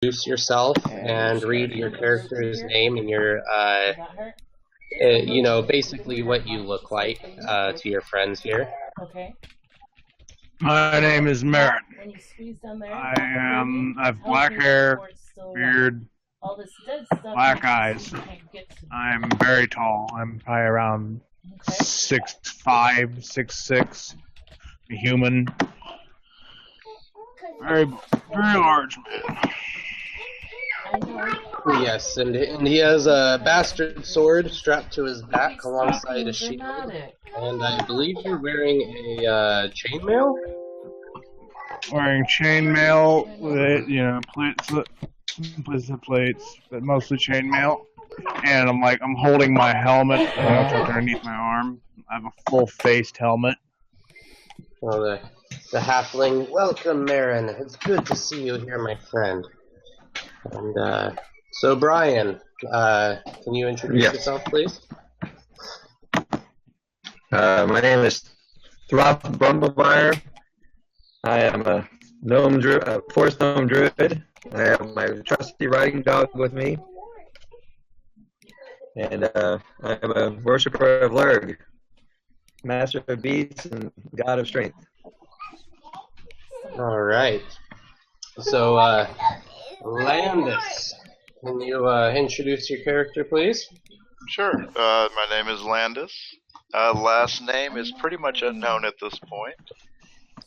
introduce yourself and read your character's name and your, basically what you look like to your friends here. Okay. My name is Merritt. I have black hair, beard, black eyes. I'm very tall. I'm probably around 6'5", 6'6", a human. Very, very large man. Yes, and he has a bastard sword strapped to his back alongside a shield. And I believe you're wearing a chainmail? Wearing chainmail with plates, but mostly chainmail. And I'm holding my helmet underneath my arm. I have a full-faced helmet. Well, the halfling, welcome, Marin. It's good to see you here, my friend. And so, Brian, can you introduce yourself, please? My name is Throp Bumblemeyer. I am a forest gnome druid. I have my trusty riding dog with me. And I am a worshiper of Lurg, master of beasts and god of strength. All right. So, Landis, can you introduce your character, please? Sure. My name is Landis. Last name is pretty much unknown at this point.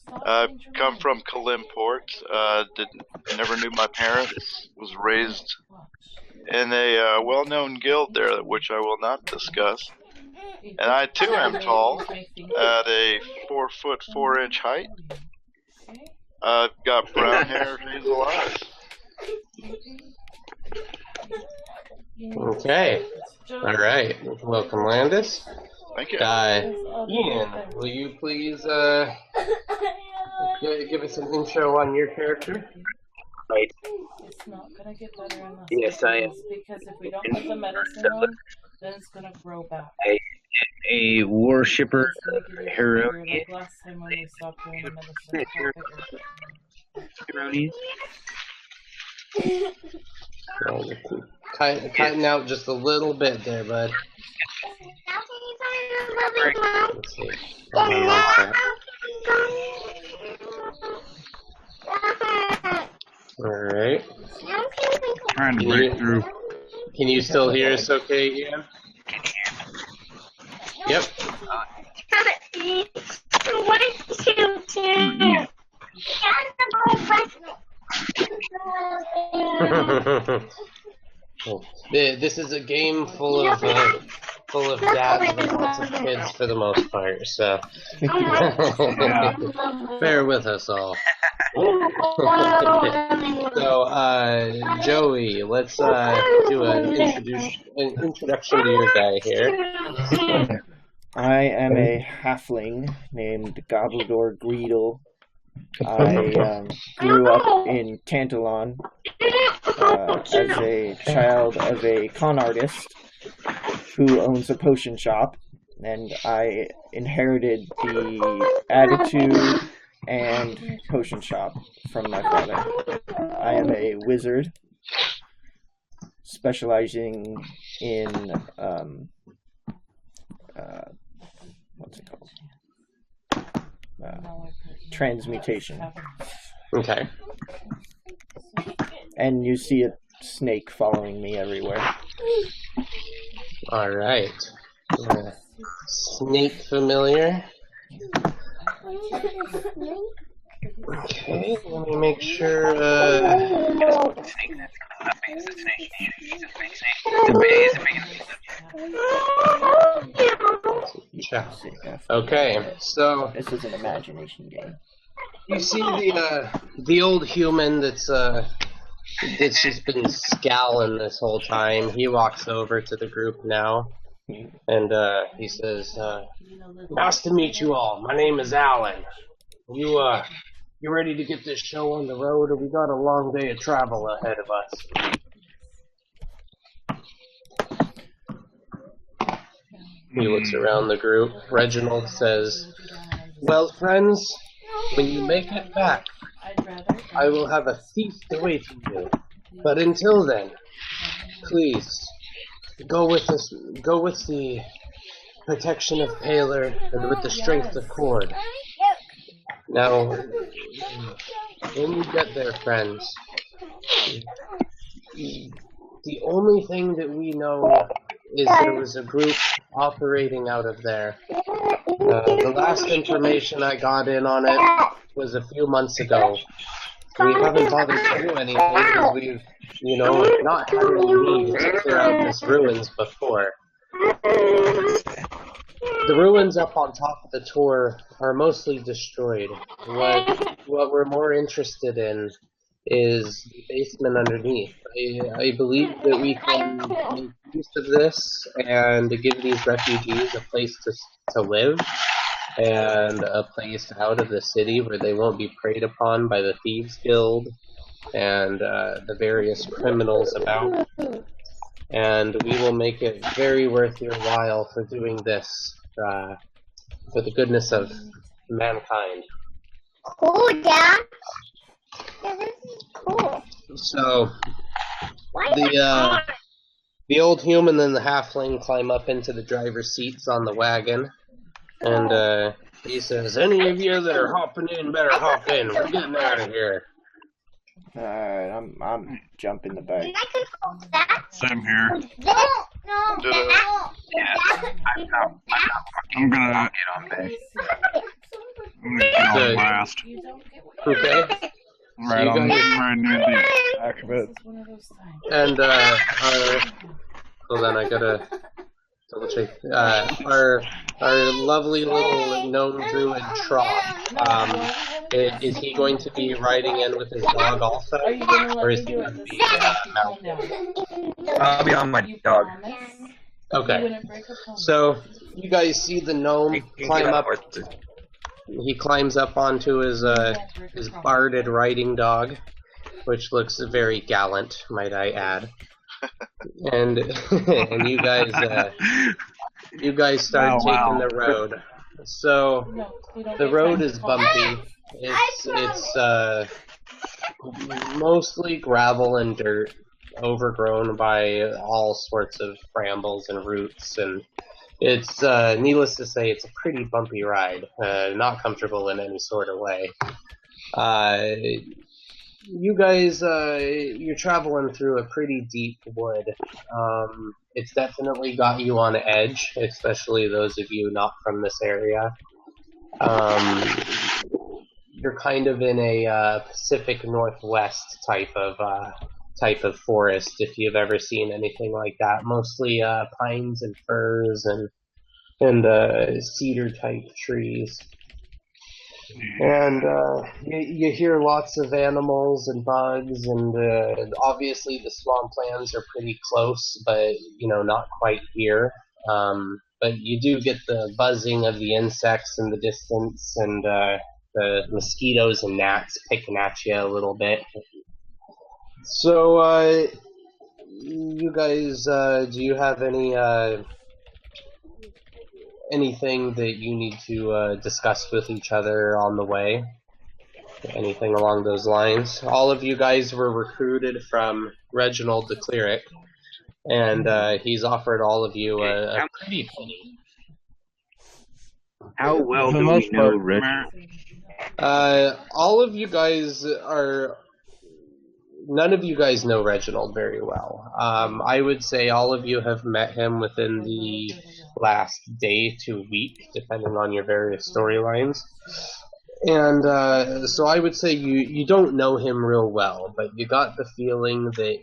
I come from Kalimport. Never knew my parents. Was raised in a well-known guild there, which I will not discuss. And I too am tall, at a 4'4" height. I've got brown hair, hazel eyes. Okay. All right. Welcome, Landis. Thank you. Ian, will you please give us an intro on your character? Right. It's not gonna get better unless Yes, I am. Because if we don't put the medicine on, then it's gonna grow back. A worshipper of hero. Like last time when we stopped doing the medicine. Cutting out just a little bit there, bud. Let's see. Alright. Trying to break through. Can you still hear us okay, Ian? Yep. This is a game full of dads with lots of kids for the most part, so bear with us all. So, Joey, let's do an introduction to your guy here. I am a halfling named Gobbledor Greedle. I grew up in Tantalon as a child of a con artist who owns a potion shop, and I inherited the attitude and potion shop from my father. I am a wizard specializing in what's it called? Transmutation. Okay. And you see a snake following me everywhere. Alright. Snake familiar. Okay, let me make sure, Okay, so this is an imagination game. You see the old human that's just been scowling this whole time. He walks over to the group now, and he says, "Nice to meet you all. My name is Alan. You ready to get this show on the road, or we got a long day of travel ahead of us?" He looks around the group. Reginald says, "Well, friends, when you make it back, I will have a feast awaiting you. But until then, please go with us. Go with the protection of Pelor and with the strength of Cord. Now, when you get there, friends, the only thing that we know is there was a group operating out of there. The last information I got in on it was a few months ago. We haven't bothered to do anything because we've, not had any need to clear out this ruins before. The ruins up on top of the tour are mostly destroyed. What we're more interested in is the basement underneath. I believe that we can make use of this and give these refugees a place to live and a place out of the city where they won't be preyed upon by the Thieves Guild and the various criminals about. And we will make it very worth your while for doing this for the goodness of mankind. Cool, Dad. Yeah, this is cool. So, the old human and the halfling climb up into the driver's seats on the wagon, and he says, "Any of you that are hopping in better hop in. We're getting out of here." Alright, I'm jumping the back. And I control that. Same here. No, that. I'm gonna Get on back. get on last. Okay. Right on right near the back of it. And hold on, I gotta double check. Our lovely little gnome druid Trot. Is he going to be riding in with his dog also, or is he going to be mounted? I'll be on my dog. Okay. So you guys see the gnome climb up. He climbs up onto his barded riding dog, which looks very gallant, might I add. And and you guys start taking the road. So the road is bumpy. It's mostly gravel and dirt, overgrown by all sorts of brambles and roots, and it's needless to say, it's a pretty bumpy ride. Not comfortable in any sort of way. You guys, you're traveling through a pretty deep wood. It's definitely got you on edge, especially those of you not from this area. You're kind of in a Pacific Northwest type of forest, if you've ever seen anything like that. Mostly pines and firs and cedar type trees. And you hear lots of animals and bugs, and obviously the swamplands are pretty close, but not quite here. But you do get the buzzing of the insects in the distance, and the mosquitoes and gnats picking at you a little bit. So, you guys, do you have anything that you need to discuss with each other on the way? Anything along those lines? All of you guys were recruited from Reginald the cleric, and he's offered all of you a pretty penny. How well do we know Reginald? All of you guys are... None of you guys know Reginald very well. I would say all of you have met him within the last day to week, depending on your various storylines. And so I would say you don't know him real well, but you got the feeling that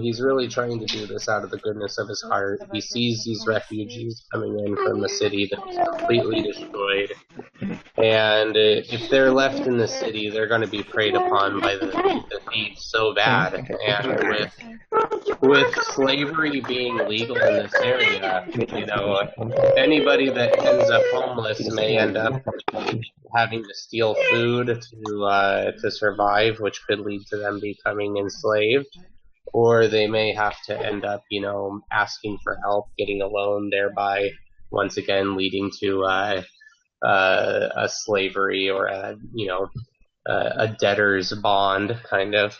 he's really trying to do this out of the goodness of his heart. He sees these refugees coming in from the city that was completely destroyed, and if they're left in the city, they're going to be preyed upon by the thieves so bad. And with slavery being legal in this area, anybody that ends up homeless may end up having to steal food to survive, which could lead to them becoming enslaved. Or they may have to end up, asking for help, getting a loan, thereby once again leading to a slavery or a debtor's bond kind of.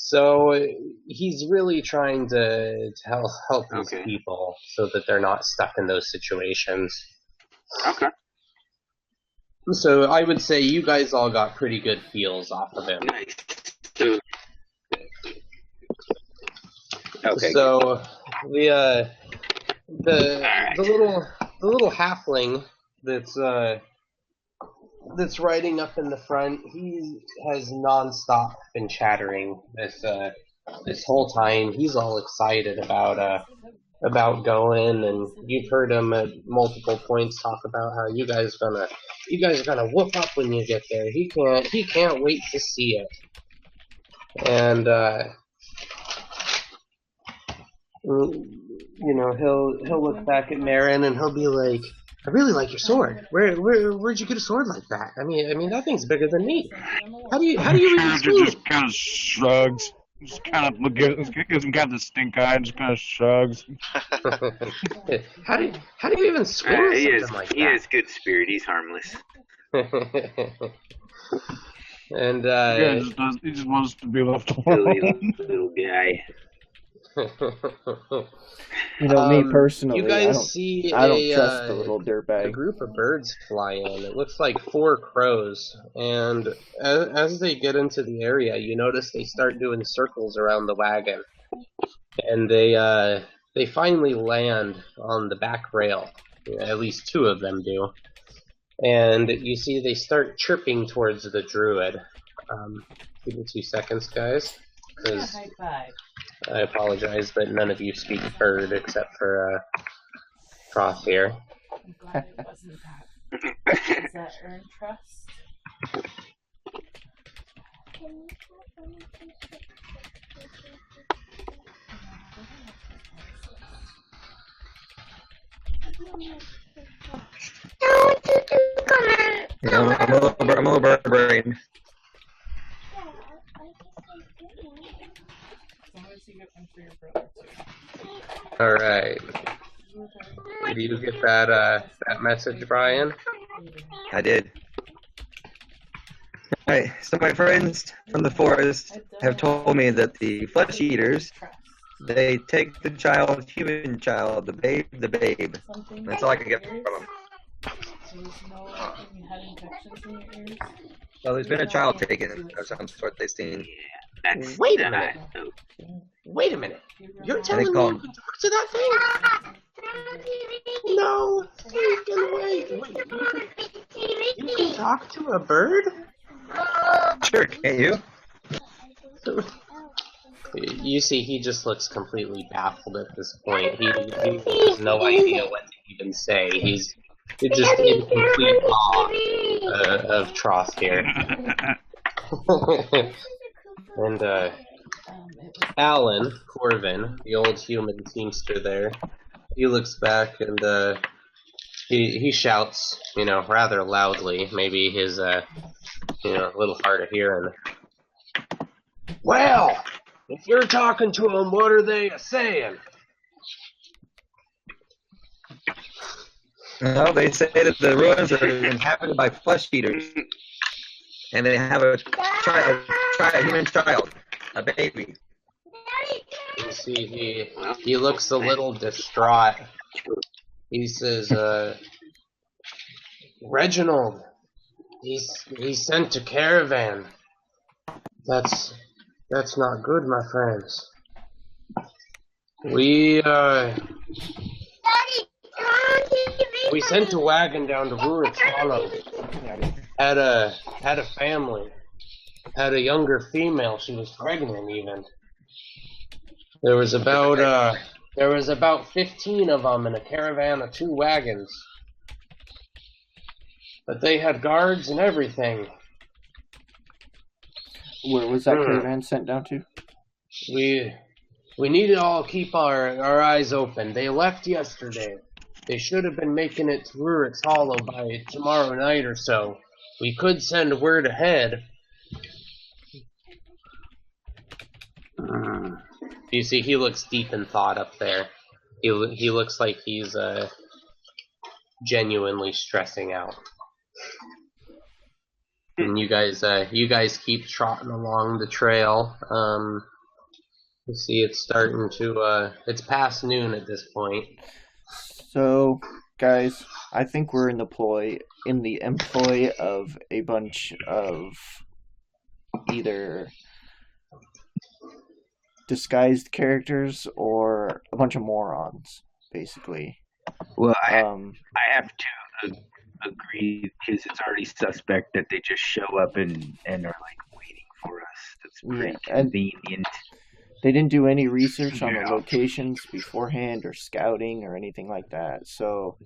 So he's really trying to help these Okay. people so that they're not stuck in those situations. Okay. So I would say you guys all got pretty good feels off of him. Nice. So, okay. So the little halfling that's riding up in the front, he has nonstop been chattering this whole time. He's all excited about going, and you've heard him at multiple points talk about how you guys are gonna whoop up when you get there. He can't wait to see it. And you know, he'll look back at Marin and he'll be like, I really like your sword. Where'd you get a sword like that? I mean that thing's bigger than me. How do you even swing just kind of shrugs. Just kind of gives him kind of the stink eye and just kind of shrugs. How do you even swing something like that? He has good spirit. He's harmless. And he just wants to be left alone. Little guy. You know, me personally, you guys see I don't trust the little a dirtbag. group of birds fly in. It looks like 4 crows, and as they get into the area, you notice they start doing circles around the wagon, and they finally land on the back rail. At least 2 of them do, and you see they start chirping towards the druid. Give me 2 seconds, guys, because High five. I apologize, but none of you speak bird except for Froth here. I'm glad it wasn't that. Does that earn trust? Yeah, I'm a little bird brain. As long as you get one for your brother too. Alright. Did you get that message, Brian? I did. Alright, so my friends from the forest have told me that the flesh eaters, they take the child, human child, the babe. That's all I can get from them. There's no, you had infections in your ears? Well, there's been a child taken of some sort they've seen. That's Wait a minute. Wait a minute. You're telling me you can talk to that thing? No. Wait. You can talk to a bird? Sure, can't you? You see, he just looks completely baffled at this point. He has no idea what to even say. He's just in complete awe of Troth here. And Alan Corvin, the old human teamster there, he looks back and he shouts, you know, rather loudly. Maybe his a little hard of hearing. Well, if you're talking to them, what are they saying? No, they say that the ruins are inhabited by flesh eaters, and they have a human child, a baby. You see, he looks a little distraught. He says, Reginald, he's sent a caravan. That's not good, my friends. We sent a wagon down to Rurit's Hollow. Had a family. Had a younger female. She was pregnant even. There was about 15 of them in a caravan of 2 wagons. But they had guards and everything. Where was that caravan sent down to? We need to all keep our eyes open. They left yesterday. They should have been making it to Rurit's Hollow by tomorrow night or so. We could send word ahead. You see, he looks deep in thought up there. He looks like he's genuinely stressing out. And you guys keep trotting along the trail. You see it's starting to, it's past noon at this point. So, guys, I think we're in the employ of a bunch of either disguised characters or a bunch of morons, basically. Well, I have to agree because it's already suspect that they just show up and are like waiting for us. That's pretty convenient. They didn't do any research on the locations beforehand or scouting or anything like that. So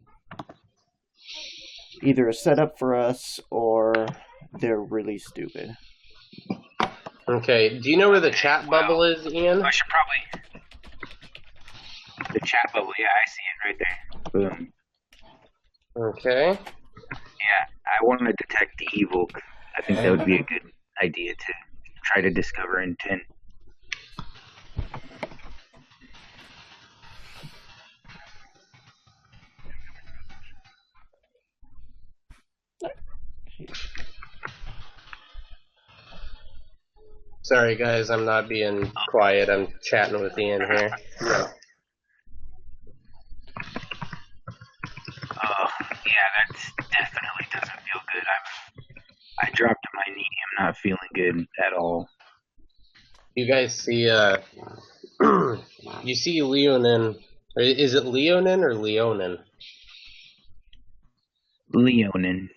either a setup for us or they're really stupid. Okay, do you know where the chat bubble is, Ian? I should probably... The chat bubble, yeah, I see it right there. Boom. Okay. Yeah, I want to detect the evil. I think that would be a good idea to try to discover intent. Sorry, guys, I'm not being quiet. I'm chatting with Ian here. Oh, yeah, that definitely doesn't feel good. I dropped to my knee. I'm not feeling good at all. You guys see, you see Leonin. Is it Leonin or Leonin? Leonin.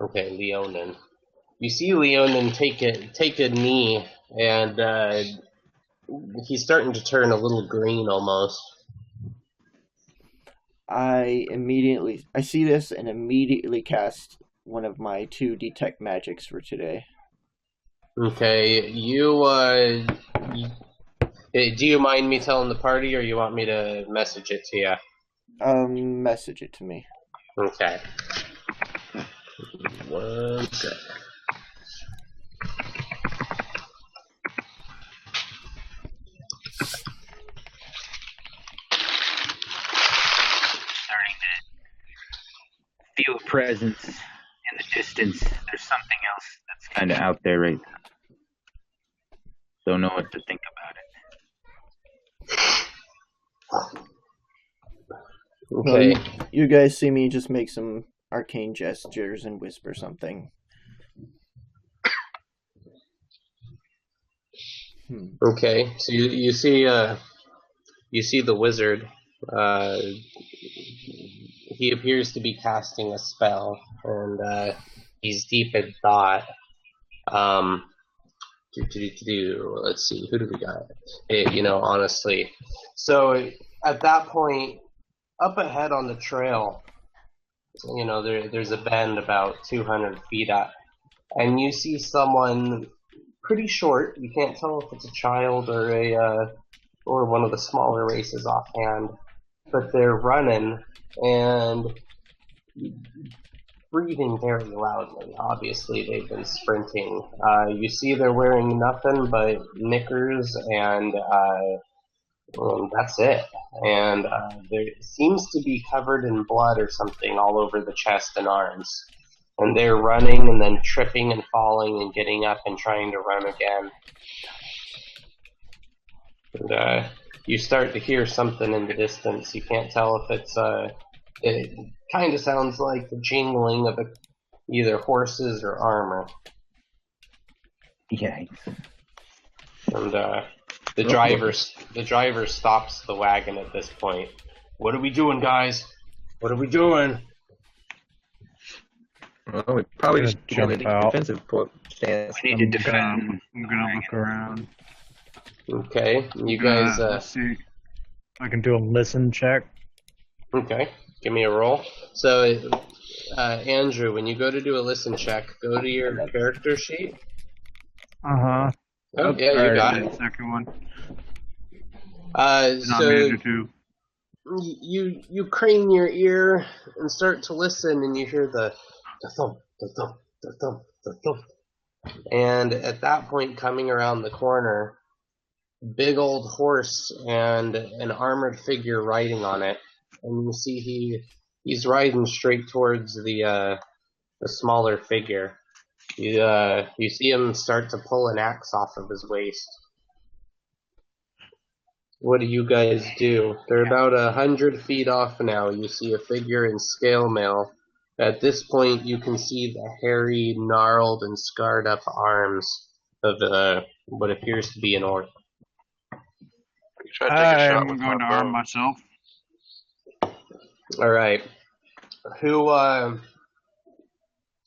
Okay, Leonin. You see Leonin take a knee, and he's starting to turn a little green almost. I see this and immediately cast one of my 2 detect magics for today. Okay, do you mind me telling the party, or you want me to message it to you? Message it to me. Okay. 1 second. Starting to feel a presence in the distance. There's something else that's kind of out there right now. Don't know what to think about it. Okay. Well, you guys see me just make some arcane gestures and whisper something. Okay, so you see the wizard. He appears to be casting a spell, and he's deep in thought. Let's see, who do we got? Honestly. So at that point, up ahead on the trail, there's a bend about 200 feet up, and you see someone pretty short. You can't tell if it's a child or one of the smaller races offhand, but they're running and breathing very loudly. Obviously, they've been sprinting. You see they're wearing nothing but knickers, and that's it. And there seems to be covered in blood or something all over the chest and arms. And they're running and then tripping and falling and getting up and trying to run again. And you start to hear something in the distance. You can't tell if it kind of sounds like the jingling of either horses or armor. Yikes. And the driver stops the wagon at this point. What are we doing, guys? What are we doing? Well, we probably just jump out. Defensive stance. We need to defend. I'm gonna look around. Okay, you guys. Let's see. I can do a listen check. Okay, give me a roll. So, Andrew, when you go to do a listen check, go to your character sheet. Oh, yeah, you got it. Second one. So you crane your ear and start to listen, and you hear the thump, the thump, the thump, the thump. And at that point, coming around the corner, big old horse and an armored figure riding on it, and you see he's riding straight towards the smaller figure. You see him start to pull an axe off of his waist. What do you guys do? They're about 100 feet off now. You see a figure in scale mail. At this point, you can see the hairy, gnarled, and scarred up arms of what appears to be an orc. Try to take a shot I'm with going to my arm bow. myself. Alright. Who,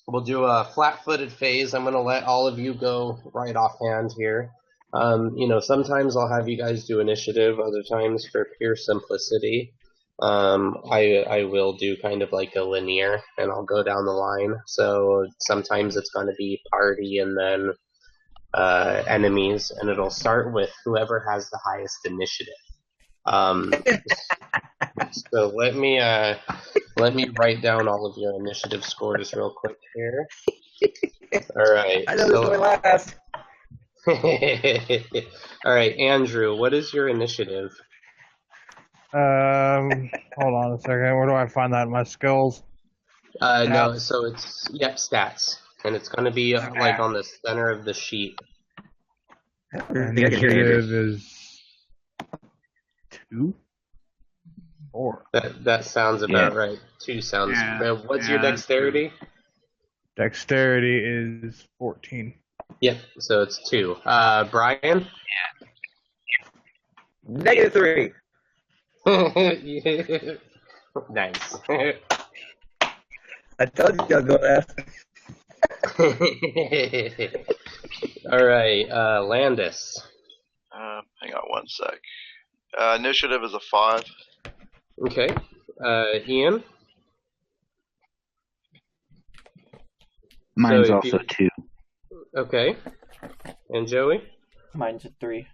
we'll do a flat-footed phase. I'm going to let all of you go right offhand here. Sometimes I'll have you guys do initiative, other times for pure simplicity. I will do kind of like a linear, and I'll go down the line. So sometimes it's going to be party and then enemies, and it'll start with whoever has the highest initiative. So let me write down all of your initiative scores real quick here. All right. I know this is my last. All right, Andrew, what is your initiative? Hold on a second. Where do I find that in my skills? No, so it's stats, and it's going to be like on the center of the sheet. Initiative is 2? 4. That sounds about right. 2 sounds. What's your dexterity? Dexterity is 14. Yep, so it's 2. Brian? -3. Nice. I told you I'll go last. All right, Landis. Hang on one sec. Initiative is a 5. Okay. Ian? Mine's also 2. Okay. And Joey? Mine's a 3.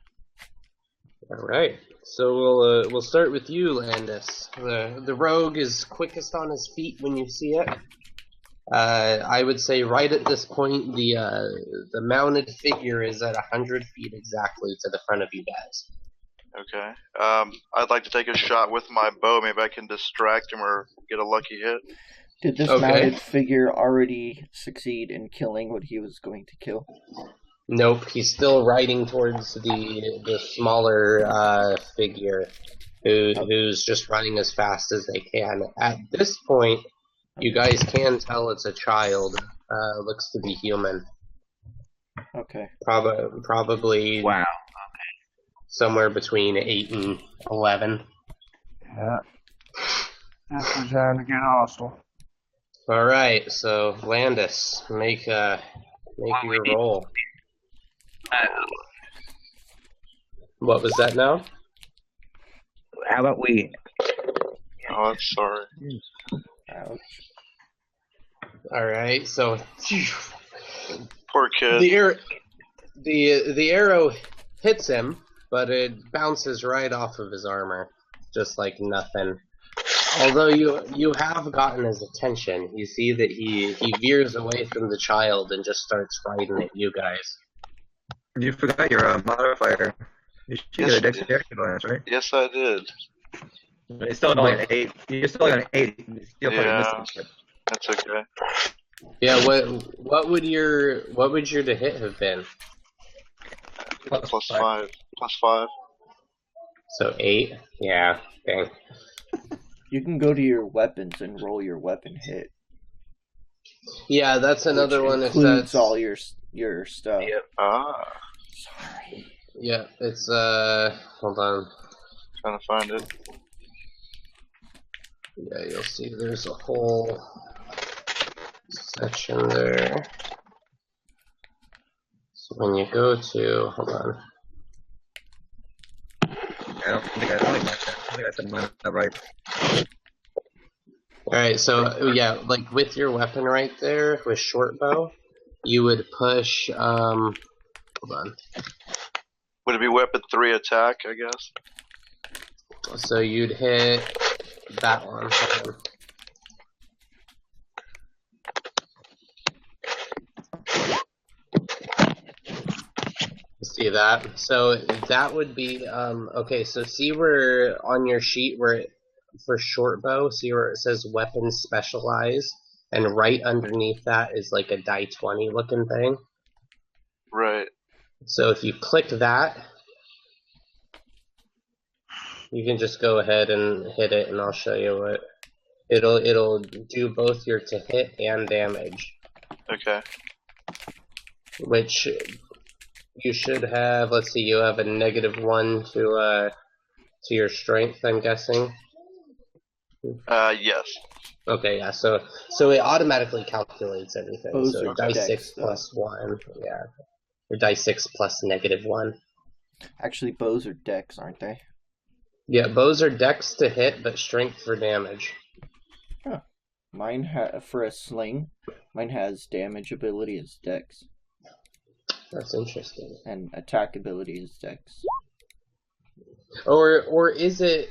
All right. So we'll start with you, Landis. The rogue is quickest on his feet when you see it. I would say right at this point, the mounted figure is at 100 feet exactly to the front of you guys. Okay. I'd like to take a shot with my bow. Maybe I can distract him or get a lucky hit. Did this mounted figure already succeed in killing what he was going to kill? Nope, he's still riding towards the smaller figure who's just running as fast as they can. At this point, you guys can tell it's a child. Looks to be human. Okay. Probably. Wow. Somewhere between 8 and 11. Yeah. Definitely time to get hostile. All right, so Landis, make your roll. What was that now? How about we? Oh, I'm sorry. Ouch. All right, so Poor kid. the arrow hits him, but it bounces right off of his armor, just like nothing. Although you have gotten his attention, you see that he veers away from the child and just starts riding at you guys. You forgot your modifier. You should get a dexterity bonus, right? Yes, I did. It's still only an 8. You're still on an 8. You're still Yeah, that's okay. Yeah, what would your to hit have been? Plus 5. Plus 5. So 8? Yeah, dang. You can go to your weapons and roll your weapon hit. Yeah, that's another one. Includes If that's all your stuff. Yep. Ah. Sorry. Yeah, it's hold on. Trying to find it. Yeah, you'll see there's a whole section there. So when you go to, hold on. I don't think I said mine up right. Alright, so yeah, like with your weapon right there, with short bow, you would push, hold on. Would it be weapon 3 attack, I guess? So you'd hit that one. Hold on. See that? So that would be, okay, so see where on your sheet where for short bow, see where it says weapons specialized, and right underneath that is like a die 20 looking thing. Right. So if you click that, You can just go ahead and hit it, and I'll show you what it'll do. Both your to hit and damage, Okay. which you should have. Let's see, you have a -1 to your strength, I'm guessing. Yes. Okay, yeah. So it automatically calculates everything. Bows So are die dex, 6 though. plus 1, yeah. Or die 6 plus -1. Actually, bows are dex, aren't they? Yeah, bows are dex to hit, but strength for damage. Huh. Mine for a sling, mine has damage ability as dex, That's interesting. and attack ability is dex. Or is it?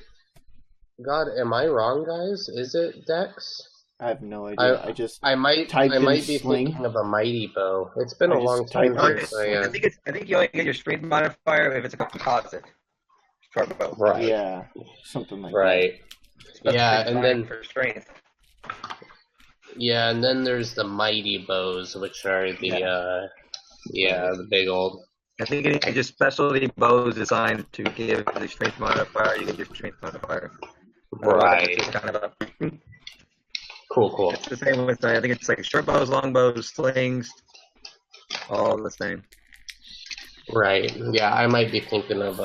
God, am I wrong, guys? Is it dex? I have no idea. I might typed in be sling. thinking of a mighty bow. It's been I a just long time typed in since I think you only get your strength modifier if it's a composite. Short bow. Right. Yeah, something like Right. That's Yeah, pretty and fine then for strength. yeah, and then there's the mighty bows, which are the the big old. I think any just specialty bows designed to give the strength modifier, you get your strength modifier. Right. It's just kind of a, Cool. it's the same with, I think it's like short bows, long bows, slings, all the same. Right. Yeah, I might be thinking of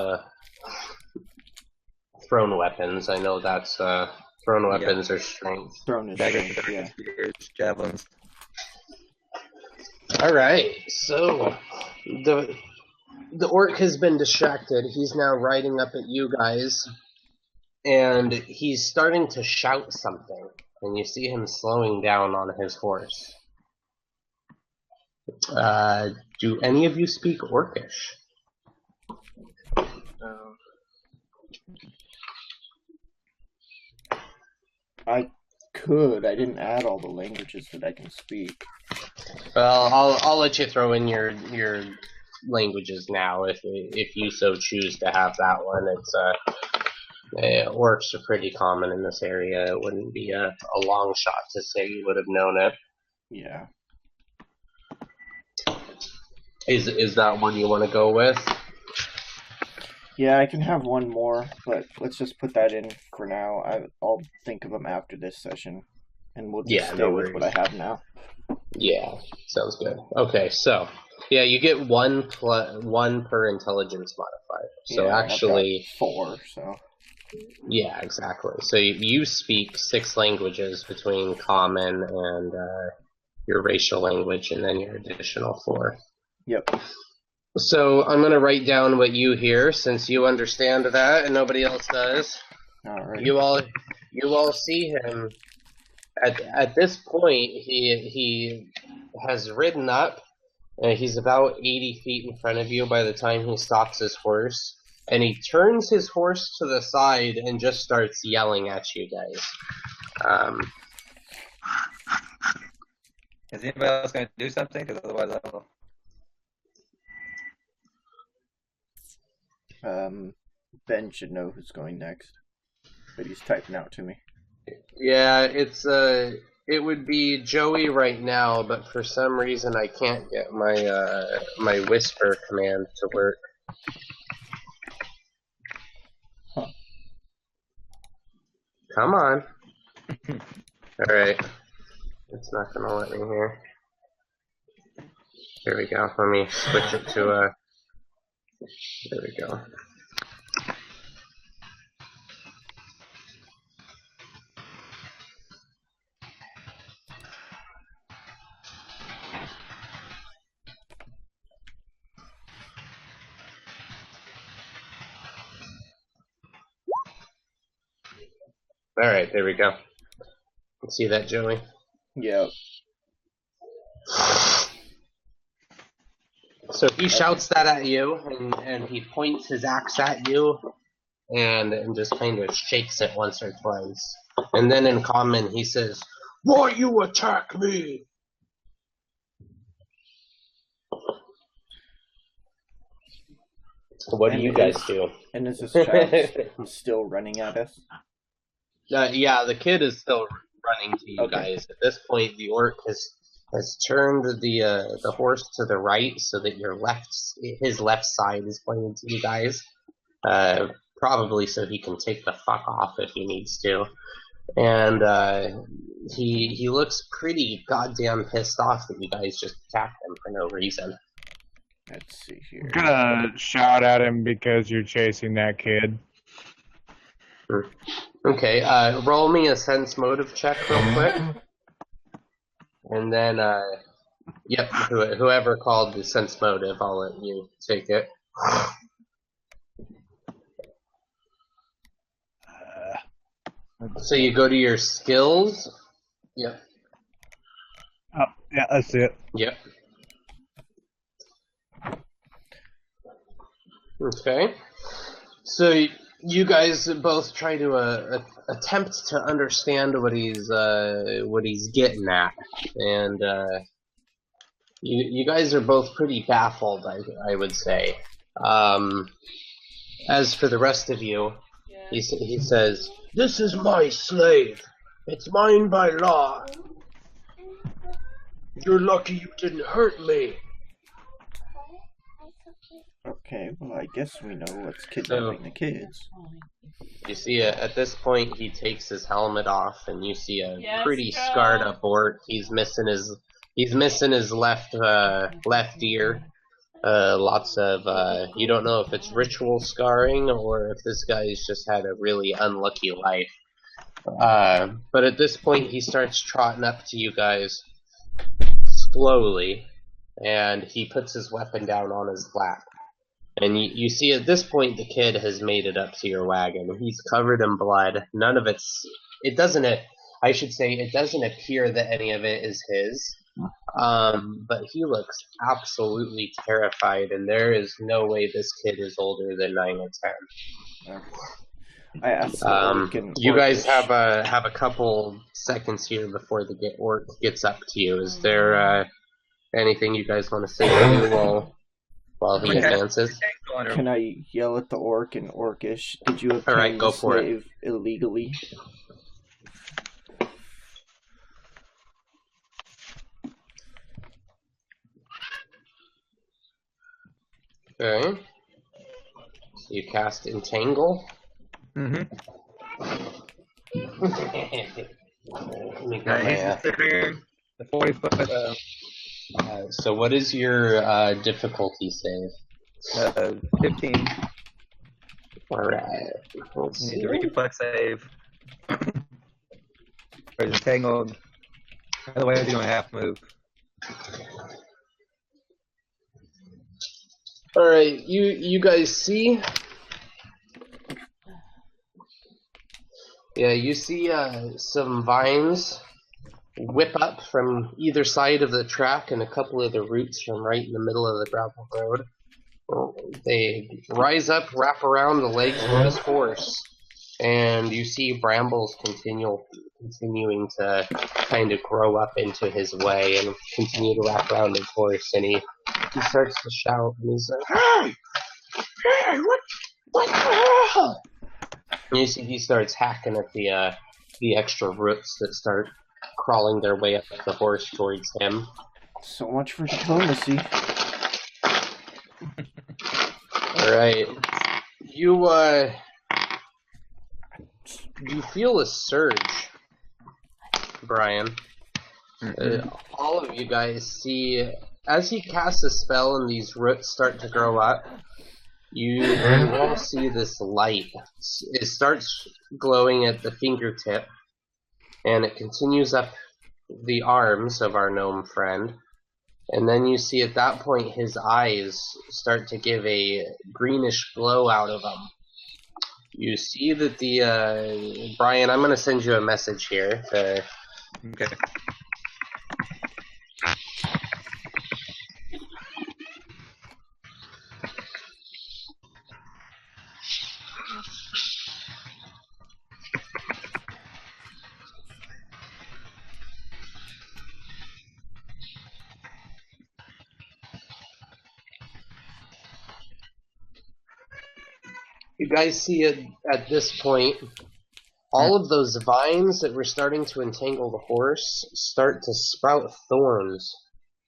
thrown weapons. I know that's thrown weapons are strength. thrown as Daggers, strength, yeah. spears, javelins. All right. So the orc has been distracted. He's now riding up at you guys, and he's starting to shout something. And you see him slowing down on his horse. Do any of you speak Orcish? I could. I didn't add all the languages that I can speak. Well, I'll let you throw in your languages now if you so choose to have that one. It's orcs are pretty common in this area. It wouldn't be a long shot to say you would have known it. Yeah. Is that one you want to go with? Yeah, I can have one more, but let's just put that in for now. I'll think of them after this session, and we'll just stay with what I have now. Yeah, sounds good. Okay, so yeah, you get one per intelligence modifier. So Yeah, actually, I've got 4. So yeah, exactly. So you speak 6 languages between common and your racial language, and then your additional 4. Yep. So I'm gonna write down what you hear, since you understand that and nobody else does. All right. You all see him. At this point, he has ridden up, and he's about 80 feet in front of you by the time he stops his horse, and he turns his horse to the side and just starts yelling at you guys. Is anybody else going to do something? Because otherwise I will. Ben should know who's going next, but he's typing out to me. Yeah, it would be Joey right now, but for some reason I can't get my whisper command to work. Huh. Come on. Alright. It's not gonna let me here. Here we go. Let me switch it to there we go. Alright, there we go. See that, Joey? Yep. So he shouts that at you, and he points his axe at you, and just kind of shakes it once or twice. And then in common, he says, "Why you attack me?" What do you guys do? And is this child still running at us? Yeah, the kid is still running to you guys. At this point, the orc has turned the horse to the right so that his left side is pointing to you guys. probably so he can take the fuck off if he needs to. And he looks pretty goddamn pissed off that you guys just attacked him for no reason. Let's see here. I'm gonna shout at him because you're chasing that kid. Okay, roll me a sense motive check real quick. And then, yep, whoever called the sense motive, I'll let you take it. So you go to your skills. Yep. Oh, yeah, that's it. Yep. Okay. So you guys both try to attempt to understand what he's getting at, and you guys are both pretty baffled, I would say. As for the rest of you, he says, "This is my slave. It's mine by law. You're lucky you didn't hurt me." Okay, well, I guess we know what's kidnapping the kids. You see, at this point, he takes his helmet off, and you see a pretty scarred up orc. He's missing his left ear. Lots of you don't know if it's ritual scarring or if this guy's just had a really unlucky life. But at this point, he starts trotting up to you guys slowly, and he puts his weapon down on his lap. And you see at this point the kid has made it up to your wagon. He's covered in blood. None of it doesn't appear that any of it is his. But he looks absolutely terrified, and there is no way this kid is older than 9 or 10. I asked you guys have a couple seconds here before the orc gets up to you. Is there anything you guys want to say to while he advances? Can I yell at the orc in Orcish? Did you obtain Alright, go the for it. slave illegally? Okay. So you cast Entangle. Mm-hmm. Let me He's get considering the 40-foot. so what is your difficulty save? 15. Alright. Let's Need see. a reflex save. Or is it tangled? Otherwise, you don't half move. Alright, you guys see? Yeah, you see some vines whip up from either side of the track and a couple of the roots from right in the middle of the gravel road. They rise up, wrap around the legs of this horse, and you see brambles continuing to kind of grow up into his way and continue to wrap around his horse, and he starts to shout, and he's like, "Hey! Hey, what the hell?" And you see he starts hacking at the extra roots that start crawling their way up the horse towards him. So much for diplomacy. Alright. You feel a surge, Brian. All of you guys see, as he casts a spell and these roots start to grow up, you all see this light. It starts glowing at the fingertip, and it continues up the arms of our gnome friend. And then you see at that point his eyes start to give a greenish glow out of them. You see that the, Brian, I'm going to send you a message here. Okay. You guys see it at this point. All of those vines that were starting to entangle the horse start to sprout thorns.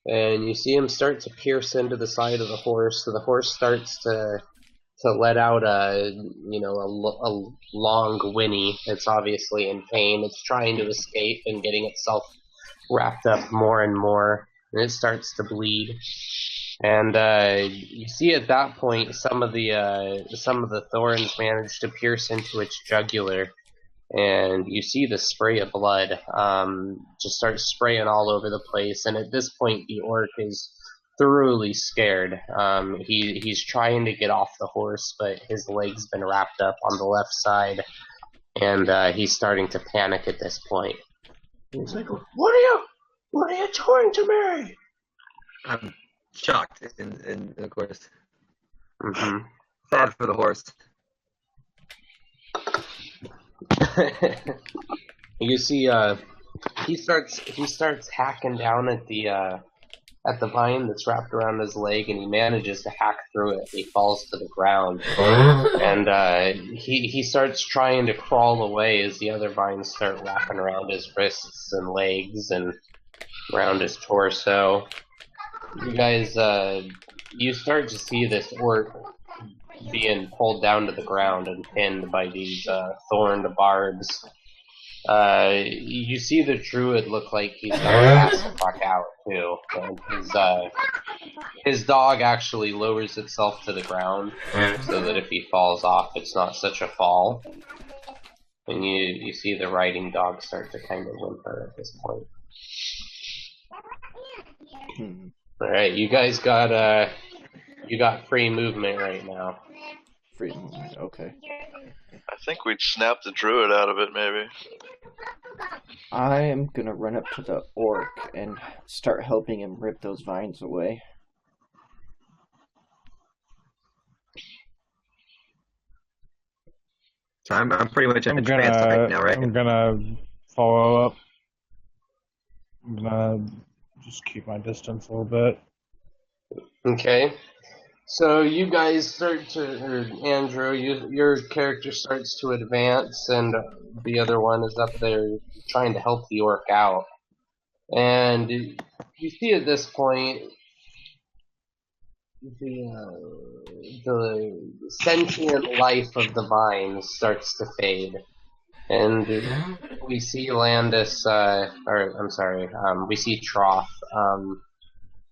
And you see him start to pierce into the side of the horse, so the horse starts to let out a long whinny. It's obviously in pain. It's trying to escape and getting itself wrapped up more and more, and it starts to bleed. And you see at that point some of the thorns manage to pierce into its jugular, and you see the spray of blood just start spraying all over the place. And at this point, the orc is thoroughly scared. He's trying to get off the horse, but his leg's been wrapped up on the left side, and he's starting to panic at this point. He's like, What are you trying to me?" I'm shocked, and of course, Mm-hmm. sad for the horse. You see, he starts hacking down at the vine that's wrapped around his leg, and he manages to hack through it. He falls to the ground, and he starts trying to crawl away as the other vines start wrapping around his wrists and legs and around his torso. You guys, you start to see this orc being pulled down to the ground and pinned by these thorned barbs. You see the druid look like he's gonna pass the fuck out too. And his dog actually lowers itself to the ground so that if he falls off, it's not such a fall. And you see the riding dog start to kind of whimper at this point. All right, you guys got free movement right now. Free movement, okay. I think we'd snap the druid out of it, maybe. I am gonna run up to the orc and start helping him rip those vines away. So I'm pretty much in a trance right now, right? I'm gonna follow up. I'm gonna just keep my distance a little bit. Okay. So you guys start to, or Andrew, your character starts to advance, and the other one is up there trying to help the orc out. And you see at this point the sentient life of the vines starts to fade. And we see Landis, we see Troth,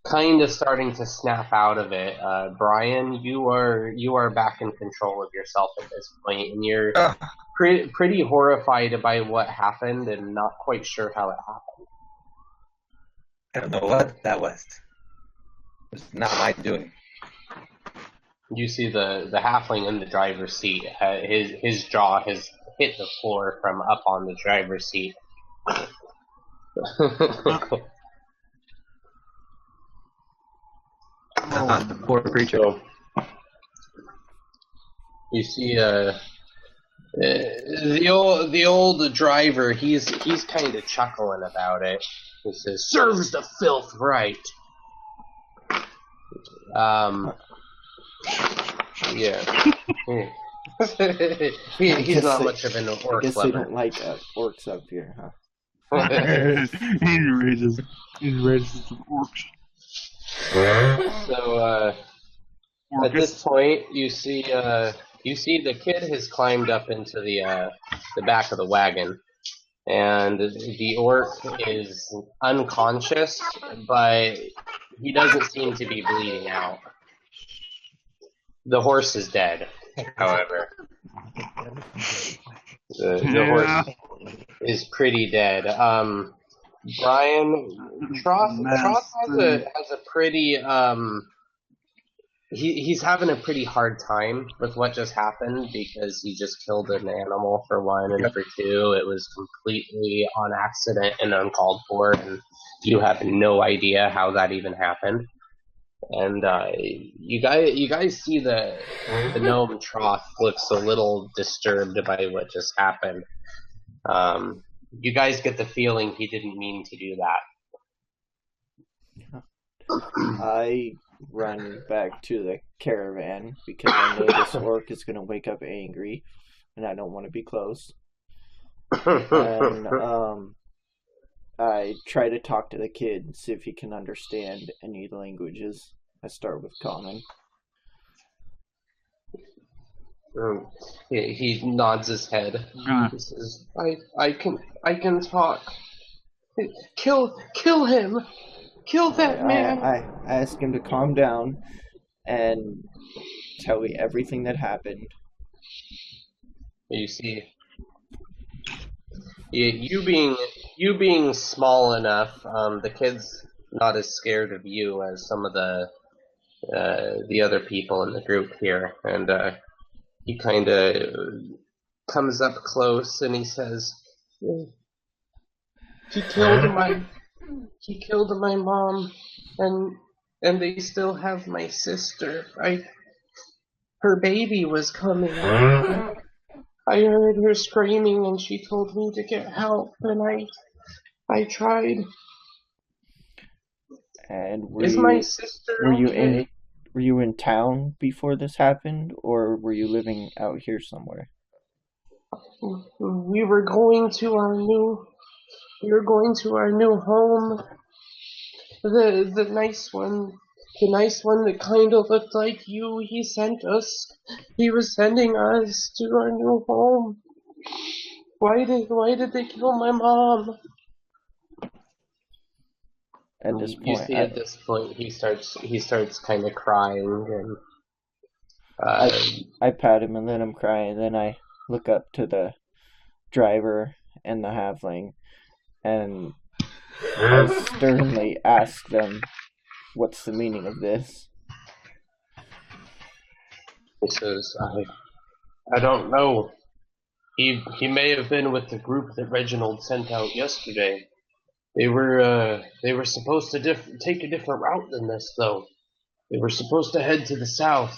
kind of starting to snap out of it. Brian, you are back in control of yourself at this point, and you're pretty horrified by what happened and not quite sure how it happened. I don't know what that was. It was not my doing. You see the halfling in the driver's seat. His jaw has hit the floor from up on the driver's seat. Poor creature. So, you see, the old driver. He's kind of chuckling about it. He says, "Serves the filth right." Yeah. He's not much of an orc I guess lover. they don't like orcs up here, huh? He's racist to orcs. So at this point, you see the kid has climbed up into the back of the wagon, and the orc is unconscious, but he doesn't seem to be bleeding out. The horse is dead, however. The horse is pretty dead. Brian, Troth has a pretty he's having a pretty hard time with what just happened because he just killed an animal for one, and for two, it was completely on accident and uncalled for, and you have no idea how that even happened. And you guys see the gnome Troth looks a little disturbed by what just happened. You guys get the feeling he didn't mean to do that. I run back to the caravan because I know this orc is going to wake up angry, and I don't want to be close. And I try to talk to the kid and see if he can understand any languages. I start with common. He nods his head. He says, I can talk. Kill him! Kill that man! I ask him to calm down and tell me everything that happened. You see, you being small enough, the kid's not as scared of you as some of the other people in the group here, and he kind of comes up close and he says, He killed my mom, and they still have my sister. Her baby was coming. I heard her screaming, and she told me to get help, and I tried. And my sister okay? Were you in town before this happened, or were you living out here somewhere? We were going to our new home. The nice one. The nice one that kind of looked like you. He was sending us to our new home. Why did they kill my mom? At this point, you see, at this point, he starts kind of crying, and I pat him and let him cry, and then I look up to the driver and the halfling, and I sternly ask them, "What's the meaning of this?" He says, I don't know. He may have been with the group that Reginald sent out yesterday. They were supposed to take a different route than this, though. They were supposed to head to the south,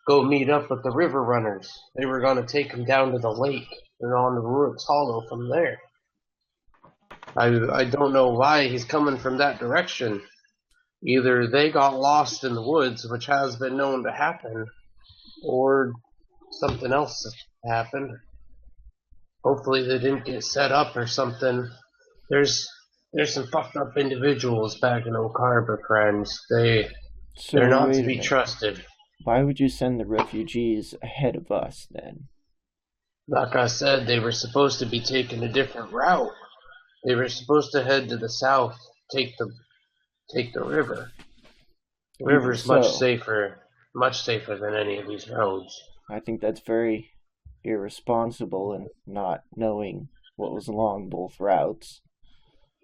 go meet up with the river runners. They were going to take him down to the lake and on to Ruick's Hollow from there. I don't know why he's coming from that direction. Either they got lost in the woods, which has been known to happen, or something else happened. Hopefully they didn't get set up or something. There's some fucked up individuals back in Oak Harbor, friends. They're not to be trusted. Why would you send the refugees ahead of us, then? Like I said, they were supposed to be taking a different route. They were supposed to head to the south, take the river. The river's much safer than any of these roads. I think that's very irresponsible and not knowing what was along both routes.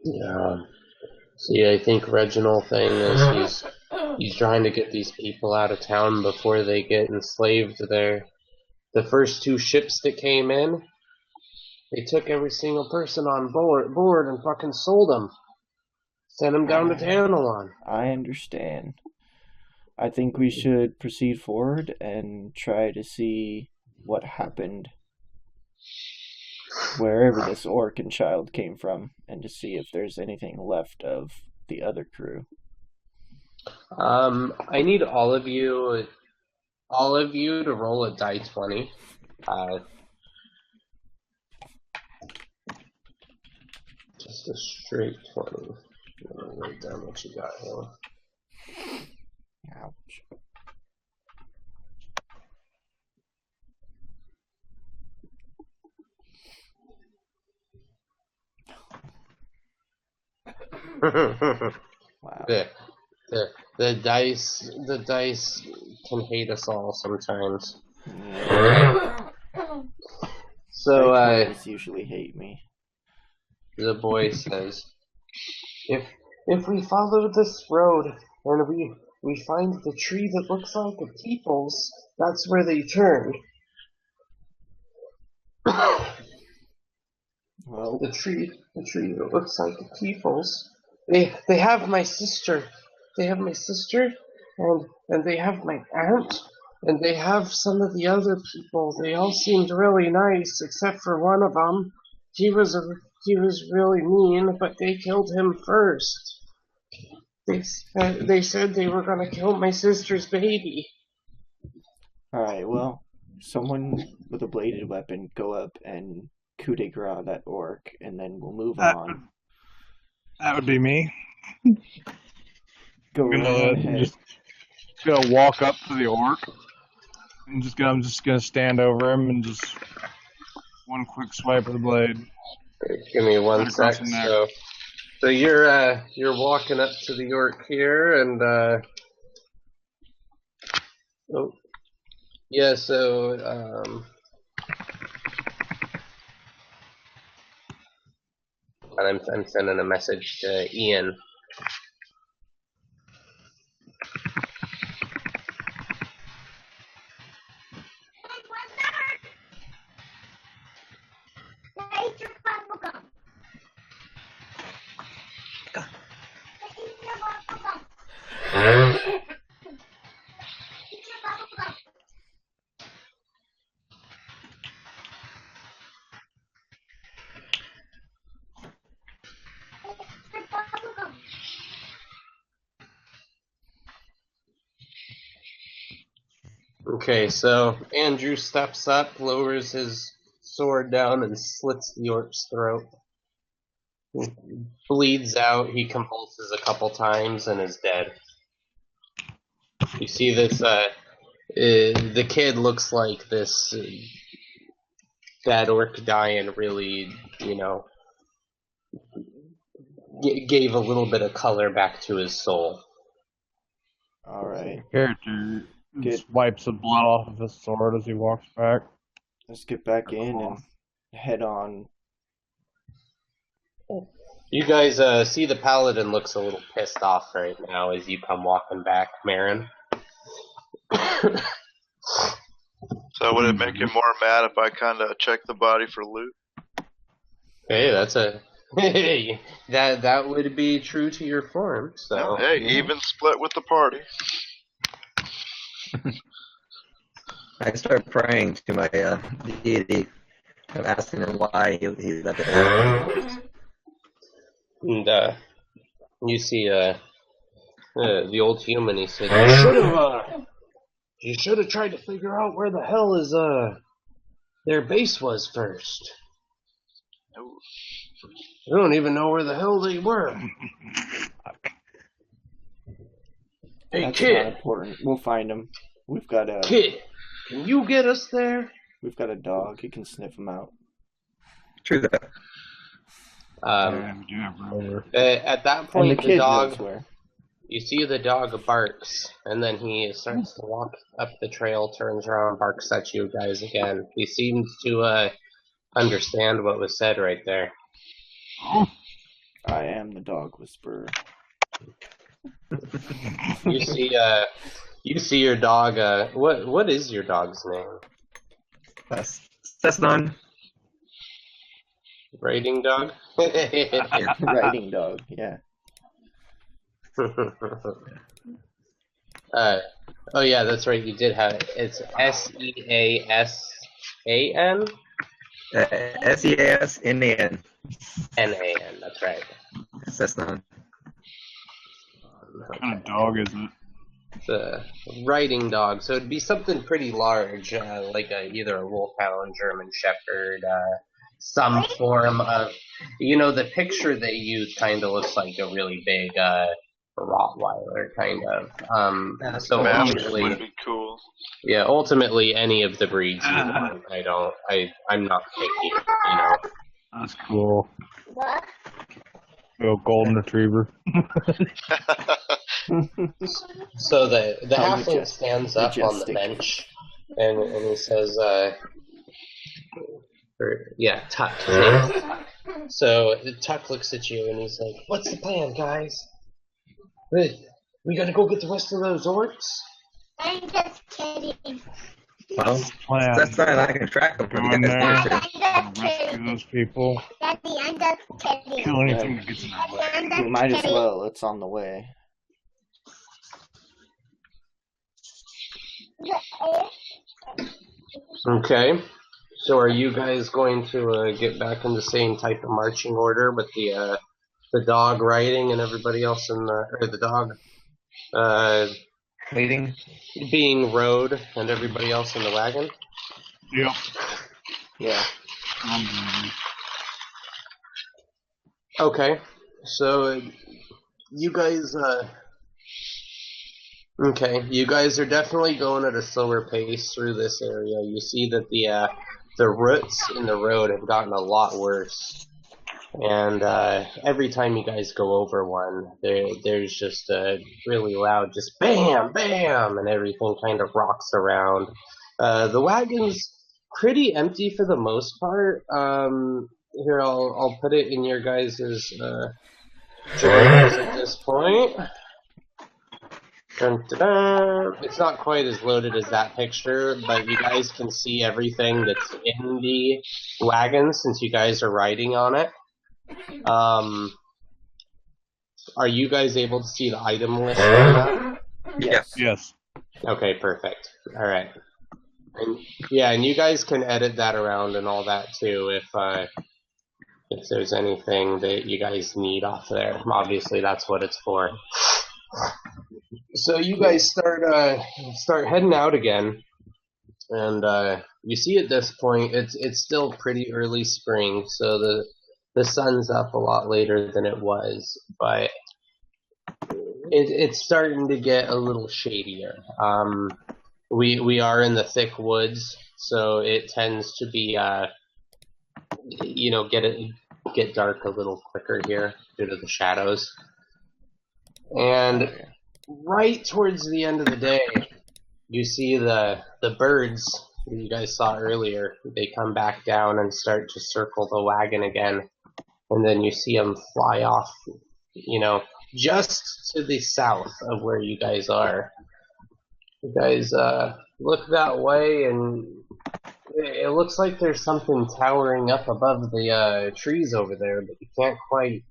Yeah. See, I think Reginald thing is he's trying to get these people out of town before they get enslaved there. The first two ships that came in, they took every single person on board and fucking sold them. Sent them down to Tantalon. I understand. I think we should proceed forward and try to see what happened wherever this orc and child came from, and to see if there's anything left of the other crew. I need all of you to roll a die 20. Just a straight 20. Let me write down what you got here. Ouch. Wow. The dice can hate us all sometimes. Yeah. So dice usually hate me. The boy says, if we follow this road and we find the tree that looks like a people's, that's where they turn. Well, the tree that looks like the people's. They have my sister. They have my sister, and they have my aunt, and they have some of the other people. They all seemed really nice, except for one of them. He was really mean, but they killed him first. They said they were gonna kill my sister's baby. Alright, well, someone with a bladed weapon go up and coup de grace that orc, and then we'll move on. That would be me. Go right ahead. Just gonna walk up to the orc I'm just gonna stand over him and just one quick swipe of the blade. Give me one Right across sec. the neck. So you're walking up to the orc here, and oh yeah. So and I'm sending a message to Ian. Eat your bubble gum. Eat your bubble gum. Eat your bubble gum. Eat your bubble gum. Okay, so Andrew steps up, lowers his sword down, and slits the orc's throat. He bleeds out. He convulses a couple times and is dead. You see this. The kid looks like this. That orc dying really, gave a little bit of color back to his soul. All right. Character just wipes the blood off of his sword as he walks back. Let's get back in and head on. You guys see the paladin looks a little pissed off right now as you come walking back, Marin. So would it make him more mad if I kind of check the body for loot? Hey, that's a that would be true to your form. So Hey, even split with the party. I start praying to my deity. I'm asking him why he let it happen. And you see the old human. He said, "You should have tried to figure out where the hell is their base was first. I don't even know where the hell they were." Hey, That's kid. not important. We'll find him. We've got a Kid, can you get us there? We've got a dog. He can sniff him out. True that. At that And point, the kid dog. knows where. You see the dog barks, and then he starts to walk up the trail, turns around, barks at you guys again. He seems to understand what was said right there. I am the dog whisperer. You see your dog. What is your dog's name? Cessnon. Writing dog. Writing dog. Yeah. Oh yeah, that's right. You did have it. It's SEASAN. SEASNAN. NAN. That's right. Cessnon. What kind of dog is it? It's a writing dog, so it'd be something pretty large, like either a wolfhound, German Shepherd, some form of, the picture they use kind of looks like a really big Rottweiler, kind of. So ultimately, would be cool. Yeah, ultimately, any of the breeds you want. I'm not picky, That's cool. What? Little golden retriever. So the halfling stands up on the majestic. bench, and he says, Tuck. So Tuck looks at you and he's like, "What's the plan, guys? We gotta go get the rest of those orcs?" I'm just kidding. Well, that's not I can track them. Go in there, I'm just rescue kidding. those people, Daddy, I'm just kidding. kill anything that gets in their way. I'm just We might as kidding. well. It's on the way. Okay. So are you guys going to get back in the same type of marching order with the dog riding and everybody else or the dog Leading? being rode and everybody else in the wagon? Yep. Yeah. Okay. So you guys Okay, you guys are definitely going at a slower pace through this area. You see that the roots in the road have gotten a lot worse, and every time you guys go over one, there's just a really loud, just bam, bam, and everything kind of rocks around. The wagon's pretty empty for the most part. Here, I'll put it in your guys' journals at this point. Dun, dun, dun. It's not quite as loaded as that picture, but you guys can see everything that's in the wagon since you guys are riding on it. Are you guys able to see the item list on that? Yes. Yes. Okay, perfect. All right. And yeah, and you guys can edit that around and all that too if there's anything that you guys need off there. Obviously, that's what it's for. So you guys start heading out again, and you see at this point it's still pretty early spring, so the sun's up a lot later than it was, but it's starting to get a little shadier. We are in the thick woods, so it tends to be get dark a little quicker here due to the shadows. And right towards the end of the day, you see the birds that you guys saw earlier. They come back down and start to circle the wagon again, and then you see them fly off, just to the south of where you guys are. You guys look that way, and it looks like there's something towering up above the trees over there, but you can't quite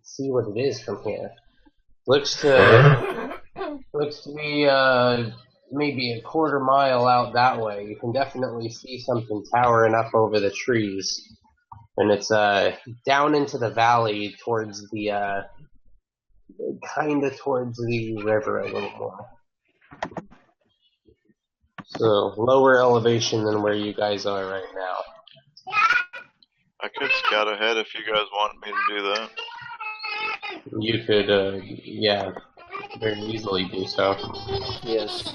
see what it is from here. Looks to be maybe a quarter mile out that way. You can definitely see something towering up over the trees, and it's down into the valley towards the towards the river a little more. So lower elevation than where you guys are right now. I could scout ahead if you guys want me to do that. You could, very easily do so. Yes.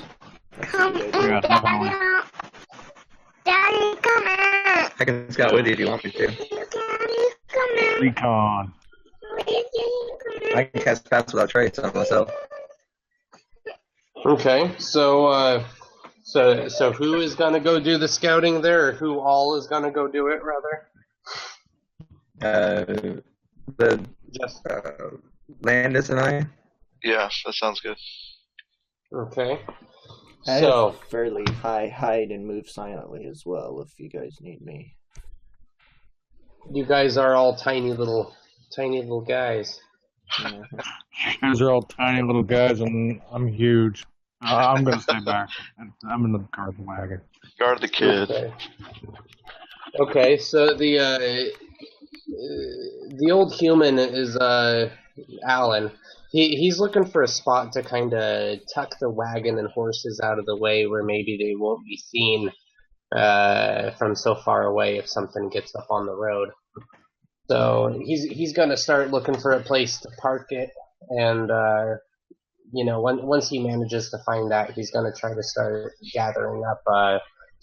Yeah, definitely. Daddy, come here. I can scout with you if you want me to. Daddy, come here. Recon. I can cast Pass Without Trace on myself. Okay, so who is gonna go do the scouting there, or who all is gonna go do it, rather? Just Landis and I. Yeah, that sounds good. Okay. I have So fairly high hide and move silently as well if you guys need me. you guys are all tiny little guys. Mhm. You guys are all tiny little guys, and I'm huge. I'm gonna stay back. I'm in the guard wagon. Guard the kid. Okay, so the old human is Alan. He's looking for a spot to kind of tuck the wagon and horses out of the way where maybe they won't be seen from so far away if something gets up on the road. So he's gonna start looking for a place to park it, and once he manages to find that, he's gonna try to start gathering up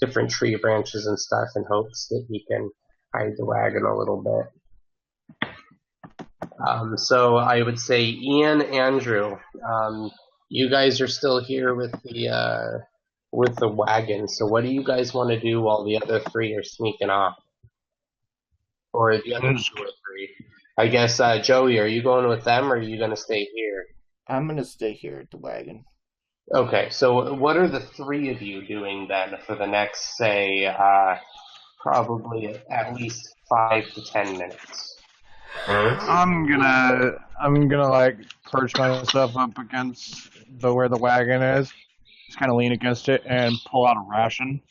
different tree branches and stuff in hopes that he can hide the wagon a little bit. So I would say Ian, Andrew, you guys are still here with the wagon. So what do you guys want to do while the other three are sneaking off? Or the other 2 or 3? I guess Joey, are you going with them, or are you going to stay here? I'm gonna stay here at the wagon. Okay, so what are the 3 of you doing then for the next, say, probably at least 5 to 10 minutes? I'm gonna like perch myself up against where the wagon is, just kind of lean against it and pull out a ration.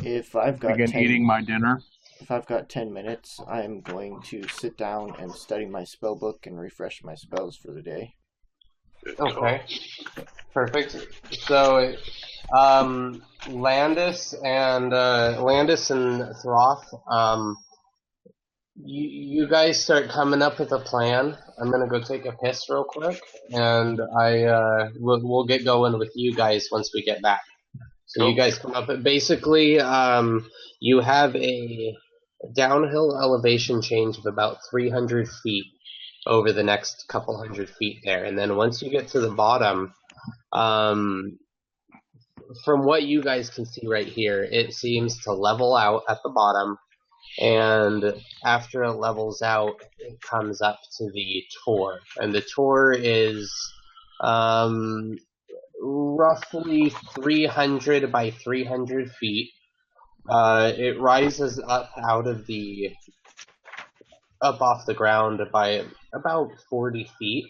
If I've got Begin eating my dinner. If I've got 10 minutes, I'm going to sit down and study my spell book and refresh my spells for the day. Okay, perfect. So, Landis and Throth, you guys start coming up with a plan. I'm gonna go take a piss real quick, and we'll get going with you guys once we get back. So you guys come up. Basically, you have a downhill elevation change of about 300 feet over the next couple hundred feet there, and then once you get to the bottom, from what you guys can see right here, it seems to level out at the bottom. And after it levels out, it comes up to the Tor. And the Tor is roughly 300 by 300 feet. It rises up off the ground by about 40 feet.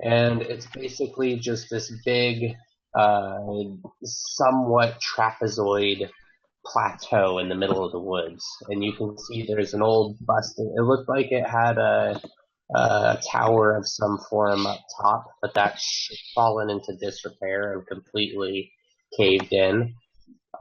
And it's basically just this big, somewhat trapezoid plateau in the middle of the woods, and you can see there's an old busted. It looked like it had a tower of some form up top, but that's fallen into disrepair and completely caved in.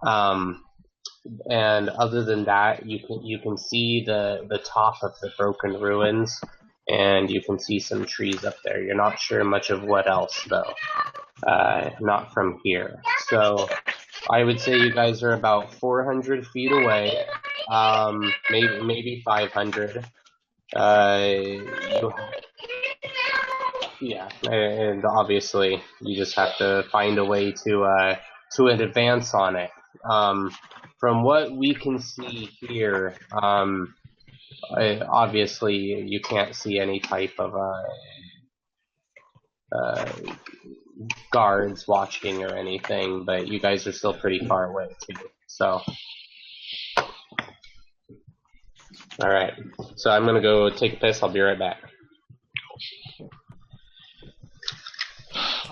And other than that, you can see the top of the broken ruins, and you can see some trees up there. You're not sure much of what else though. Not from here. So I would say you guys are about 400 feet away, maybe 500. Yeah, and obviously you just have to find a way to advance on it. From what we can see here, obviously you can't see any type of guards watching or anything, but you guys are still pretty far away too. So, all right. So I'm gonna go take a piss. I'll be right back.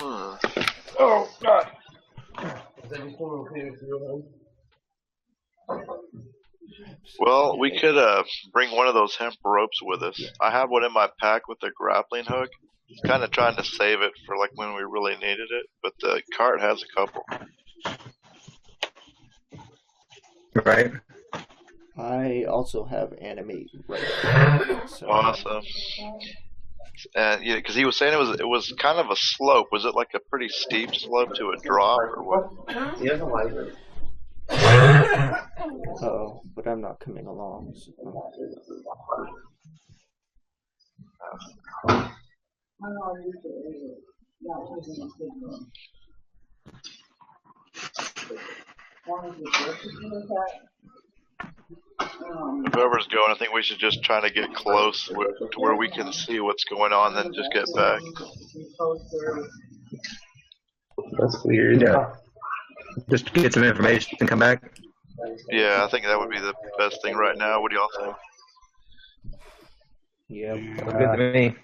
Oh God. Is everything okay with you? Well, we could bring one of those hemp ropes with us. I have one in my pack with a grappling hook. Kind of trying to save it for like when we really needed it, but the cart has a couple. Right. I also have animate right. So. Awesome. And yeah, because he was saying it was kind of a slope. Was it like a pretty steep slope to a drop or what? He doesn't like it. Oh, but I'm not coming along. So. Whoever's going, I think we should just try to get close to where we can see what's going on, then just get back. That's weird. Yeah. Just get some information and come back. Yeah, I think that would be the best thing right now. What do y'all think? Yeah. Good to me.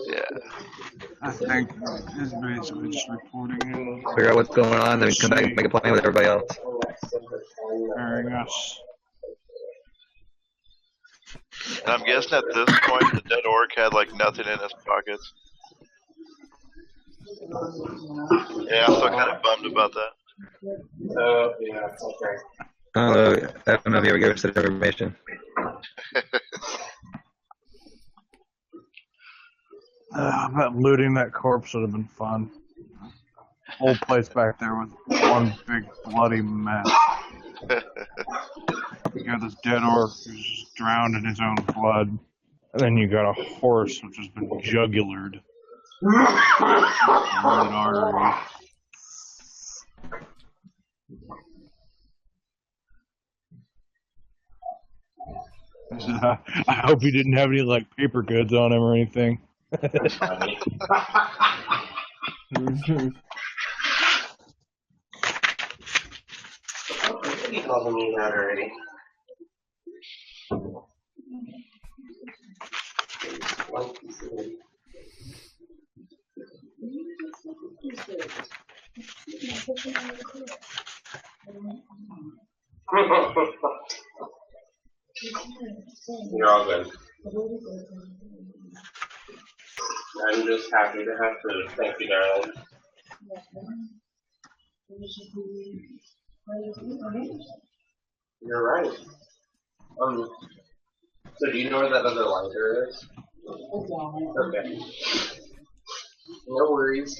Yeah. I think it's basically just reporting in. Figure out what's going on, then come back and make a plan with everybody else. Preparing us. And I'm guessing at this point the dead orc had like nothing in his pockets. Yeah, I'm still kind of bummed about that. Yeah, okay. I don't know if you ever gave us that information. But looting that corpse would have been fun. Whole place back there was one big bloody mess. You got this dead orc who's just drowned in his own blood. And then you got a horse which has been jugulared. Carotid artery. I hope he didn't have any like paper goods on him or anything. That's funny. He told me that already. You're all good. I'm just happy to have food. Thank you, darling. You're right. So do you know where that other lighter is? Okay. No worries.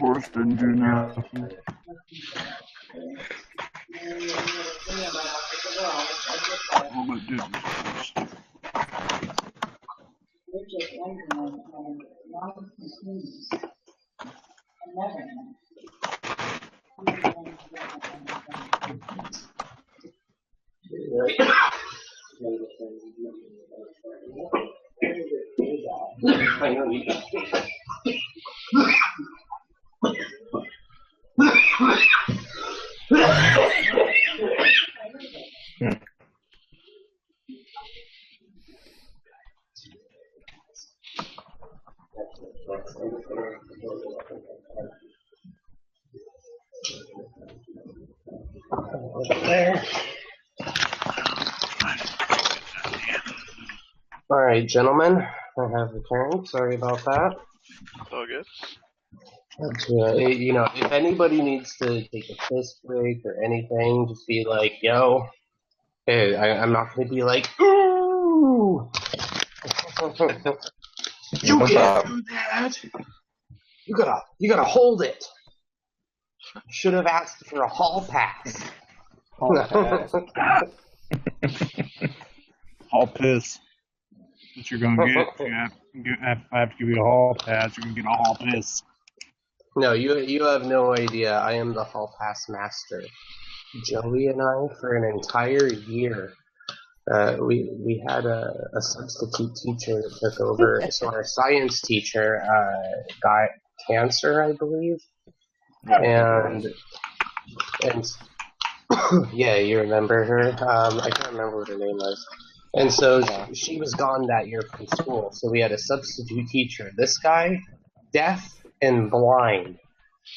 Horse didn't do nothing. All it did was I know you can. All right, gentlemen, I have returned. Sorry about that. It's all good. You know, if anybody needs to take a piss break or anything, just be like, "Yo." Hey, I'm not gonna be like, "Ooh." You can't do that. You gotta hold it. Should have asked for a hall pass. Hall pass. hall piss. What you're gonna get? I have to give you a hall pass. You're gonna get a hall piss. No, you have no idea. I am the hall pass master. Joey and I, for an entire year, we had a substitute teacher that took over. So our science teacher got cancer, I believe, and yeah, you remember her. I can't remember what her name was. And so she was gone that year from school. So we had a substitute teacher. This guy, deaf and blind,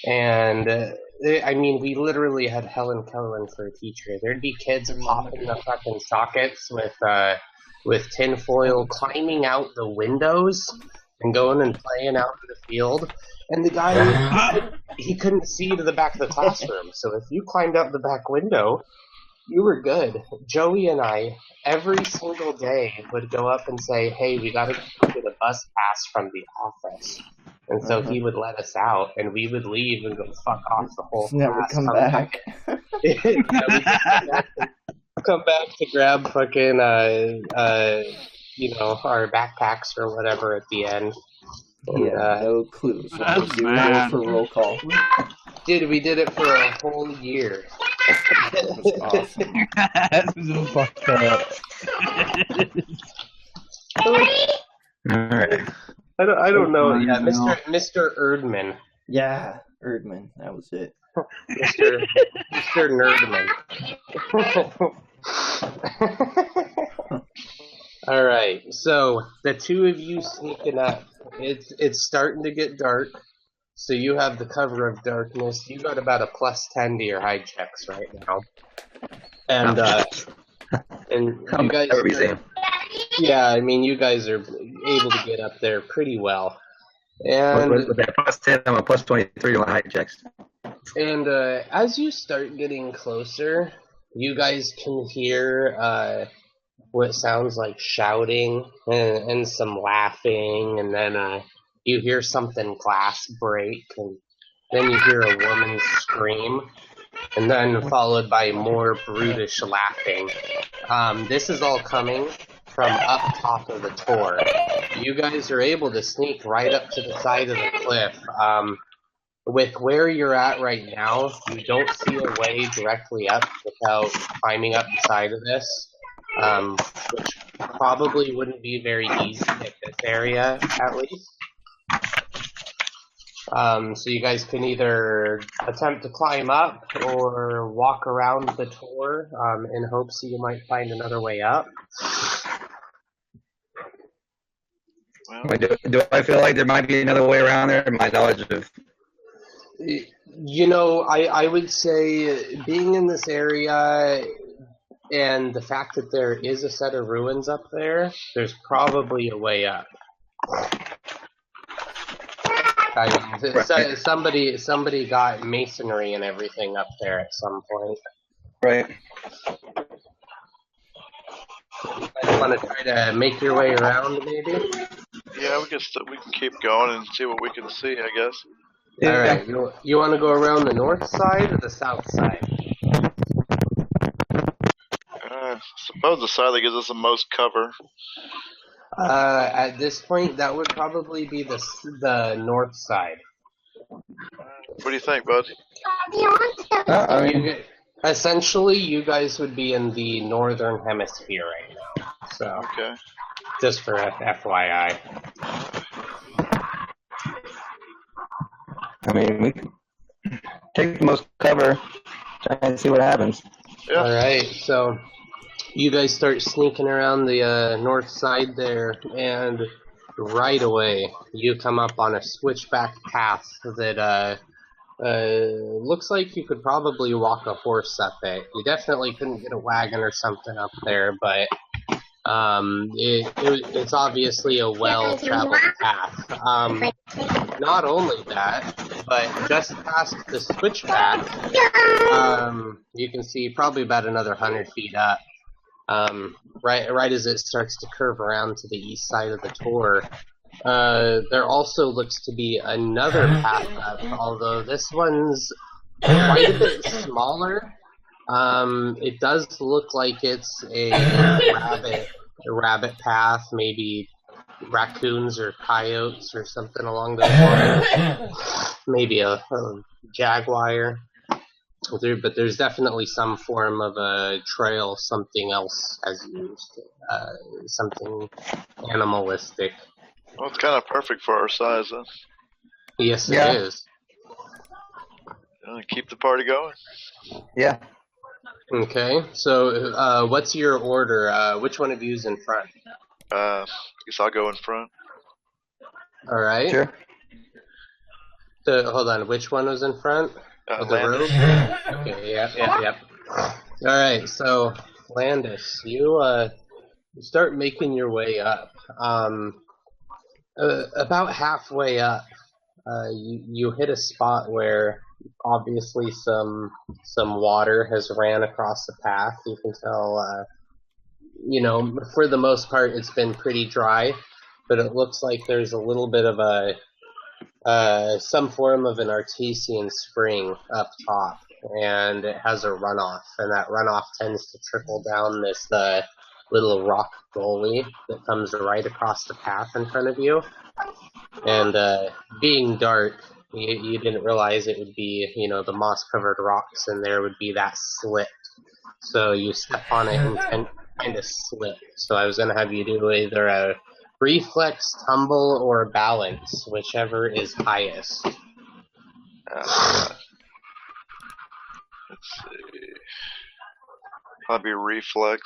and I mean, we literally had Helen Keller for a teacher. There'd be kids popping the fucking sockets with tinfoil, climbing out the windows and going and playing out in the field. And the guy, he couldn't see to the back of the classroom. So if you climbed out the back window, you were good. Joey and I, every single day, would go up and say, "Hey, we got to get a bus pass from the office." And so he would let us out, and we would leave and go fuck off the whole class. Never come back. Come back to grab fucking, you know, our backpacks or whatever at the end. And, no clue. So That's we bad. for roll call. We did it for a whole year. That's awesome. That's so fucked up. Alright. I don't know. Yeah, Mr. Erdman. Yeah, Erdman. That was it. Mr. Nerdman. All right, so the two of you sneaking up. It's starting to get dark, so you have the cover of darkness. You got about a +10 to your hide checks right now, and you guys. Yeah, I mean, you guys are able to get up there pretty well. And with that +10, I'm a +23 on hide checks. And as you start getting closer, you guys can hear what sounds like shouting and some laughing, and then you hear something glass break, and then you hear a woman scream, and then followed by more brutish laughing. This is all coming from up top of the tor. You guys are able to sneak right up to the side of the cliff. With where you're at right now, you don't see a way directly up without climbing up the side of this, which probably wouldn't be very easy at this area, at least. So you guys can either attempt to climb up or walk around the tor in hopes that you might find another way up. Well, do I feel like there might be another way around there? My knowledge of... You know, I would say being in this area and the fact that there is a set of ruins up there, there's probably a way up. I mean, somebody got masonry and everything up there at some point. Right. You guys want to try to make your way around, maybe? Yeah, we can keep going and see what we can see, I guess. Yeah. All right. You want to go around the north side or the south side? I suppose the side that gives us the most cover. At this point, that would probably be the north side. What do you think, bud? I mean, Essentially, you guys would be in the northern hemisphere right now. So, Okay. just for FYI. I mean, we can take the most cover, try and see what happens. Yeah. All right. So, you guys start sneaking around the north side there, and right away you come up on a switchback path that looks like you could probably walk a horse up it. You definitely couldn't get a wagon or something up there, but it's obviously a well-traveled path. Not only that, but just past the switchback, you can see probably about another 100 feet up. Right as it starts to curve around to the east side of the tour, there also looks to be another path up, although this one's quite a bit smaller. It does look like it's a rabbit path, maybe raccoons or coyotes or something along those lines. Maybe a jaguar. But there's definitely some form of a trail something else has used, something animalistic. Well, it's kind of perfect for our size, then. Yes, Yeah. it is. Keep the party going. Yeah. Okay, so what's your order? Which one of you is in front? I guess I'll go in front. All right. Sure. Hold on, which one was in front? Of the Landis. room? Okay, yep. All right, so Landis, you start making your way up. About halfway up, you hit a spot where obviously some water has ran across the path. You can tell, for the most part, it's been pretty dry, but it looks like there's a little bit of some form of an artesian spring up top, and it has a runoff, and that runoff tends to trickle down this little rock gully that comes right across the path in front of you. And being dark, you didn't realize it would be, the moss-covered rocks, and there would be that slit. So you step on it and kind of slip. So I was going to have you do either a reflex, tumble, or balance, whichever is highest. Let's see. Probably reflex.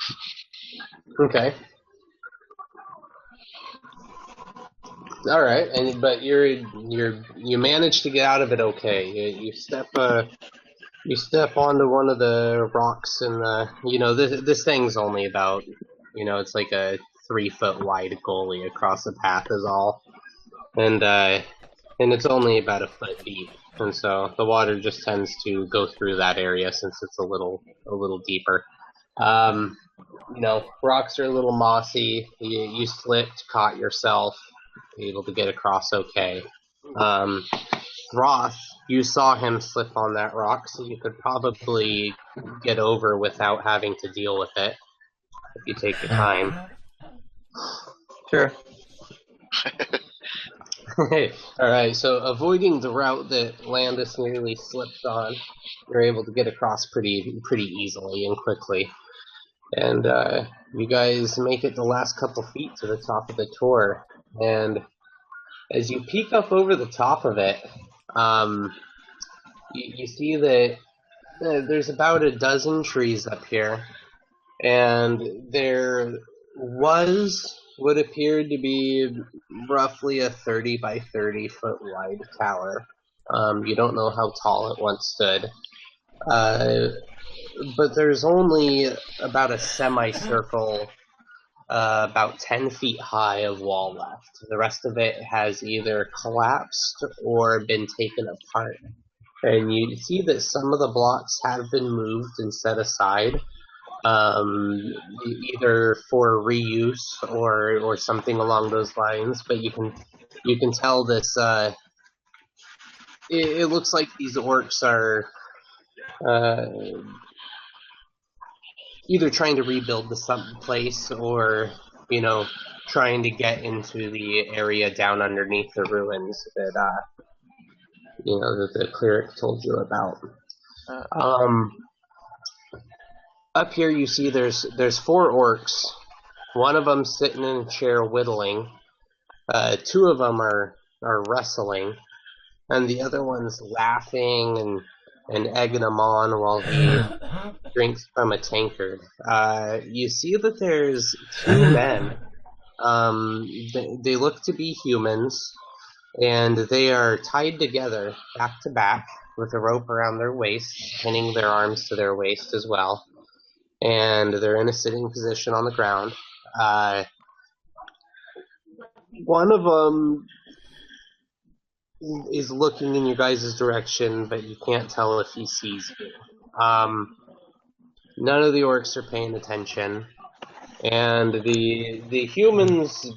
Okay. All right, but you managed to get out of it okay. You step onto one of the rocks, and this thing's only about it's like a 3-foot wide gully across the path is all, and it's only about a foot deep, and so the water just tends to go through that area since it's a little deeper. Rocks are a little mossy. You slipped, caught yourself, able to get across okay. Roth, you saw him slip on that rock, so you could probably get over without having to deal with it if you take your time. Sure. Alright, so avoiding the route that Landis nearly slipped on, you're able to get across pretty easily and quickly. And you guys make it the last couple feet to the top of the tour. And as you peek up over the top of it, you see that there's about a dozen trees up here. And there was what appeared to be roughly a 30 by 30 foot wide tower. You don't know how tall it once stood. But there's only about a semicircle, about 10 feet high of wall left. The rest of it has either collapsed or been taken apart. And you see that some of the blocks have been moved and set aside, either for reuse or something along those lines. But you can tell this. It looks like these orcs are either trying to rebuild the place or trying to get into the area down underneath the ruins that that the cleric told you about. Up here you see there's 4 orcs. One of them sitting in a chair whittling. 2 of them are wrestling, and the other one's laughing and egging him on while he drinks from a tankard. You see that there's 2 men. They look to be humans, and they are tied together back to back with a rope around their waist, pinning their arms to their waist as well. And they're in a sitting position on the ground. One of them is looking in your guys' direction, but you can't tell if he sees you. None of the orcs are paying attention, and the humans,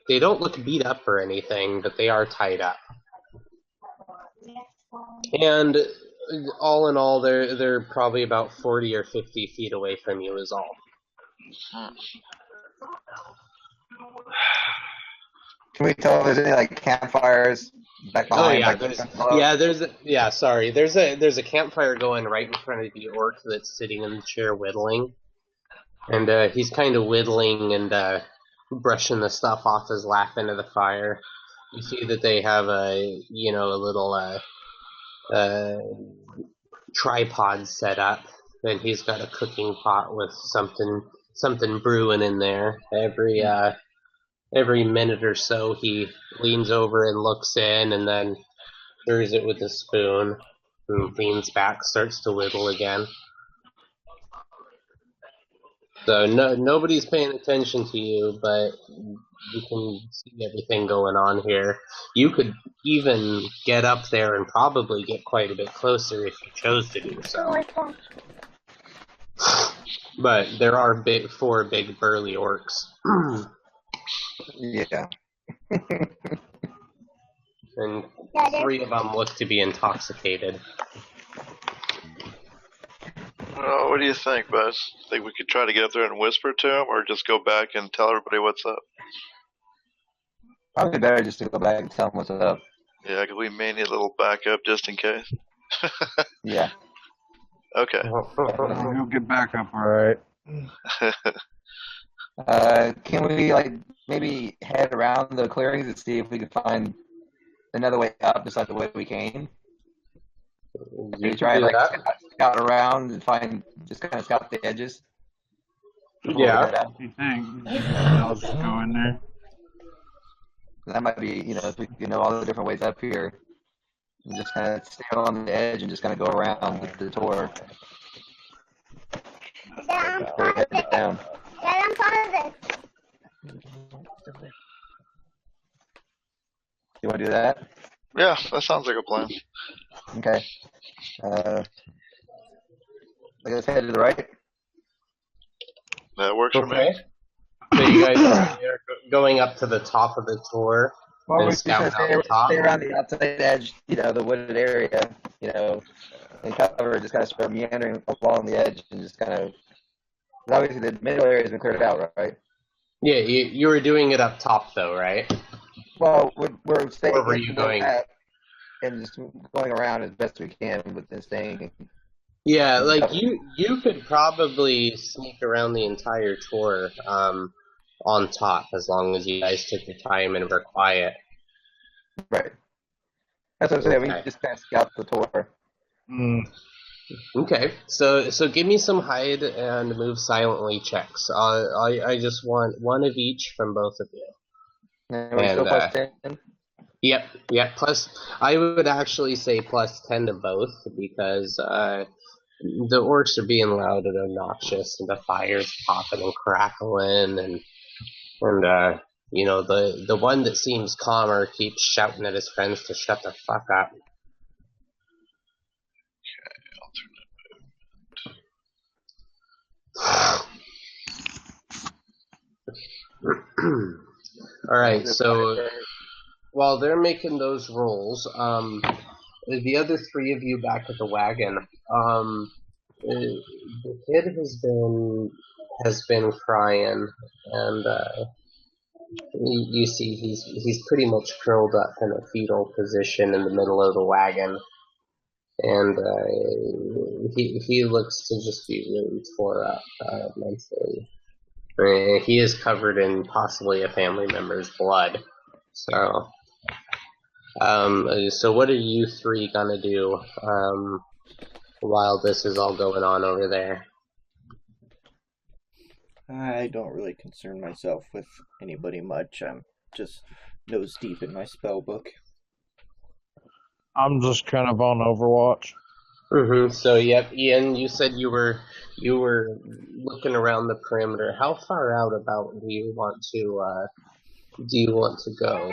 they don't look beat up or anything, but they are tied up. And all in all, they're probably about 40 or 50 feet away from you is all. Can we tell if there's any campfires back behind? There's a campfire going right in front of the orc that's sitting in the chair whittling, and he's kind of whittling and brushing the stuff off his lap into the fire. You see that they have a little tripod set up, and he's got a cooking pot with something brewing in there. Every minute or so, he leans over and looks in, and then stirs it with a spoon, and leans back, starts to whittle again. So nobody's paying attention to you, but you can see everything going on here. You could even get up there and probably get quite a bit closer if you chose to do so. But there are 4 big burly orcs. Yeah. And 3 of them look to be intoxicated. What do you think, Buzz? Think we could try to get up there and whisper to him, or just go back and tell everybody what's up? Probably better just to go back and tell them what's up. Yeah, because we may need a little backup just in case. Yeah. Okay. We'll get back up, alright. Can we maybe head around the clearings and see if we can find another way out besides the way we came? Maybe try scout around and scout the edges. Yeah. What do you think? I'll just go in there. That might be, if we all the different ways up here. And just kind of stay on the edge and just kind of go around with the tour. Dad, I'm part of this. You want to do that? Yeah, that sounds like a plan. Okay. Let's head to the right. That works for me. So you guys are going up to the top of the tour and scouting out the top? Stay around the outside edge, the wooded area, and cover, just kind of start meandering along the edge and just kind of, obviously the middle area has been cleared out, right? Yeah, you were doing it up top though, right? Well, we're staying. Where were you going? And just going around as best we can, but then staying. Yeah, you could probably sneak around the entire tour on top as long as you guys took your time and were quiet. Right. That's what I'm saying. We can just kind of scout the tour. Okay, so give me some hide and move silently checks. I just want one of each from both of you. And still plus 10? Yep. Plus, I would actually say plus 10 to both because the orcs are being loud and obnoxious, and the fire's popping and crackling, and the one that seems calmer keeps shouting at his friends to shut the fuck up. Alright, so while they're making those rolls, the other three of you back at the wagon, the kid has been crying, and you see he's pretty much curled up in a fetal position in the middle of the wagon, and he looks to just be really tore up mentally. He is covered in possibly a family member's blood. So, so what are you three gonna do while this is all going on over there? I don't really concern myself with anybody much. I'm just nose deep in my spell book. I'm just kind of on Overwatch. So, yep, Ian, you said you were looking around the perimeter. How far out about do you want to go?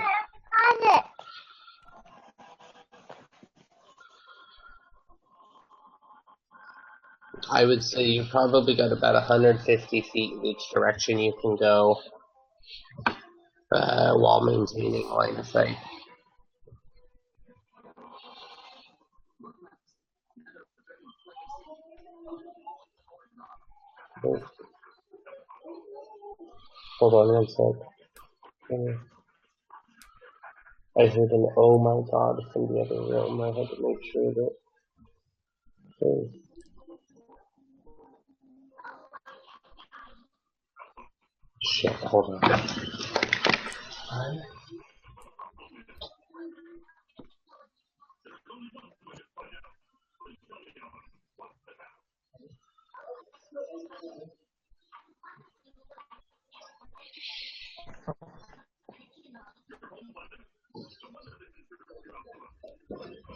I would say you've probably got about 150 feet in each direction you can go while maintaining line of sight. Hold on one sec. I heard an oh my god from the other room. I had to make sure that... Shit, hold on.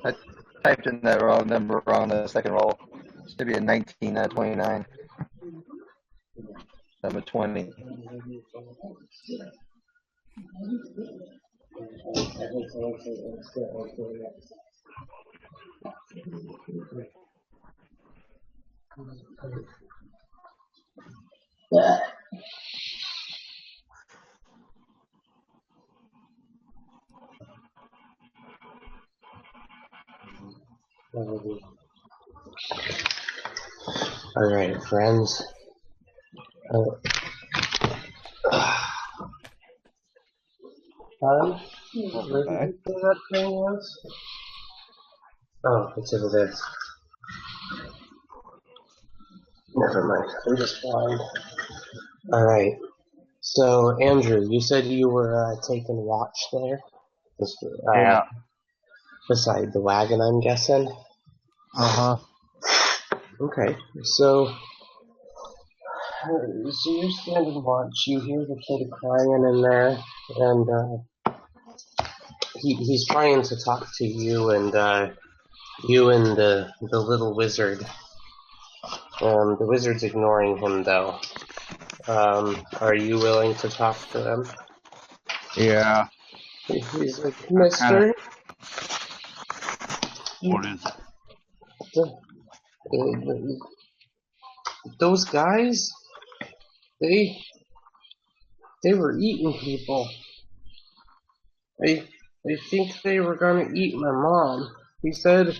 I typed in that wrong number on the second roll. It should be a 19, not 29. Number 20. Alright, friends. Where did you say that thing was? Oh, it's over there. Never mind, I'm just blind. Alright, so Andrew, you said you were taking watch there? Yeah. Beside the wagon, I'm guessing? Uh-huh. Okay, so you're standing watch, you hear the kid crying in there, and he's trying to talk to you and the little wizard. The wizard's ignoring him though. Are you willing to talk to them? Yeah. He's like, Mister. What is it? Those guys, they were eating people. I think they were gonna eat my mom. He said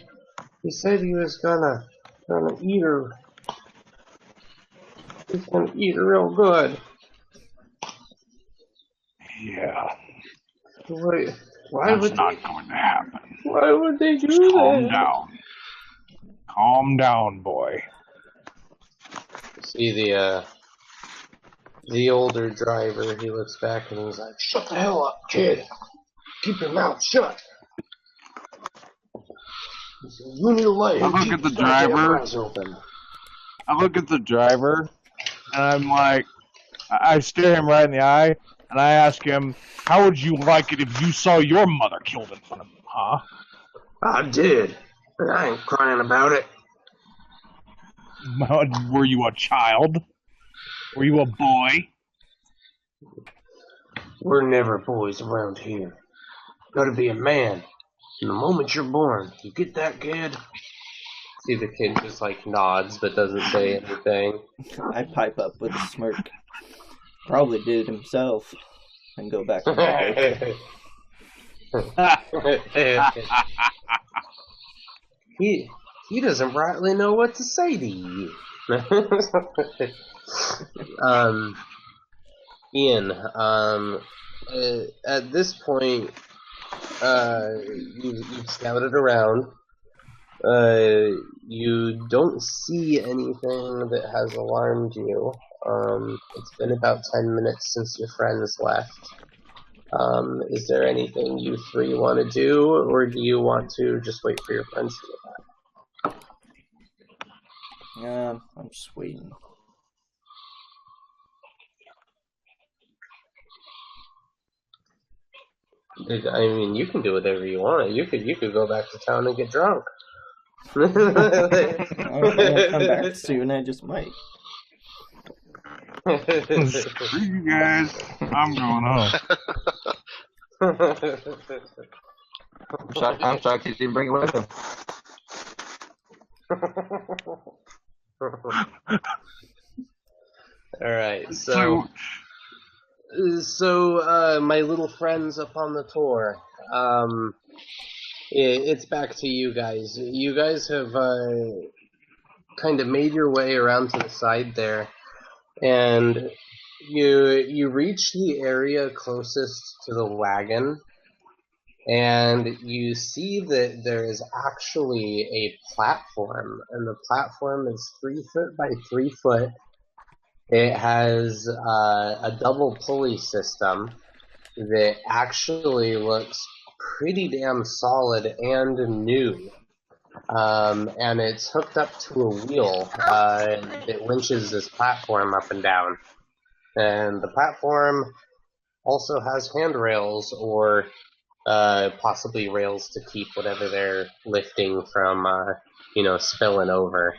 he was gonna eat her. He's gonna eat her real good. Yeah. Why That's not going to happen. Why would they do Just calm that? down. Calm down, boy. See the older driver, he looks back and he's like, shut the hell up, kid. Keep your mouth shut. You need a light. I look at the driver. I look at the driver, and I'm like, I stare him right in the eye, and I ask him, how would you like it if you saw your mother killed in front of you, huh? I did, but I ain't crying about it. Were you a child? Were you a boy? We're never boys around here. Gotta be a man. And the moment you're born, you get that, kid? See, the kid just, like, nods but doesn't say anything. I pipe up with a smirk. Probably did it himself and go back to the he doesn't rightly know what to say to you. Ian, at this point, you've scouted around. You don't see anything that has alarmed you. It's been about 10 minutes since your friends left. Is there anything you three want to do, or do you want to just wait for your friends to get back? I'm just waiting. I mean, you can do whatever you want. You could go back to town and get drunk. I won't come back soon. I just might. Screw you guys. I'm going home. I'm shocked he didn't bring it with him. Alright, so my little friends up on the tour, it's back to you guys. You guys have kind of made your way around to the side there, and you reach the area closest to the wagon, and you see that there is actually a platform, and the platform is 3 foot by 3 foot. It has a double pulley system that actually looks pretty damn solid and new. And it's hooked up to a wheel that winches this platform up and down. And the platform also has handrails or possibly rails to keep whatever they're lifting from, spilling over.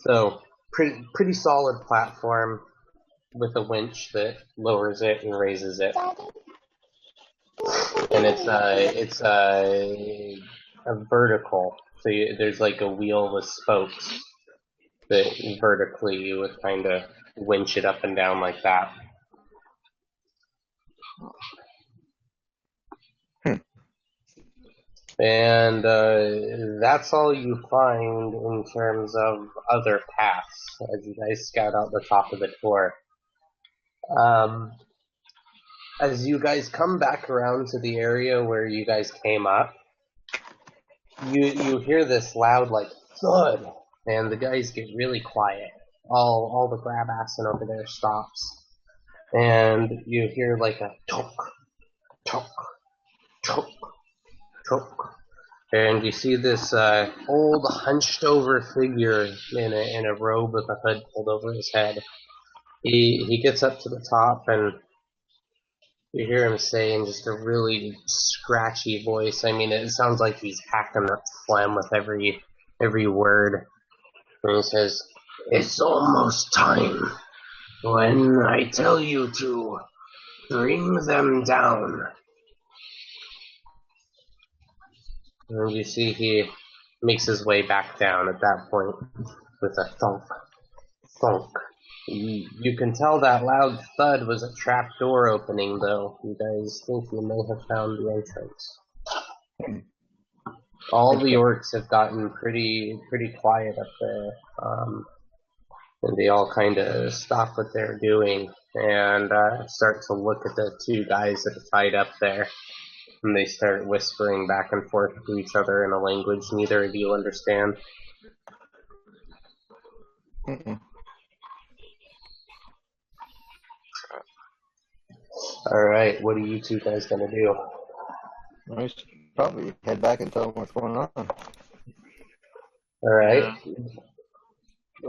So, pretty solid platform with a winch that lowers it and raises it. And it's a vertical. So there's like a wheel with spokes that vertically you would kind of winch it up and down like that. And that's all you find in terms of other paths as you guys scout out the top of the tour. As you guys come back around to the area where you guys came up, you hear this loud like thud, and the guys get really quiet. All the grab assing over there stops, and you hear like a tok, tok, tok, tok. And you see this old, hunched-over figure in a robe with a hood pulled over his head. He gets up to the top, and you hear him say in just a really scratchy voice. I mean, it sounds like he's hacking up phlegm with every word. And he says, "It's almost time. When I tell you to, bring them down." And you see he makes his way back down at that point with a thunk, thunk. You can tell that loud thud was a trap door opening, though. You guys think you may have found the entrance. All the orcs have gotten pretty quiet up there, and they all kind of stop what they're doing and start to look at the two guys that are tied up there. And they start whispering back and forth to each other in a language neither of you understand. Alright, what are you two guys gonna do? We should probably head back and tell them what's going on. Alright.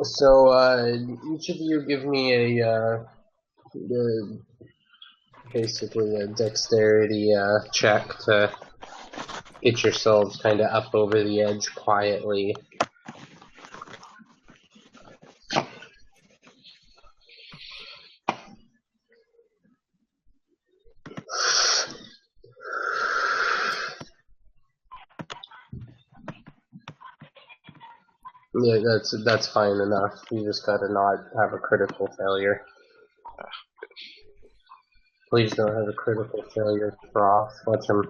So, each of you give me basically a dexterity check to get yourselves kind of up over the edge quietly. Yeah, that's fine enough. You just gotta not have a critical failure. Please don't have a critical failure, Froth. Watch him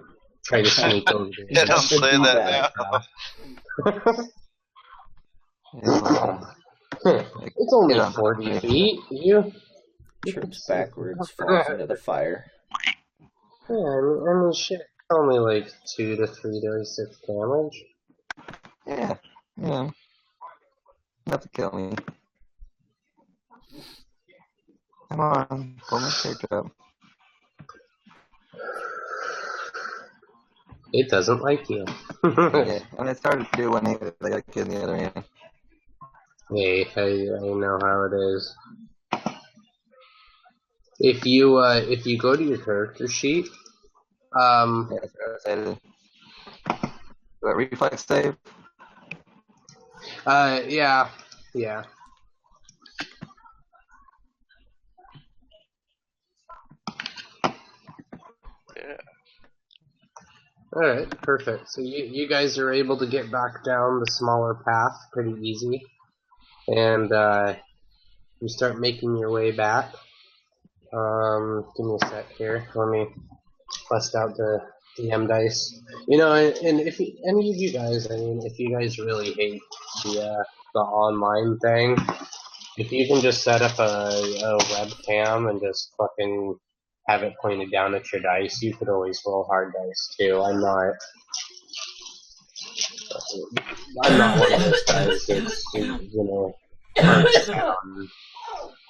try to sneak over the Yeah, don't Should say do that that. now. It's only 40 feet. You Trips backwards, falls into the fire. Yeah, I mean, shit. Only like 2 to 3 to 6 damage. Yeah. Yeah. Not to kill me. Come on, pull my character up. It doesn't like you. Yeah, and it started to do one hand, I got a kid in the other hand. Hey, I know how it is. If you go to your character sheet, Yeah, that's what I said. That reflex save? yeah. Yeah. Alright, perfect. So you guys are able to get back down the smaller path pretty easy. And you start making your way back. Give me a sec here. Let me bust out the DM dice. You know, and if any of you guys, I mean, if you guys really hate the online thing, if you can just set up a webcam and just fucking have it pointed down at your dice, you could always roll hard dice too. I'm not one of those guys that's, perched on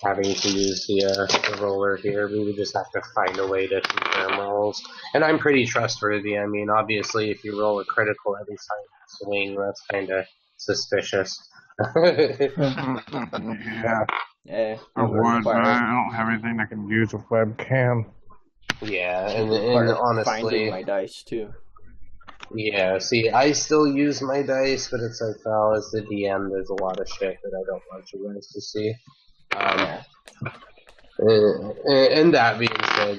having to use the roller here. We would just have to find a way to confirm rolls. And I'm pretty trustworthy. I mean, obviously, if you roll a critical every time you swing, that's kind of suspicious. Yeah. Yeah. I would, but I don't have anything that can use a webcam. Yeah, and honestly, finding my dice too. Yeah, see, I still use my dice, but it's like, well, as the DM, there's a lot of shit that I don't want you guys to see. And that being said,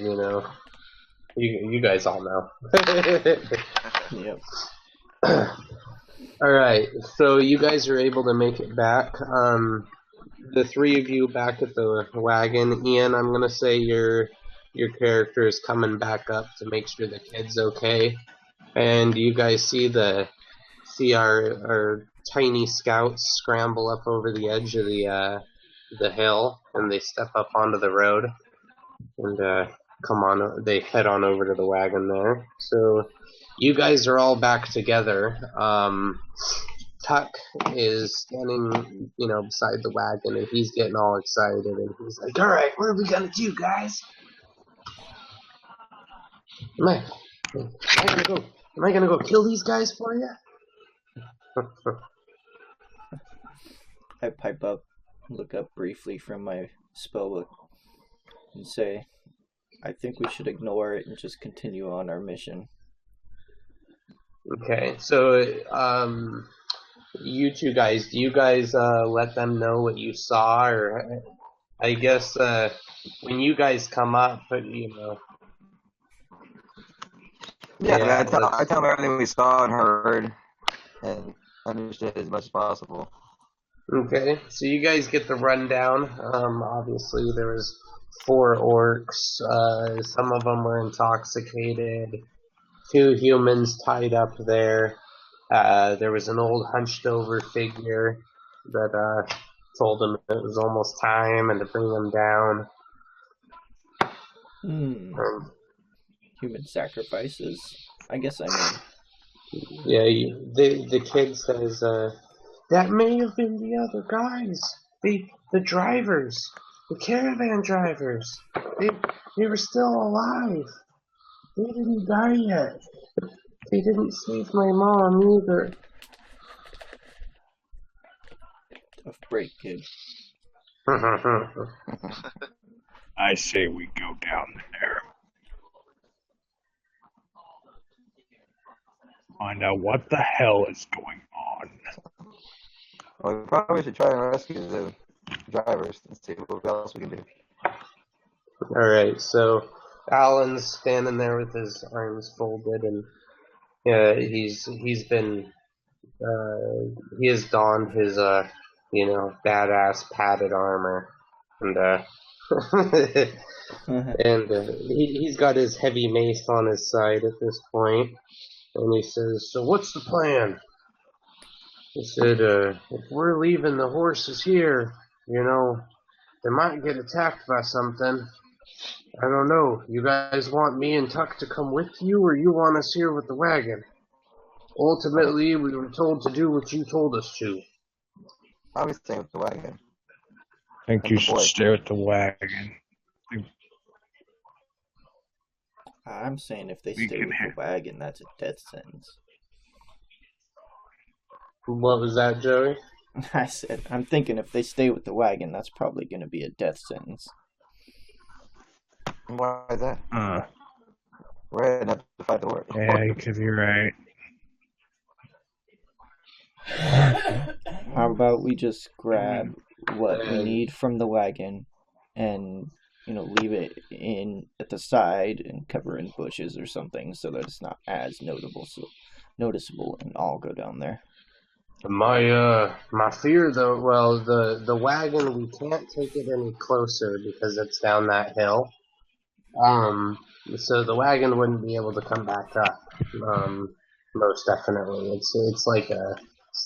you guys all know. Yep. Alright, so you guys are able to make it back. The three of you back at the wagon. Ian, I'm gonna say your character is coming back up to make sure the kid's okay. And you guys see our tiny scouts scramble up over the edge of the hill, and they step up onto the road, and they head on over to the wagon there. So you guys are all back together. Tuck is standing, beside the wagon, and he's getting all excited, and he's like, "All right, what are we gonna do, guys? Am I gonna go kill these guys for you?" I pipe up, look up briefly from my spellbook, and say, I think we should ignore it and just continue on our mission. Okay, so you two guys, do you guys let them know what you saw, or I guess when you guys come up, Yeah, I tell them everything we saw and heard and understood as much as possible. Okay, so you guys get the rundown. Obviously there was 4 orcs. Some of them were intoxicated. 2 humans tied up there. There was an old hunched over figure that told them it was almost time and to bring them down. Human sacrifices. I guess I mean. Yeah, the kid says, that may have been the other guys. The drivers. The caravan drivers. They were still alive. They didn't die yet. They didn't save my mom either. Tough break, kid. I say we go down there. Find out what the hell is going on. Well, we probably should try and rescue the drivers and see what else we can do. Alright, so Alan's standing there with his arms folded, and he's been he has donned his badass padded armor, and he's got his heavy mace on his side at this point, and he says, "So what's the plan?" He said, "If we're leaving the horses here, they might get attacked by something. I don't know. You guys want me and Tuck to come with you, or you want us here with the wagon? Ultimately, we were told to do what you told us to." I would stay with the wagon. I think you should stay with the wagon. I'm saying if they stay with the wagon, that's a death sentence. What was that, Joey? I said, I'm thinking if they stay with the wagon, that's probably going to be a death sentence. Why is that? We're enough to fight the war. Yeah, because you're right. How about we just grab what we need from the wagon and, leave it in at the side and cover in bushes or something so that it's not as noticeable and all go down there. My fear though, well, the wagon, we can't take it any closer because it's down that hill. So the wagon wouldn't be able to come back up. Most definitely. It's like a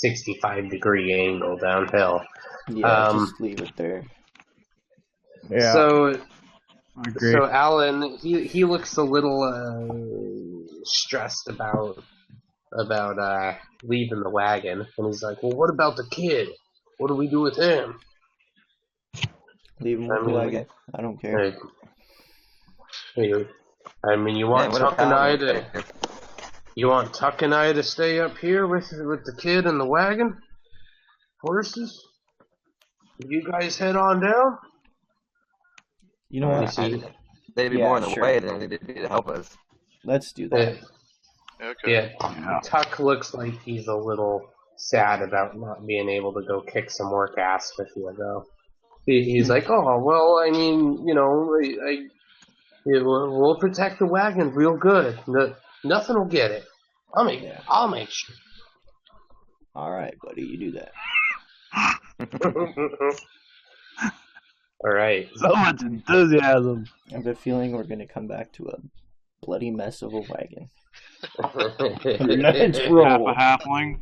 65-degree angle downhill. Yeah, just leave it there. Yeah. So Alan, he looks a little stressed about leaving the wagon, and he's like, "Well, what about the kid? What do we do with him?" Leave him with the wagon. I don't care. You want Tuck and I to stay up here with the kid and the wagon? Horses? You guys head on down? You know what? They'd be more in the way than they'd be to help us. Let's do that. Okay. Yeah. Tuck looks like he's a little sad about not being able to go kick some more ass with you, though. He's like, "Oh, well, I mean, we'll protect the wagon real good. Nothing will get it. I'll make sure." All right, buddy, you do that. All right. So much enthusiasm. I have a feeling we're going to come back to a bloody mess of a wagon. Let's roll. Half a halfling.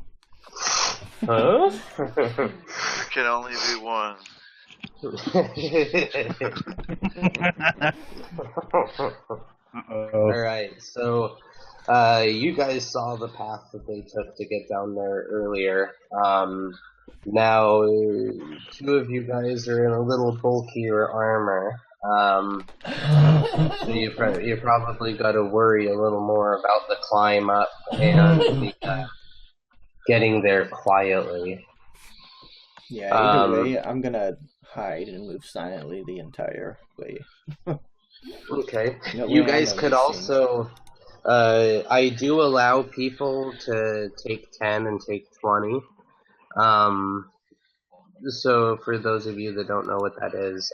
Huh? There can only be one. Alright, so you guys saw the path that they took to get down there earlier. Now, two of you guys are in a little bulkier armor. So you probably got to worry a little more about the climb up and getting there quietly. Yeah, either way, I'm gonna hide and move silently the entire way. Okay. You guys could also... I do allow people to take 10 and take 20. So for those of you that don't know what that is,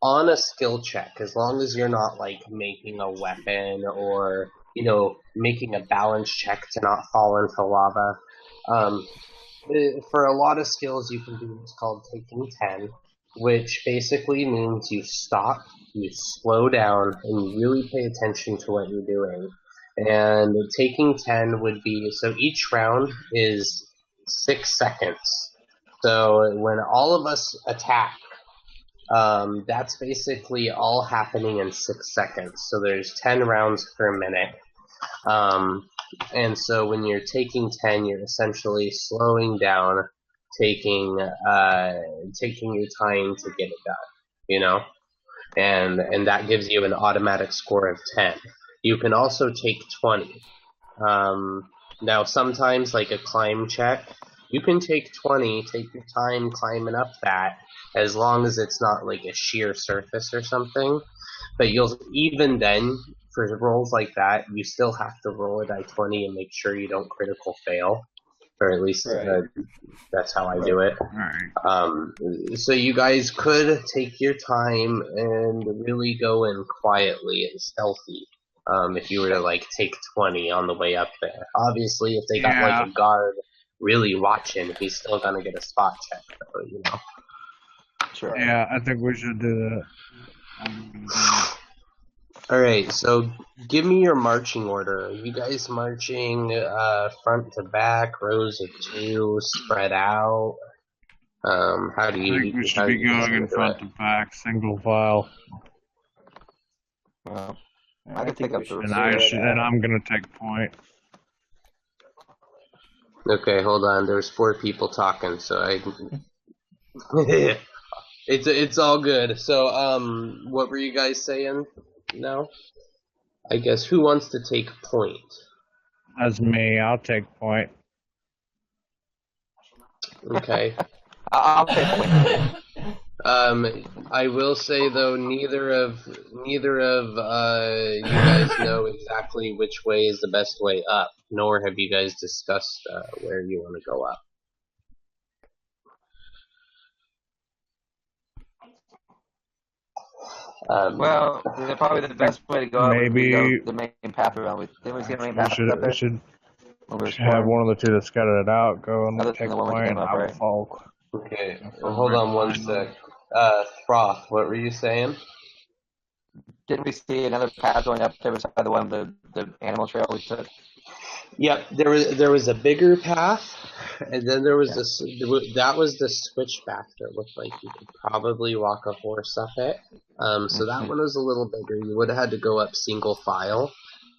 on a skill check, as long as you're not like making a weapon or making a balance check to not fall into lava, for a lot of skills you can do what's called taking 10, which basically means you stop, you slow down, and you really pay attention to what you're doing. And taking 10 would be, so each round is 6 seconds. So when all of us attack, that's basically all happening in 6 seconds. So there's 10 rounds per minute. And so when you're taking 10, you're essentially slowing down, taking your time to get it done, and that gives you an automatic score of 10. You can also take 20. Now sometimes, like a climb check, you can take 20, take your time climbing up that, as long as it's not like a sheer surface or something. But even then, for rolls like that, you still have to roll a die 20 and make sure you don't critical fail. Or at least that's how I do it. So you guys could take your time and really go in quietly and stealthy. If you were to take 20 on the way up there. Obviously, if they got like a guard really watching, he's still gonna get a spot check, though, you know. Sure. Yeah, I think we should do that. Alright, so give me your marching order. Are you guys marching front to back, rows of 2, spread out? How do you? I think we should be going in front to back, single file. Well, I can pick up the And I'm gonna take point. Okay, hold on. There's 4 people talking, so I. It's all good. So what were you guys saying now? I guess who wants to take point? That's me. I'll take point. Okay. I'll take point. I will say though, neither of you guys know exactly which way is the best way up, nor have you guys discussed where you want to go up. Well, probably the best way to go maybe would be the main path around. We should have one of the two that scouted it out go and take point. I will follow. Okay, well, hold on one sec. Froth, what were you saying? Didn't we see another path going up there beside the one the animal trail we took? Yep, there was a bigger path, and then there was this. That was the switchback that looked like you could probably walk a horse up it. So that one was a little bigger. You would have had to go up single file,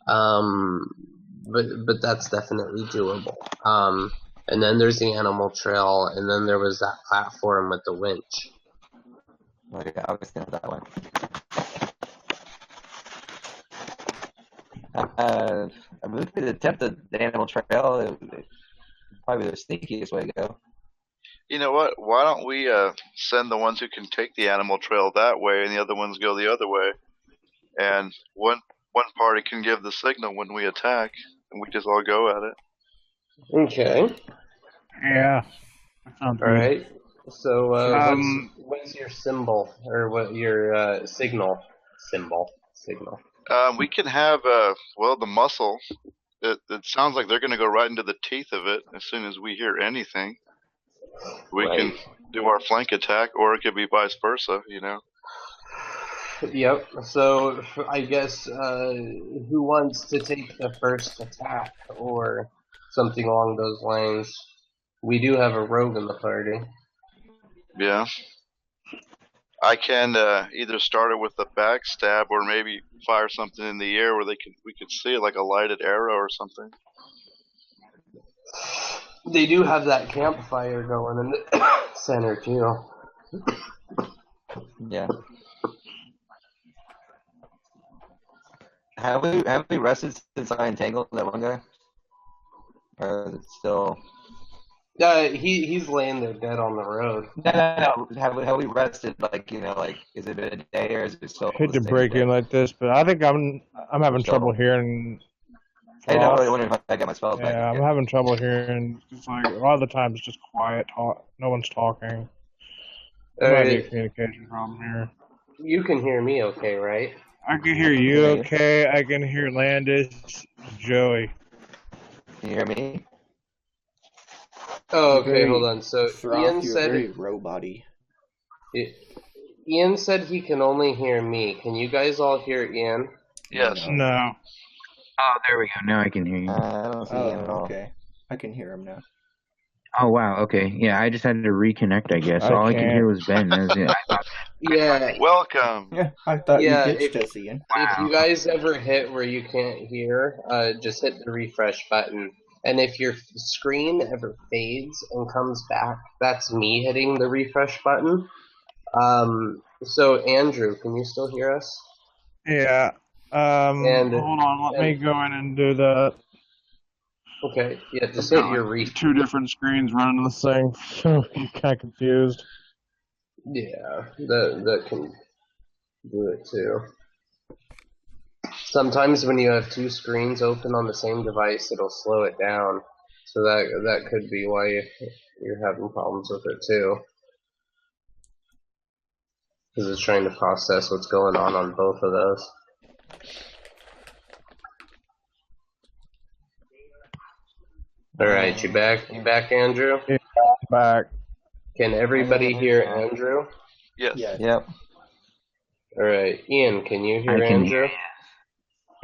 but that's definitely doable. And then there's the animal trail, and then there was that platform with the winch. Oh yeah, I was thinking of that one. We could attempt the animal trail. Probably the sneakiest way to go. You know what? Why don't we send the ones who can take the animal trail that way, and the other ones go the other way? And one party can give the signal when we attack, and we just all go at it. Okay. Yeah. All right. So, what's your symbol, or what your signal? Signal. We can have the muscle. It sounds like they're going to go right into the teeth of it as soon as we hear anything. We can do our flank attack, or it could be vice versa, you know. Yep. So I guess who wants to take the first attack, or something along those lines? We do have a rogue in the party. Yeah. I can either start it with a backstab, or maybe fire something in the air where we could see it, like a lighted arrow or something. They do have that campfire going in the center too. Yeah. Have we rested since I entangled that one guy? Or is it still? He's laying there dead on the road. No. Have we rested? Is it a day or is it still? Hate to break in like this, but I think I'm having trouble hearing. Hey, don't really wonder if I got my spells back. Yeah, I'm having trouble hearing. It's like a lot of the time it's just quiet talk. No one's talking. There might be a communication problem here. You can hear me okay, right? I can hear you okay. I can hear Landis, Joey. Can you hear me? Oh, okay, hold on. So Ian said very robot-y. Ian said he can only hear me. Can you guys all hear Ian? Yes. No. Oh, there we go. Now I can hear you. I don't see him at all. Okay. I can hear him now. Oh, wow. Okay. Yeah, I just had to reconnect, I guess. All I could hear was Ben. Yeah. Welcome. Yeah, I thought you ditched us, Ian. If you guys ever hit where you can't hear, just hit the refresh button. And if your screen ever fades and comes back, that's me hitting the refresh button. So, Andrew, can you still hear us? Yeah. Hold on, let me go in and do that. Okay, yeah, just hit your refresh. 2 different screens running the thing, so I'm kind of confused. Yeah, that can do it too. Sometimes when you have 2 screens open on the same device, it'll slow it down. So that could be why you're having problems with it too. Because it's trying to process what's going on both of those. Alright, you back, Andrew? Yeah, I'm back. Can everybody hear Andrew? Yes. Yep. Alright, Ian, can you hear I can Andrew?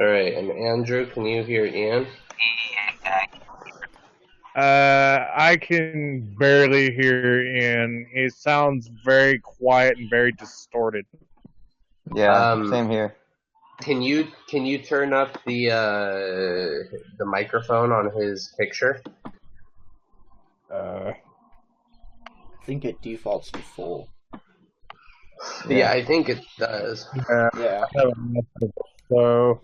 Alright, and Andrew, can you hear Ian? I can barely hear Ian. He sounds very quiet and very distorted. Yeah, same here. Can you turn up the microphone on his picture? I think it defaults to full. Yeah, I think it does. Yeah. So.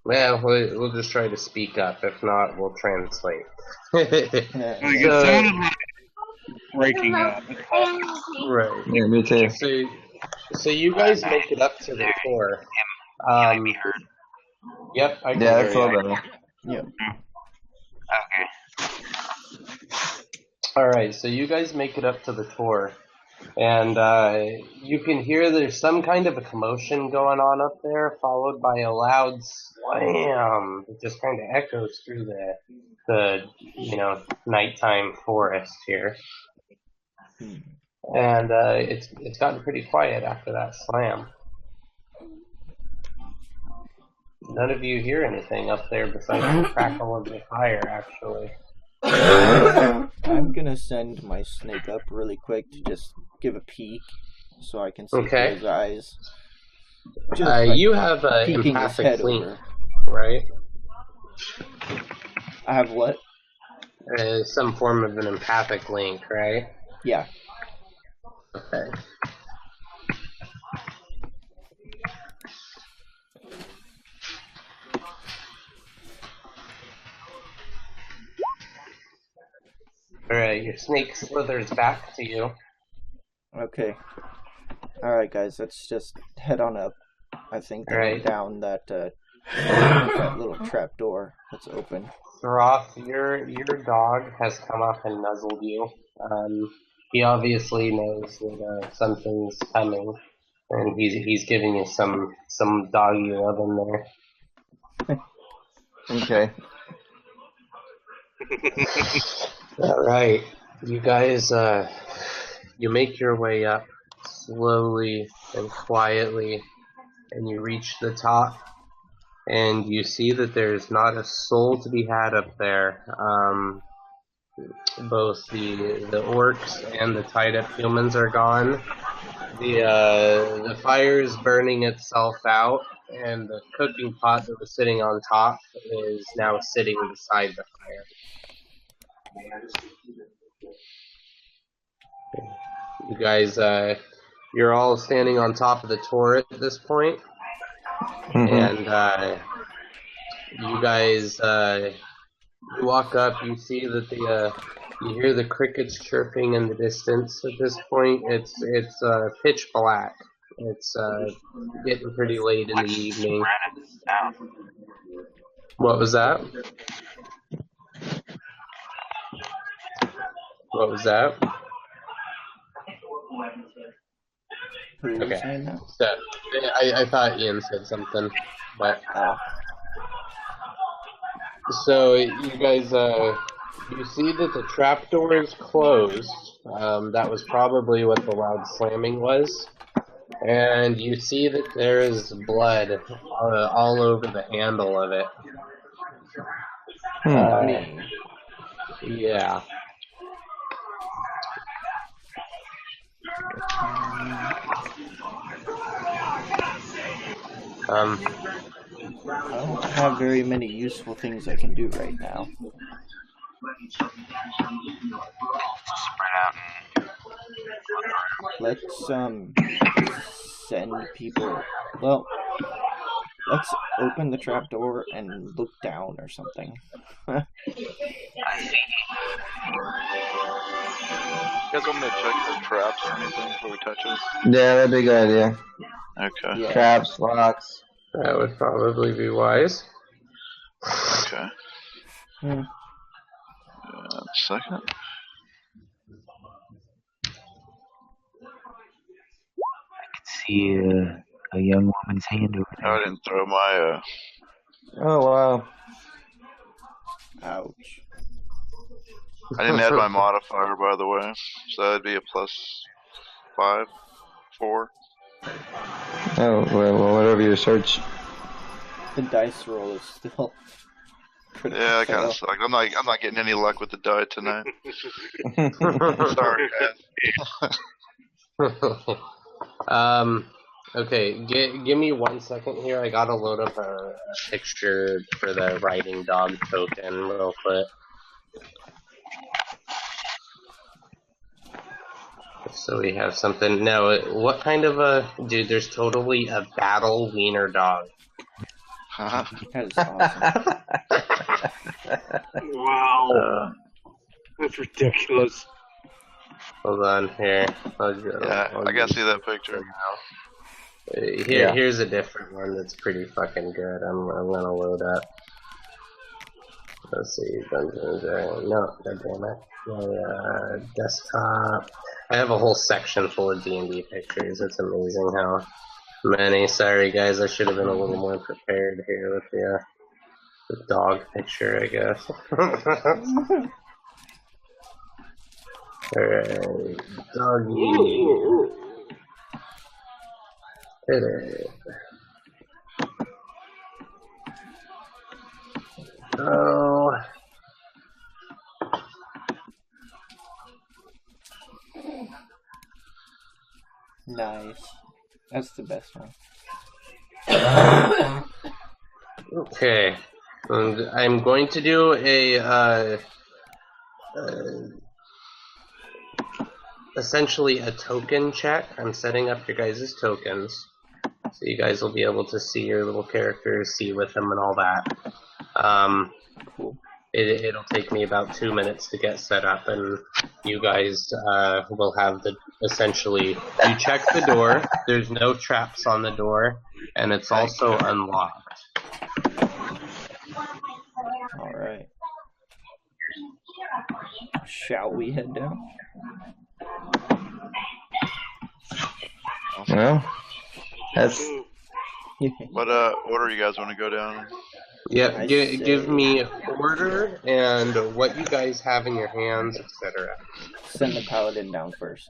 Well, we'll just try to speak up. If not, we'll translate. It sounded like breaking up. Right. Yeah, me too. So you guys make it up to the tour. Yep, I can Yeah, hear that's you. all better. Yep. Okay. Alright, so you guys make it up to the tour. And you can hear there's some kind of a commotion going on up there, followed by a loud slam that just kind of echoes through the nighttime forest here. And it's gotten pretty quiet after that slam. None of you hear anything up there besides the crackle of the fire, actually. I'm gonna send my snake up really quick to just give a peek, so I can see through his eyes. You have an empathic link, over. right? I have what? Some form of an empathic link, right? Yeah. Okay. Alright, your snake slithers back to you. Okay. Alright, guys, let's just head on up. I think they're down that little trap door that's open. Roth, your dog has come up and nuzzled you. He obviously knows that something's coming, and he's giving you some doggy love in there. Okay. Alright, you guys, you make your way up slowly and quietly, and you reach the top, and you see that there's not a soul to be had up there. Both the orcs and the tied up humans are gone. The fire's burning itself out, and the cooking pot that was sitting on top is now sitting beside the fire. You guys, you're all standing on top of the turret at this point, and you guys, you walk up, you see that you hear the crickets chirping in the distance. At this point, it's pitch black. It's getting pretty late in the evening. What was that? What was that? Okay. So, I thought Ian said something, but so you guys, you see that the trapdoor is closed. That was probably what the loud slamming was. And you see that there is blood all over the handle of it. Yeah. I don't have very many useful things I can do right now. Let's send people. Well, let's open the trapdoor and look down or something. You guys want me to check for traps or anything before we touch it? Yeah, that'd be a good idea. Okay. Yeah. Traps, locks. That would probably be wise. Okay. Second. See a young woman's hand over there. I didn't throw my Oh, wow. Ouch. I didn't add my modifier, by the way, so that'd be a +5, 4. Oh, well, whatever your search. The dice roll is still pretty Yeah, I kind of suck. I'm not getting any luck with the die tonight. Sorry, guys. Okay, give me 1 second here. I gotta load up a picture for the riding dog token real quick. So we have something. No, what kind of a dude? There's totally a battle wiener dog. That is awesome. Wow. That's ridiculous. Hold on here. I gotta see that picture. Here's a different one that's pretty fucking good. I'm gonna load up. Let's see, Dungeons. No, goddammit. My desktop. I have a whole section full of D&D pictures. It's amazing how many. Sorry guys, I should have been a little more prepared here with the dog picture, I guess. Alright, doggy. Hit it. Oh. Nice. That's the best one. Okay. And I'm going to do essentially a token check. I'm setting up your guys' tokens. So you guys will be able to see your little characters, see with them and all that. Cool. It'll take me about 2 minutes to get set up, and you guys will have essentially, you check the door, there's no traps on the door, and it's also unlocked. Alright. Shall we head down? Well, that's... What order you guys want to go down? Yep, give me order and what you guys have in your hands, etc. Send the paladin down first.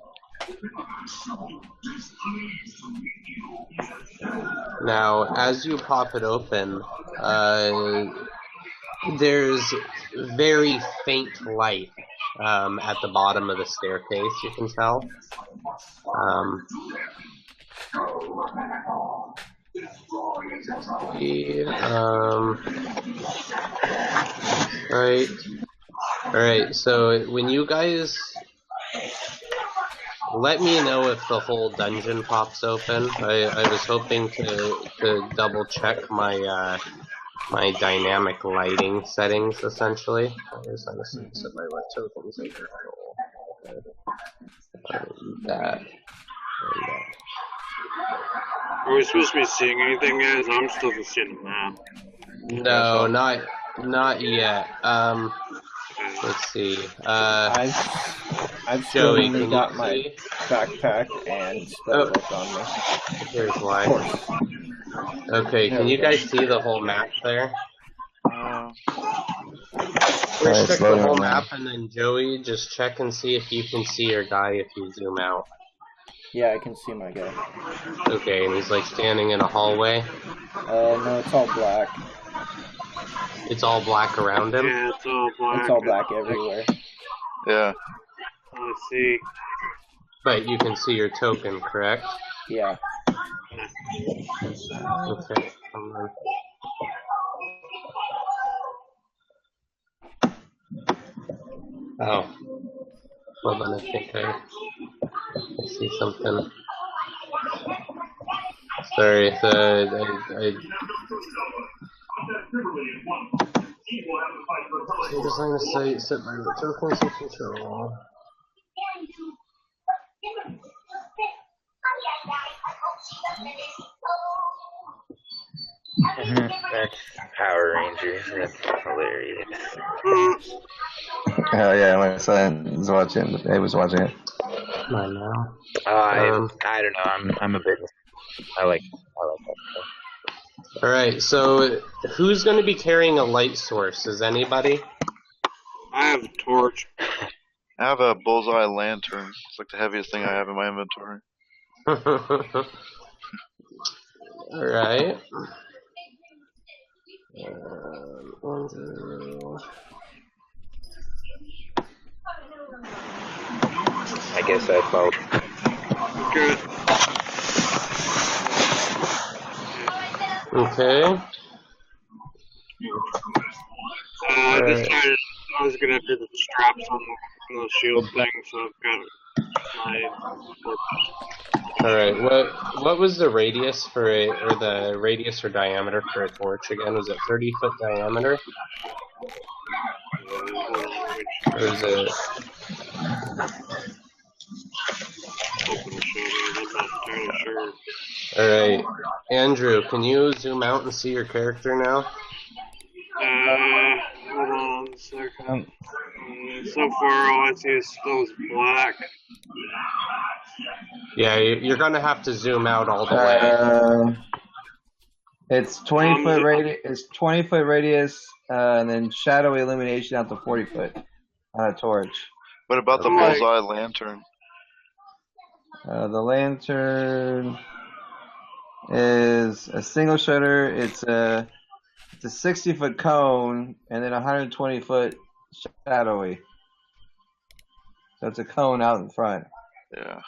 Now, as you pop it open, there's very faint light at the bottom of the staircase, you can tell. Alright, so when you guys let me know if the whole dungeon pops open. I was hoping to double check my my dynamic lighting settings essentially. Here's on the set my tokens in that. Are we supposed to be seeing anything, guys? I'm still just seeing the map. No, not yet. Let's see. I've Joey, still can got you my see? backpack and spellbook on me. Here's why. Of course. Okay, can you guys see the whole map there? Restrict the whole map, and then Joey, just check and see if you can see your guy if you zoom out. Yeah, I can see my guy. Okay, and he's like standing in a hallway? No, it's all black. It's all black around him? Yeah, it's all black. It's all black everywhere. Yeah. Let's see. But you can see your token, correct? Yeah. Okay, hold on. Oh. Hold on, I think I see something. Sorry, I design a site, set my tokens in control. That's Power Rangers. That's hilarious. Oh yeah, my son was watching. He was watching it. Come on now. I don't know. I'm a bit. I like that stuff. Alright, so who's going to be carrying a light source? Is anybody? I have a torch. I have a bullseye lantern. It's like the heaviest thing I have in my inventory. Alright. I guess I followed. Okay. This time I was gonna do the straps on the shield thing, so I've got my. Alright, what was the radius for the radius or diameter for a torch again? Was it 30-foot diameter? Or is it... Alright, Andrew, can you zoom out and see your character now? Hold on a second. So far, all I see is still black. Yeah, you're gonna have to zoom out all the way. It's 20-foot radius. It's 20-foot radius, and then shadow illumination out to 40-foot on a torch. What about the bullseye lantern? The lantern is a single shutter. It's a 60-foot cone and then 120-foot shadowy. So it's a cone out in front. Yeah.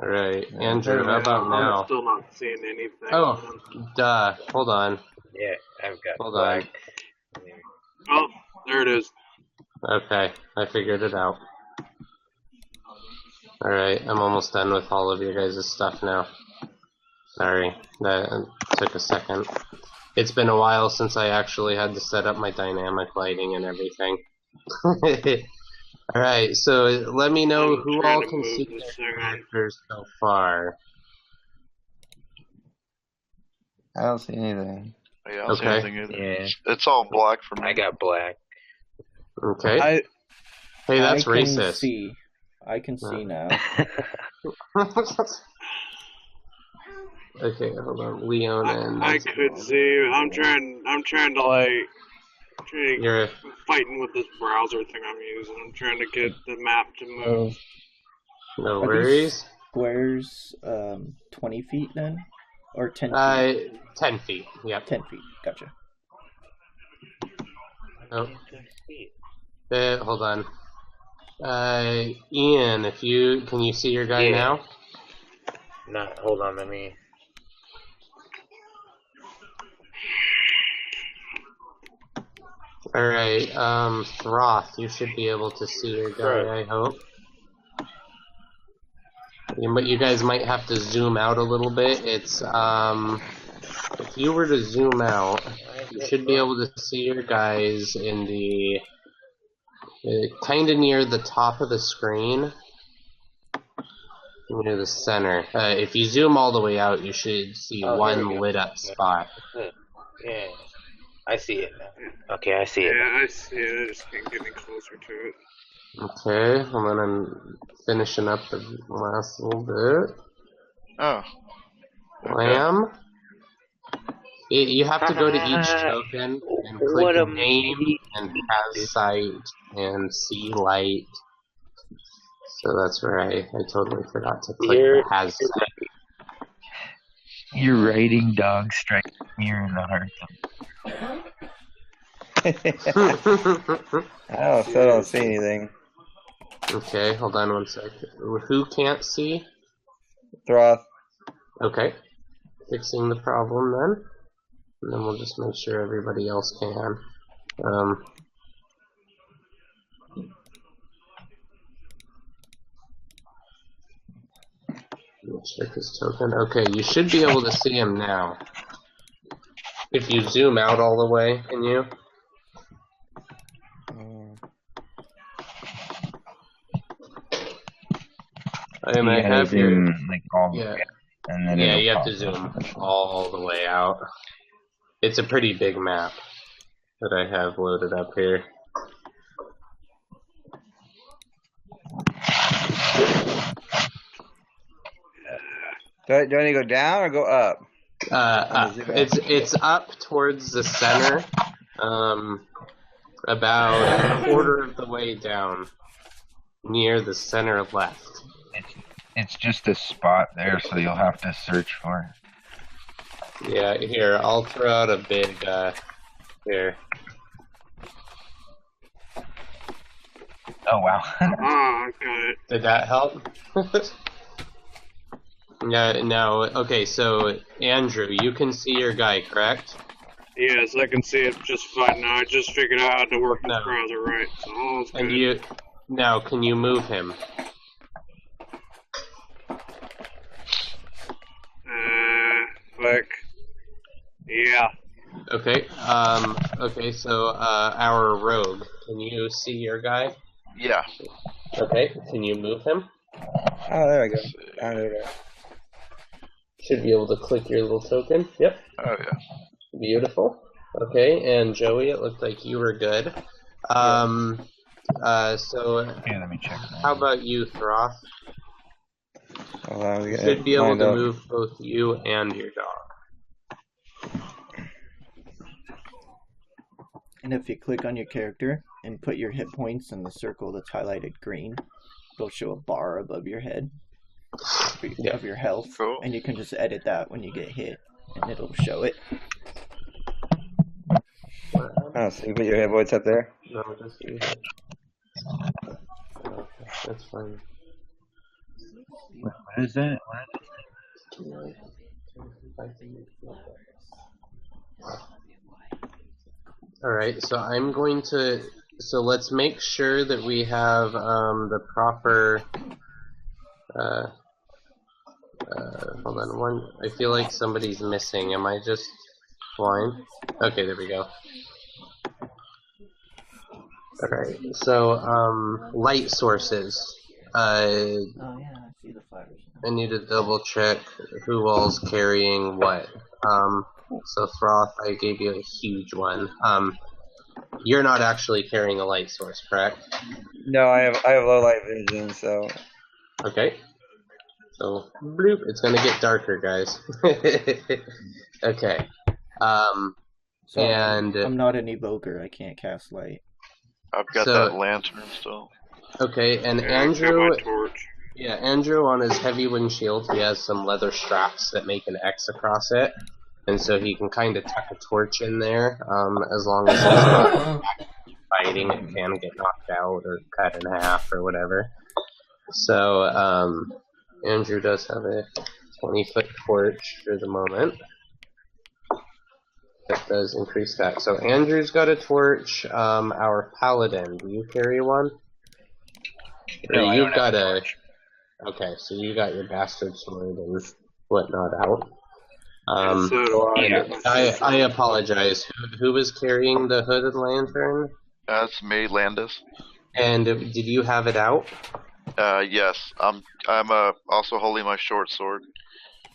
All right, Andrew, how about now? I'm still not seeing anything. Oh, duh. Hold on. Yeah, I've got Hold black. on. Oh, there it is. Okay, I figured it out. Alright, I'm almost done with all of your guys' stuff now. Sorry, that took a second. It's been a while since I actually had to set up my dynamic lighting and everything. Alright, so let me know who all can see their characters so far. I don't see anything. Yeah, I don't see anything either. Yeah. It's all black for me. I got black. Okay. Hey, that's racist. I can see now. Okay, hold on. Leon and... I could see. I'm trying to like... You're fighting with this browser thing I'm using. I'm trying to get the map to move. No worries. Squares, 20 feet then? Or 10 feet? 10 feet, yep. 10 feet, gotcha. Oh. Hold on. Ian, can you see your guy now? Hold on, let me... Alright, Throth, you should be able to see your guy, I hope. But you guys might have to zoom out a little bit. It's, if you were to zoom out, you should be able to see your guys in the, kind of near the top of the screen, near the center. If you zoom all the way out, you should see one lit up spot. Yeah, I see it now. Okay, I see it. Yeah, I see it. I just can't get any closer to it. Okay, and then I'm finishing up the last little bit. Oh. Okay. Lamb. You have to go to each token and click name and have sight and see light. So that's where I totally forgot to click the has sight. Your writing dog strikes near in the heart. I still don't see anything. Okay, hold on one second. Who can't see? Throth. Okay. Fixing the problem then. And then we'll just make sure everybody else can. Check his token. Okay, you should be able to see him now. If you zoom out all the way, can you? And I have your... like all the way. And then you have to zoom all the way out. It's a pretty big map that I have loaded up here. Do I need to go down or go up? It's up towards the center, about a quarter of the way down, near the center left. It's just a spot there, so you'll have to search for it. Yeah, here, I'll throw out a big, here. Oh, wow. Okay. Did that help? Yeah, no, okay, so, Andrew, you can see your guy, correct? Yes, I can see it just fine now. I just figured out how to work the No. browser right. So all's And good. now, can you move him? Yeah. Okay, okay, so, our rogue, can you see your guy? Yeah. Okay, can you move him? Oh, there we go. I know that. Should be able to click your little token. Yep. Oh, yeah. Beautiful. Okay, and Joey, it looked like you were good. So, Here, let me check. how about you, Throth? Hold on, You should be able to move both you and your dog. And if you click on your character and put your hit points in the circle that's highlighted green, it'll show a bar above your head of your health. Cool. And you can just edit that when you get hit, and it'll show it. Oh, so you put your hit points up there? No, just you. Okay, that's fine. What is that? Alright, so I'm going to... So let's make sure that we have the proper... hold on, one... I feel like somebody's missing. Am I just blind? Okay, there we go. Alright, so, light sources. Oh yeah, I see the flowers. I need to double check who all's carrying what. So Froth, I gave you a huge one. You're not actually carrying a light source, correct? No, I have low light vision, so. Okay. So, bloop, it's gonna get darker, guys. Okay. So and I'm not an evoker. I can't cast light. I've got that lantern still. Okay, and Andrew. Yeah, Andrew on his heavy windshield, he has some leather straps that make an X across it, and so he can kind of tuck a torch in there. As long as he's not fighting, it can get knocked out or cut in half or whatever. So, Andrew does have a 20-foot torch for the moment. That does increase that. So Andrew's got a torch. Our paladin, do you carry one? No, you've got a. Okay, so you got your bastard sword and whatnot out. I apologize. Who was carrying the hooded lantern? That's me, Landis. And did you have it out? Yes. I'm also holding my short sword.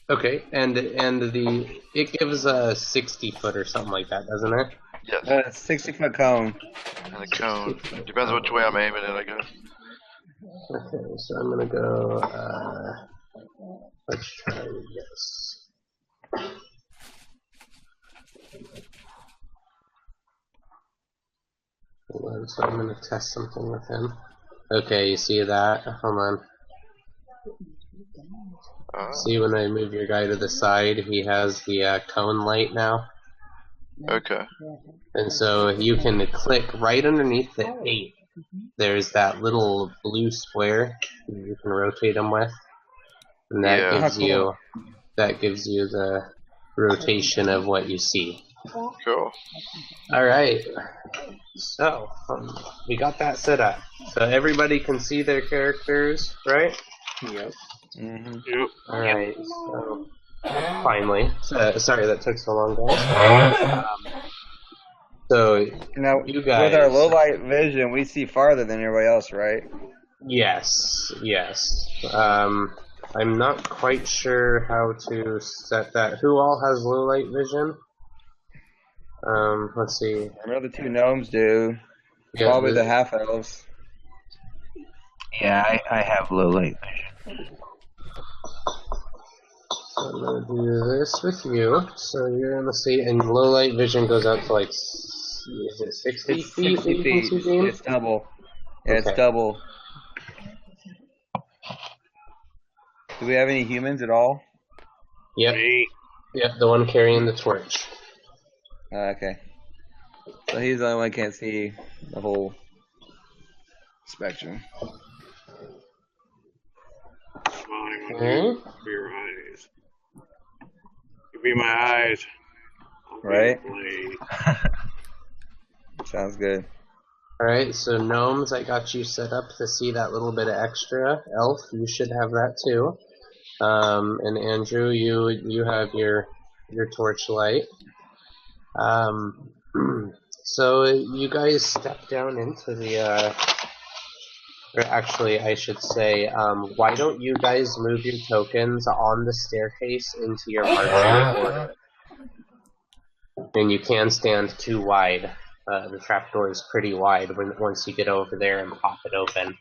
Okay, and it gives a 60-foot or something like that, doesn't it? Yes. 60-foot cone. And a cone. Depends which way I'm aiming it, I guess. Okay, so I'm gonna go. Let's try this. Hold on, so I'm gonna test something with him. Okay, you see that? Hold on. See when I move your guy to the side, he has the cone light now. Okay. And so you can click right underneath the 8. There's that little blue square you can rotate them with, and that gives you the rotation of what you see. Cool. All right. So we got that set up. So everybody can see their characters, right? Yep. Mm-hmm. Yep. All right. So finally, sorry that took so long, guys. So now, you guys, with our low light vision, we see farther than everybody else, right? Yes. I'm not quite sure how to set that. Who all has low light vision? Let's see. I know the 2 gnomes do. Yeah, Probably the half elves. Yeah, I have low light vision. I'm gonna do this with you. So you're gonna see, and low light vision goes out to like, is it 60 It's feet 60 that you can feet. see, Dean? It's double. Yeah, it's Okay. double. Do we have any humans at all? Yep. Yep, the one carrying the torch. Okay. So he's the only one who can't see the whole spectrum. Fine, for your eyes. Give me my eyes. Right? Sounds good. Alright, so gnomes, I got you set up to see that little bit of extra. Elf, you should have that too. And Andrew, you have your torchlight. So you guys step down into the, or actually I should say, why don't you guys move your tokens on the staircase into your marching order? And you can stand too wide. The trapdoor is pretty wide once you get over there and pop it open.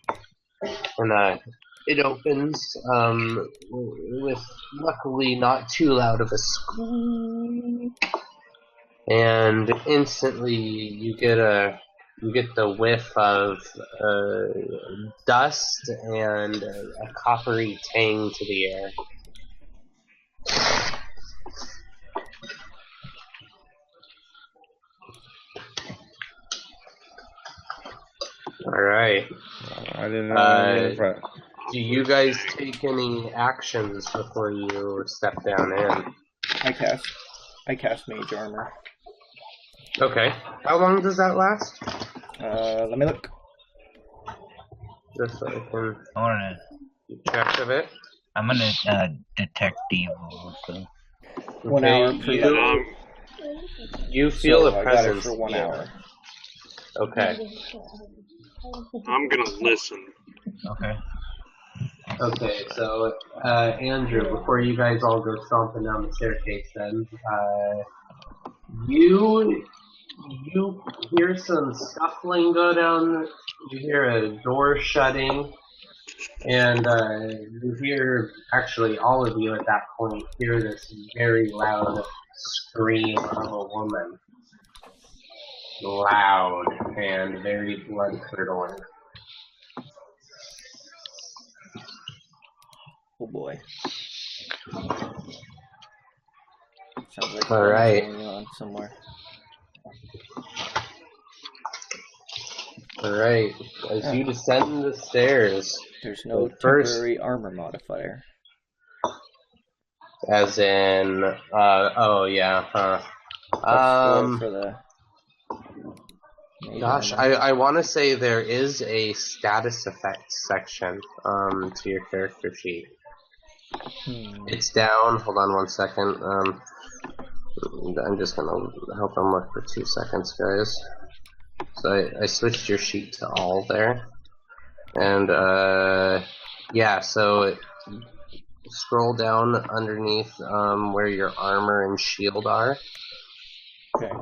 And it opens with luckily not too loud of a squeak. And instantly you get the whiff of dust and a coppery tang to the air. Alright. I didn't know. Do you guys take any actions before you step down in? I cast mage armor. Okay. How long does that last? Let me look. Just so I can I wanna. keep track of it. I'm gonna detect evil. So. 1 hour per You feel so a I got it presence for 1 hour. Okay. I'm gonna listen. Okay. Okay, so Andrew, before you guys all go stomping down the staircase then, you hear some scuffling go down, you hear a door shutting, and you hear, actually all of you at that point, hear this very loud scream of a woman. Loud and very blood-curdling. Oh boy. Sounds like All right. going on somewhere. Alright, as you descend the stairs, There's no first, temporary armor modifier. as in, oh yeah, huh. For the Gosh, I want to say there is a status effects section, to your character sheet. It's down, hold on 1 second, I'm just gonna help him look for 2 seconds, guys. So I switched your sheet to all there. And, yeah, so scroll down underneath, where your armor and shield are. Okay.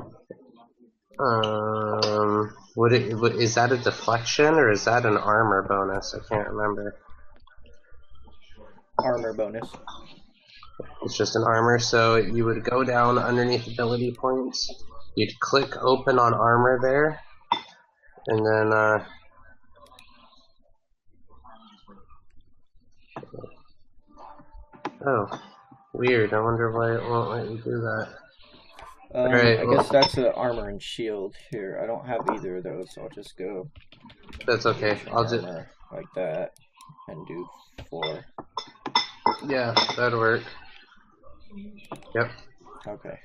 Is that a deflection, or is that an armor bonus? I can't remember. Armor bonus. It's just an armor, so you would go down underneath ability points, you'd click open on armor there, and then, oh, weird, I wonder why it won't let you do that. Alright, I guess that's an armor and shield here. I don't have either of those, so I'll just go. That's okay, I'll just... like that, and do 4. Yeah, that'll work. Yep. Okay.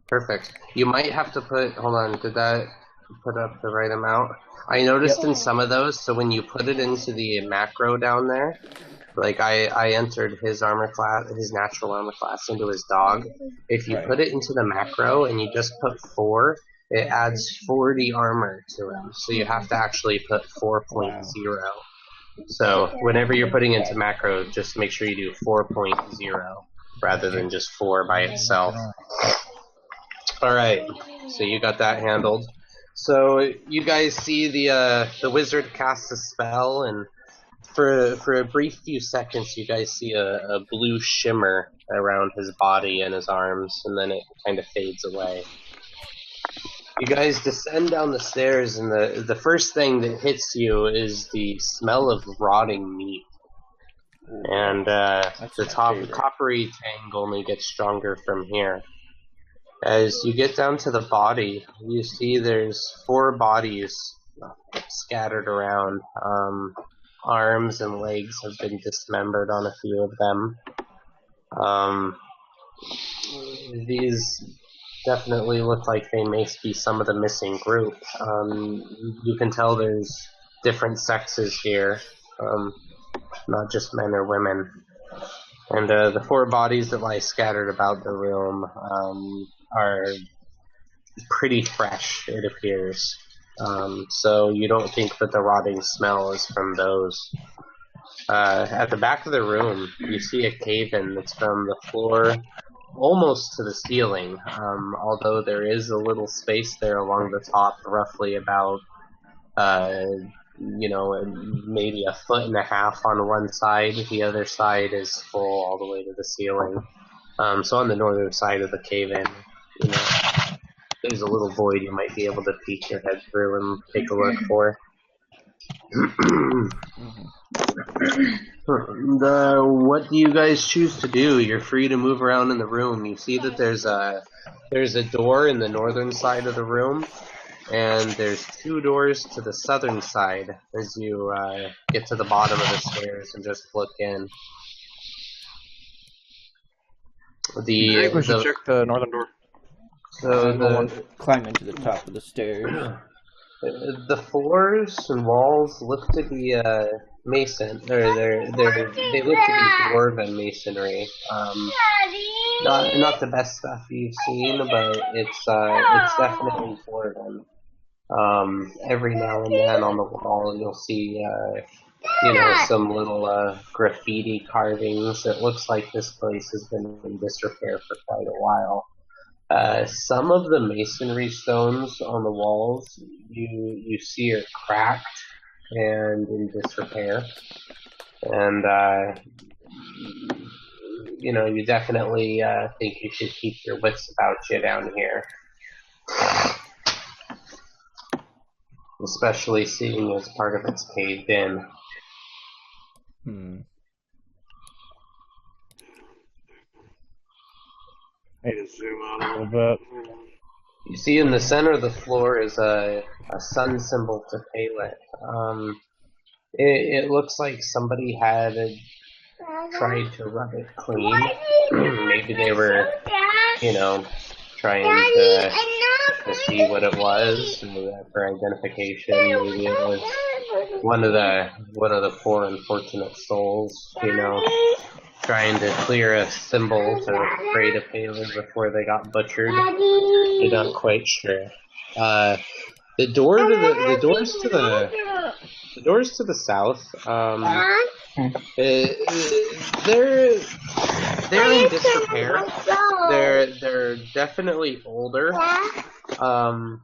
Perfect. You might have to put, hold on, did that put up the right amount? I noticed in some of those, so when you put it into the macro down there, like I entered his armor class, his natural armor class into his dog. If you put it into the macro and you just put 4, it adds 40 armor to him. So you have to actually put 4.0. So whenever you're putting into macro, just make sure you do 4.0 rather than just 4 by itself. Alright, so you got that handled. So you guys see the wizard cast a spell, and for a brief few seconds, you guys see a blue shimmer around his body and his arms, and then it kind of fades away. You guys descend down the stairs, and the first thing that hits you is the smell of rotting meat. And the coppery tang only gets stronger from here. As you get down to the body, you see there's 4 bodies scattered around. Arms and legs have been dismembered on a few of them. These definitely look like they may be some of the missing group. You can tell there's different sexes here, not just men or women. And the 4 bodies that lie scattered about the room are pretty fresh, it appears. So you don't think that the rotting smell is from those. At the back of the room, you see a cave-in that's from the floor almost to the ceiling, although there is a little space there along the top, roughly about, maybe 1.5 feet on one side. The other side is full all the way to the ceiling. So on the northern side of the cave-in, there's a little void you might be able to peek your head through and take a look for. What do you guys choose to do? You're free to move around in the room. You see that there's a door in the northern side of the room, and there's 2 doors to the southern side as you get to the bottom of the stairs and just look in. I think we should check the northern door. So climb into the top of the stairs. The floors and walls look to be mason, or they look to be dwarven masonry. Not the best stuff you've seen, but it's definitely dwarven. Every now and then on the wall you'll see some little graffiti carvings. It looks like this place has been in disrepair for quite a while. Some of the masonry stones on the walls you see are cracked and in disrepair, and you definitely think you should keep your wits about you down here, especially seeing as part of it's caved in. I need to zoom out a little bit. You see in the center of the floor is a sun symbol to Pelor. It looks like somebody had tried to rub it clean. Maybe they were, trying to see what it was for identification. Maybe it was one of the poor unfortunate souls, trying to clear a symbol to pray to Pelor before they got butchered. You're not quite sure. The doors to the south, they're in disrepair. They're definitely older. The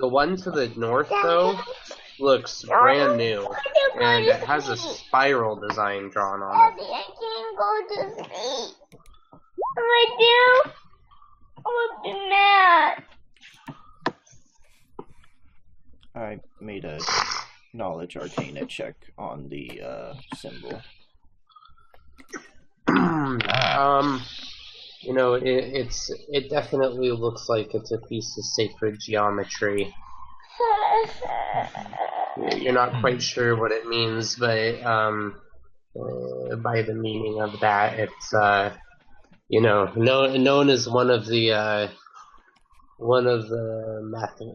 one to the north, though, looks brand new, and it has a spiral design drawn on it. I can't go to sleep. I do. I'm be mad. I made a knowledge arcana check on the symbol. It definitely looks like it's a piece of sacred geometry. You're not quite sure what it means, but by the meaning of that, it's known as one of the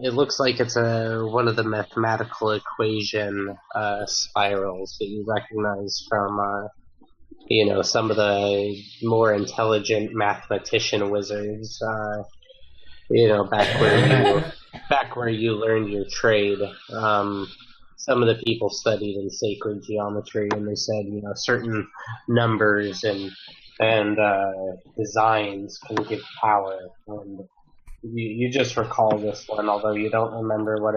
it looks like it's one of the mathematical equation spirals that you recognize from some of the more intelligent mathematician wizards back where you learned your trade. Some of the people studied in sacred geometry, and they said certain numbers and designs can give power. And you just recall this one, although you don't remember what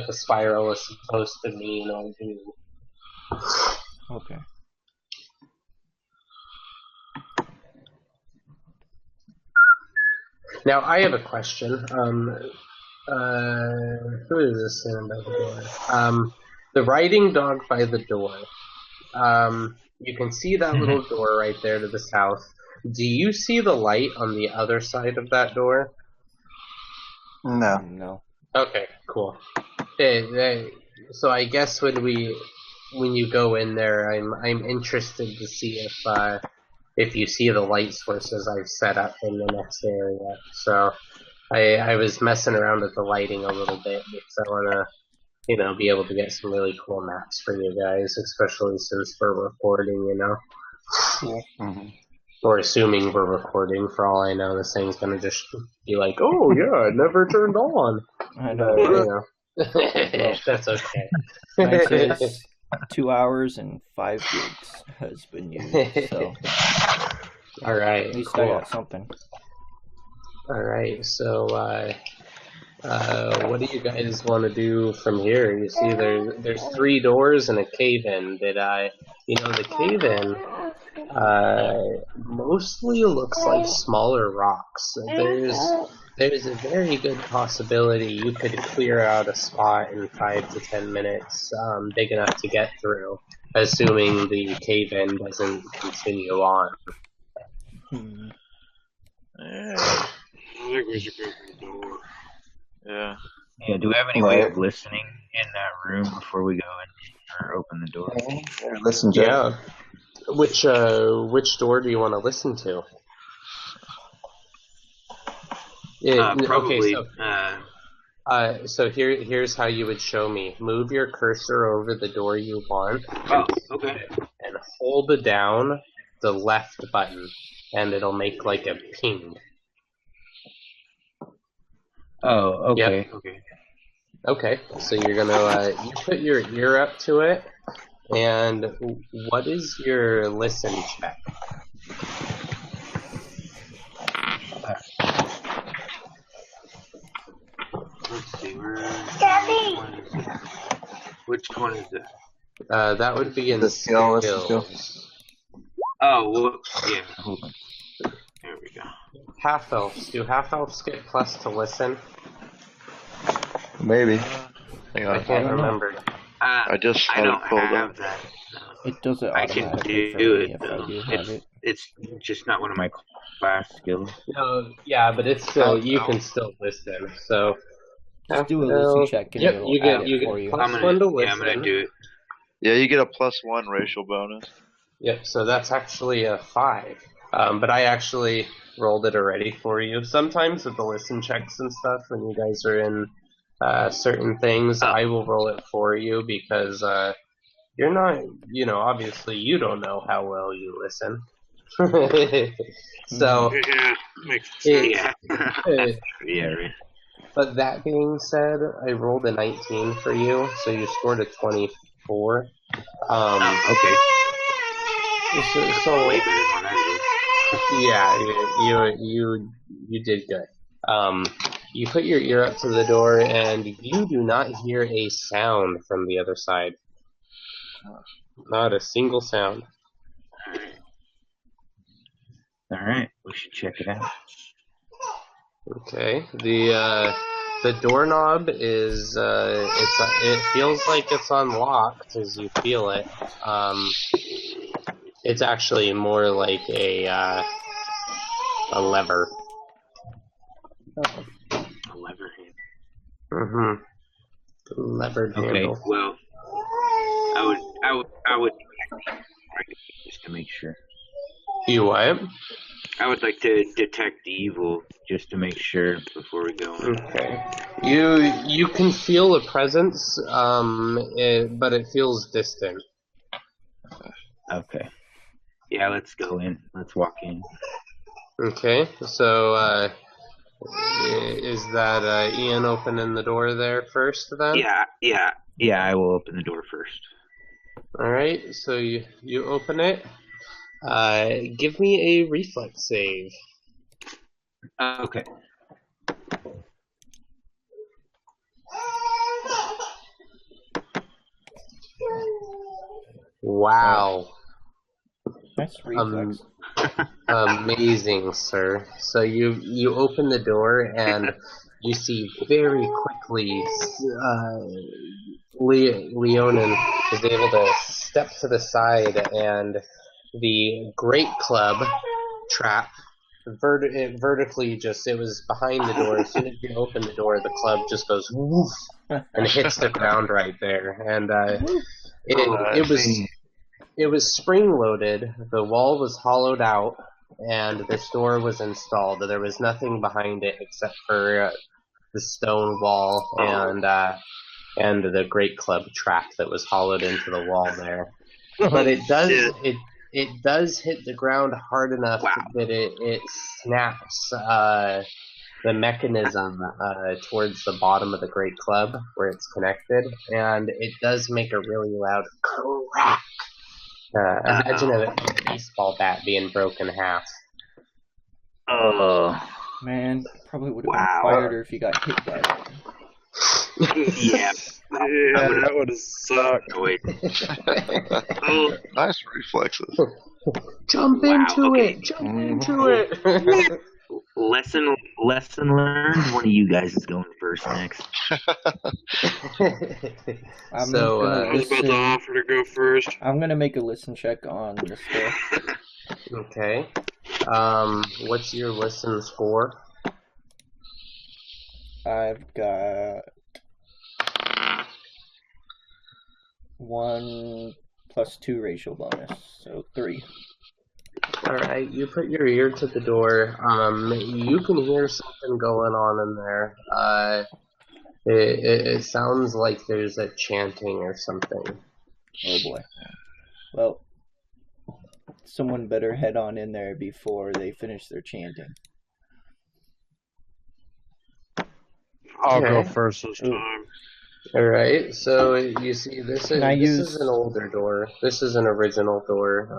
the spiral is supposed to mean or do. Okay. Now, I have a question. Who is this standing by the door? The riding dog by the door. You can see that little door right there to the south. Do you see the light on the other side of that door? No. No. Okay, cool. So I guess when you go in there, I'm interested to see if you see the light sources I've set up in the next area. So I was messing around with the lighting a little bit because I want to, be able to get some really cool maps for you guys, especially since we're recording, Cool. Mm-hmm. Or assuming we're recording, for all I know, this thing's gonna just be like, oh yeah, it never turned on. I know. But, that's okay. Mine says 2 hours and 5 gigs has been used, so Alright, at least cool. I got something. Alright, so, what do you guys want to do from here? You see, there's 3 doors and a cave-in. The cave-in, mostly looks like smaller rocks. There's a very good possibility you could clear out a spot in 5 to 10 minutes, big enough to get through, assuming the cave-in doesn't continue on. I think we should go to the door. Yeah. Yeah, do we have any way of listening in that room before we go in or open the door? Listen, Jeff. Yeah. Which door do you want to listen to? Probably. Okay, so here's how you would show me. Move your cursor over the door you want. Oh, okay. And hold down the left button, and it'll make like a ping. Oh, okay. Yep. Okay, so you're gonna you put your ear up to it, and what is your listen check? Let's see, Daddy! which one is it? That would be in The skill, listen skill. Oh, well, yeah. Hold on. There we go. Half elves. Do half elves get plus to listen? Maybe. Hang I on. can't remember. I just I had don't it pulled have up. that. It does it I can automatically for do me it, if I though. do have it. It's just not one of my class skills. No, yeah, but it's still you can still listen. So Just do a listen check and Yep, it'll you add get it you for get you. plus one to listen. Yeah, I'm gonna do it. Yeah, you get a +1 racial bonus. Yep, so that's actually a 5. But I actually rolled it already for you. Sometimes with the listen checks and stuff, when you guys are in certain things, I will roll it for you because you're not, obviously you don't know how well you listen. So, Yeah, makes sense. Yeah, right. but that being said, I rolled a 19 for you, so you scored a 24. Okay. So Way better than I yeah, you did good. You put your ear up to the door, and you do not hear a sound from the other side. Not a single sound. Alright, we should check it out. Okay. The doorknob is it feels like it's unlocked as you feel it. It's actually more like a lever. A lever hand. Mm-hmm. Levered handle. Well, I would just to make sure. You what? I would like to detect evil just to make sure before we go in. Okay. You can feel a presence, but it feels distant. Okay. Yeah, let's go in. Let's walk in. Okay, so is that Ian opening the door there first then? Yeah, I will open the door first. Alright, so you open it. Give me a reflex save. Okay. Wow. Nice reflex. Amazing, sir. So you open the door and you see very quickly Leonin is able to step to the side, and the Great Club trap vertically it was behind the door. As soon as you open the door, the club just goes woof and hits the ground right there. And it was spring loaded. The wall was hollowed out, and this door was installed. There was nothing behind it except for the stone wall and the Great Club trap that was hollowed into the wall there. But it does hit the ground hard enough that it snaps the mechanism towards the bottom of the Great Club where it's connected, and it does make a really loud crack. Imagine a baseball bat being broken in half. Oh. Man, probably would have been quieter if you got hit by it. Yeah, that would have sucked. Oh, nice reflexes. Jump into it! Lesson learned. One of you guys is going first next. I was about to offer to go first. I'm gonna make a listen check on this door. Okay. What's your listen score? I've got 1 + 2 racial bonus, so 3. Alright, you put your ear to the door. You can hear something going on in there. It sounds like there's a chanting or something. Oh boy. Well, someone better head on in there before they finish their chanting. I'll go first this time. Alright, so you see this is an older door. This is an original door.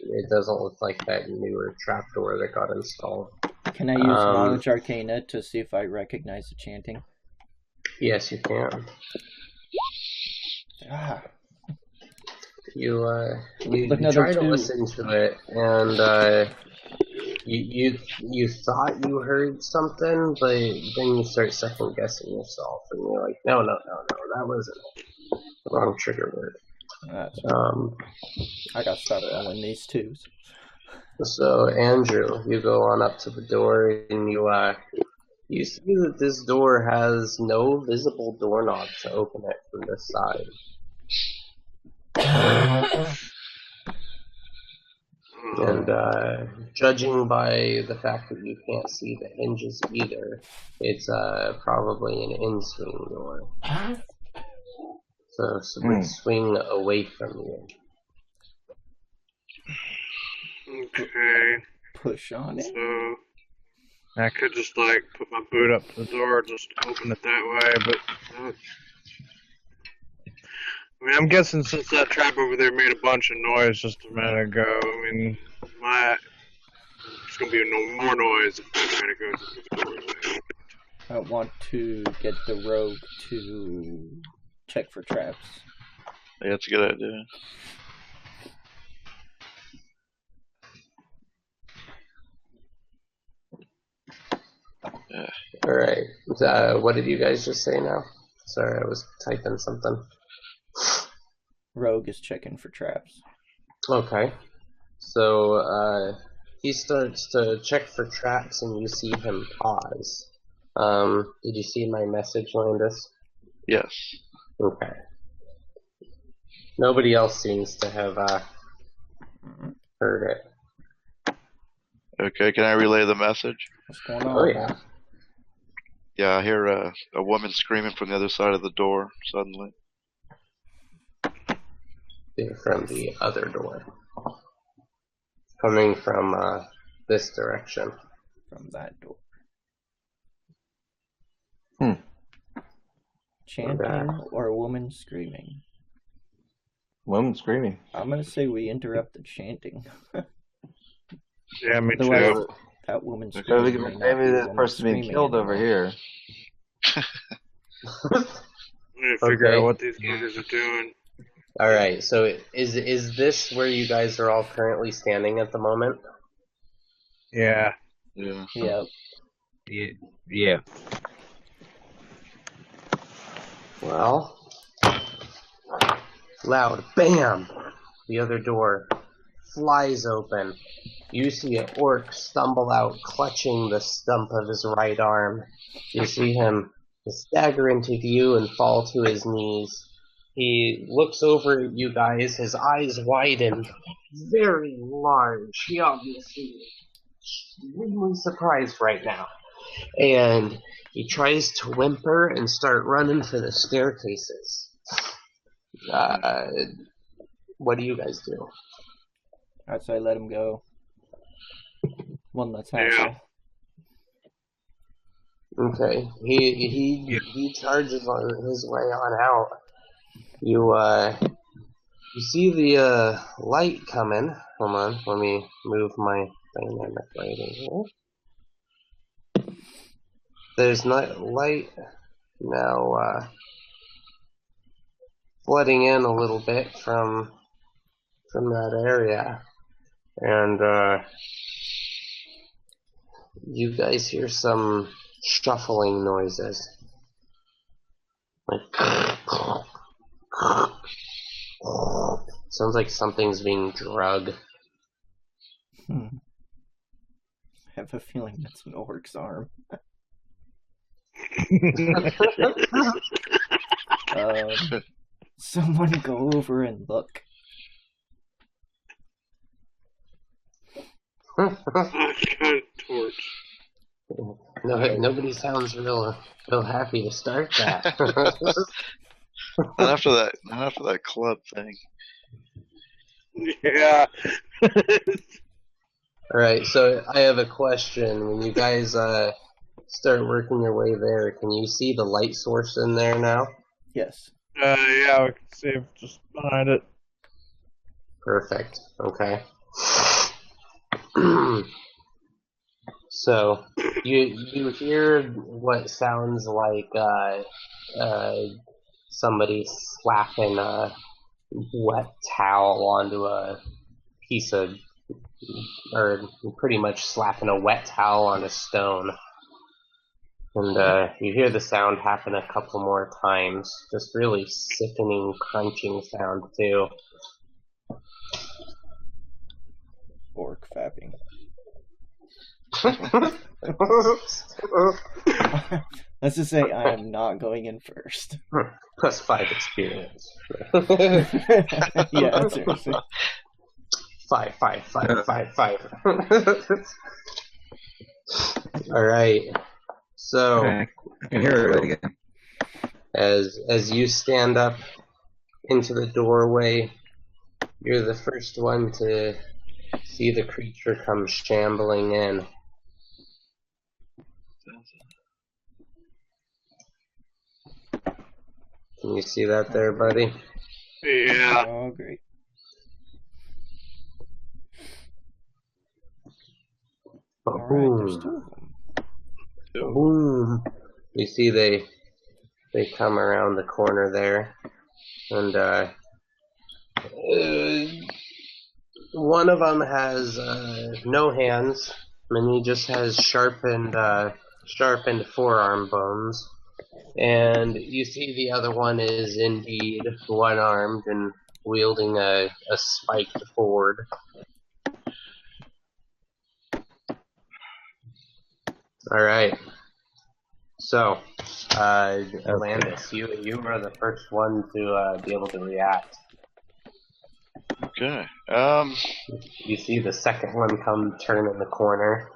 It doesn't look like that newer trapdoor that got installed. Can I use Knowledge Arcana to see if I recognize the chanting? Yes, you can. You try to listen to it, and you thought you heard something, but then you start second guessing yourself, and you're like, no, that wasn't the wrong trigger word. I gotta stop rolling these twos. So Andrew, you go on up to the door, and you see that this door has no visible doorknob to open it from this side. And judging by the fact that you can't see the hinges either, it's probably an in-swing door. So it would swing away from you. Okay. Push on it. So I could just put my boot up to the door, just open it that way, but I mean, I'm guessing since that trap over there made a bunch of noise just a minute ago, I mean, there's gonna be no more noise if that man goes to the door. I want to get the rogue to check for traps. Yeah, that's a good idea. Yeah. Alright. What did you guys just say now? Sorry, I was typing something. Rogue is checking for traps. Okay. So, he starts to check for traps, and you see him pause. Did you see my message, Landis? Yes. Okay. Nobody else seems to have heard it. Okay, can I relay the message? What's going on? Oh, yeah. Yeah, I hear a woman screaming from the other side of the door suddenly. From the other door. Coming from this direction. From that door. Chanting or a woman screaming? Woman screaming. I'm gonna say we interrupt the chanting. Yeah, me Otherwise, too. that woman screaming. Maybe that person being killed over here. I'm gonna figure out what these fuckers are doing. All right. So is this where you guys are all currently standing at the moment? Yeah. Yeah. Yep. Yeah. Well, loud bam! The other door flies open. You see an orc stumble out, clutching the stump of his right arm. You see him stagger into you and fall to his knees. He looks over at you guys, his eyes widen, very large. He obviously is extremely surprised right now. And he tries to whimper and start running for the staircases. What do you guys do? I'd say let him go. One less hassle. Okay, he charges on his way on out. You see the light coming. Hold on, let me move my dynamic lighting here. There's not light now flooding in a little bit from that area, and you guys hear some shuffling noises. Like sounds like something's being drugged. I have a feeling that's an orc's arm. Someone go over and look. Torch. No, nobody sounds real happy to start that. Not after that club thing. Yeah. Alright, so I have a question. When you guys start working your way there, can you see the light source in there now? Yes. Yeah, we can see him just behind it. Perfect. Okay. So you hear what sounds like somebody slapping a wet towel onto a piece of, or pretty much slapping a wet towel on a stone. And you hear the sound happen a couple more times. Just really sickening, crunching sound too. Orc fapping. Let's just say I am not going in first. Plus 5 experience. Yeah, seriously. 5. Alright. So I can hear it again. as you stand up into the doorway, you're the first one to see the creature come shambling in. Can you see that there, buddy? Yeah. Oh, great. Alright, there's 2 of them. Boom. You see they come around the corner there, and one of them has no hands, and he just has sharpened forearm bones. And you see the other one is indeed one-armed and wielding a spiked board. Alright. So, Landis, you are the first one to be able to react. Okay. You see the second one come turn in the corner,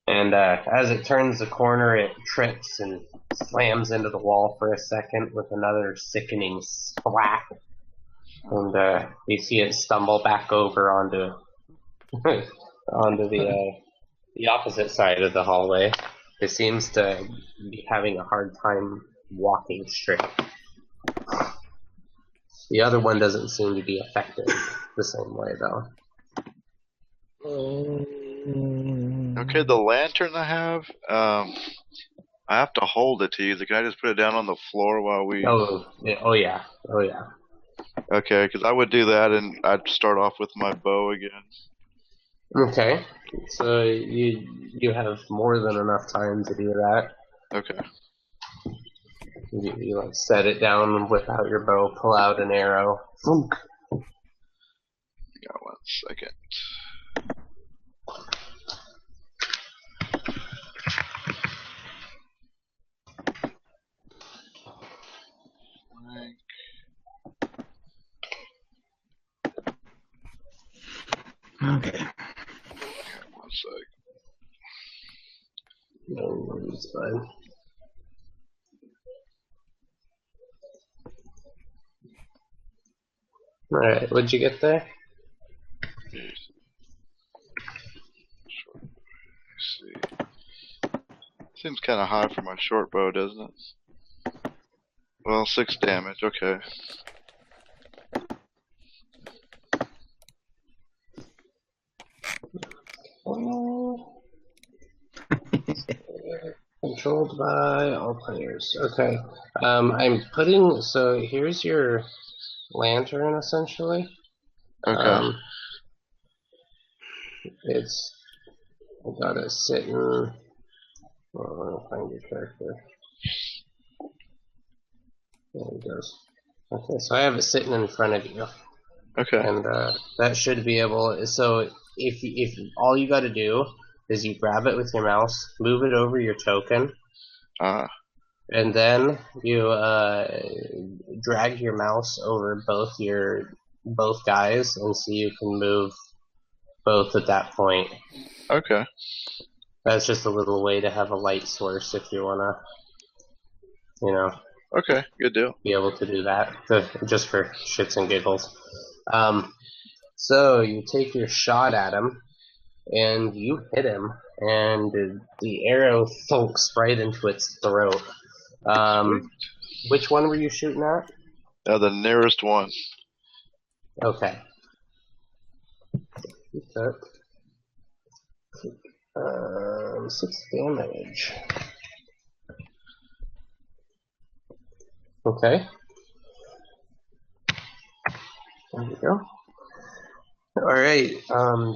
and as it turns the corner, it trips and slams into the wall for a second with another sickening splat. And you see it stumble back over onto the opposite side of the hallway. It seems to be having a hard time walking straight. The other one doesn't seem to be affected the same way, though. Okay, the lantern I have to hold it to use it. Can I just put it down on the floor while we... Oh yeah. Okay, because I would do that, and I'd start off with my bow again. Okay. So you have more than enough time to do that. Okay. You like set it down, whip out your bow, pull out an arrow. Thunk. Got 1 second. Okay. 1 sec. No worries, bud. Alright, what'd you get there? Let's see. Seems kind of high for my short bow, doesn't it? Well, 6 damage. Okay. Controlled by all players. Okay. I'm putting. So here's your lantern, essentially. Okay. It's. I got it sitting. I'll find your character. There it goes. Okay, so I have it sitting in front of you. Okay. And that should be able. So if all you got to do is you grab it with your mouse, move it over your token, and then you drag your mouse over both guys, and so you can move both at that point. Okay. That's just a little way to have a light source if you wanna, Okay, good deal. be able to do that, just for shits and giggles. So you take your shot at him, and you hit him, and the arrow thunks right into its throat. Which one were you shooting at? The nearest one. Okay. You took 6 damage. Okay. There we go. Alright,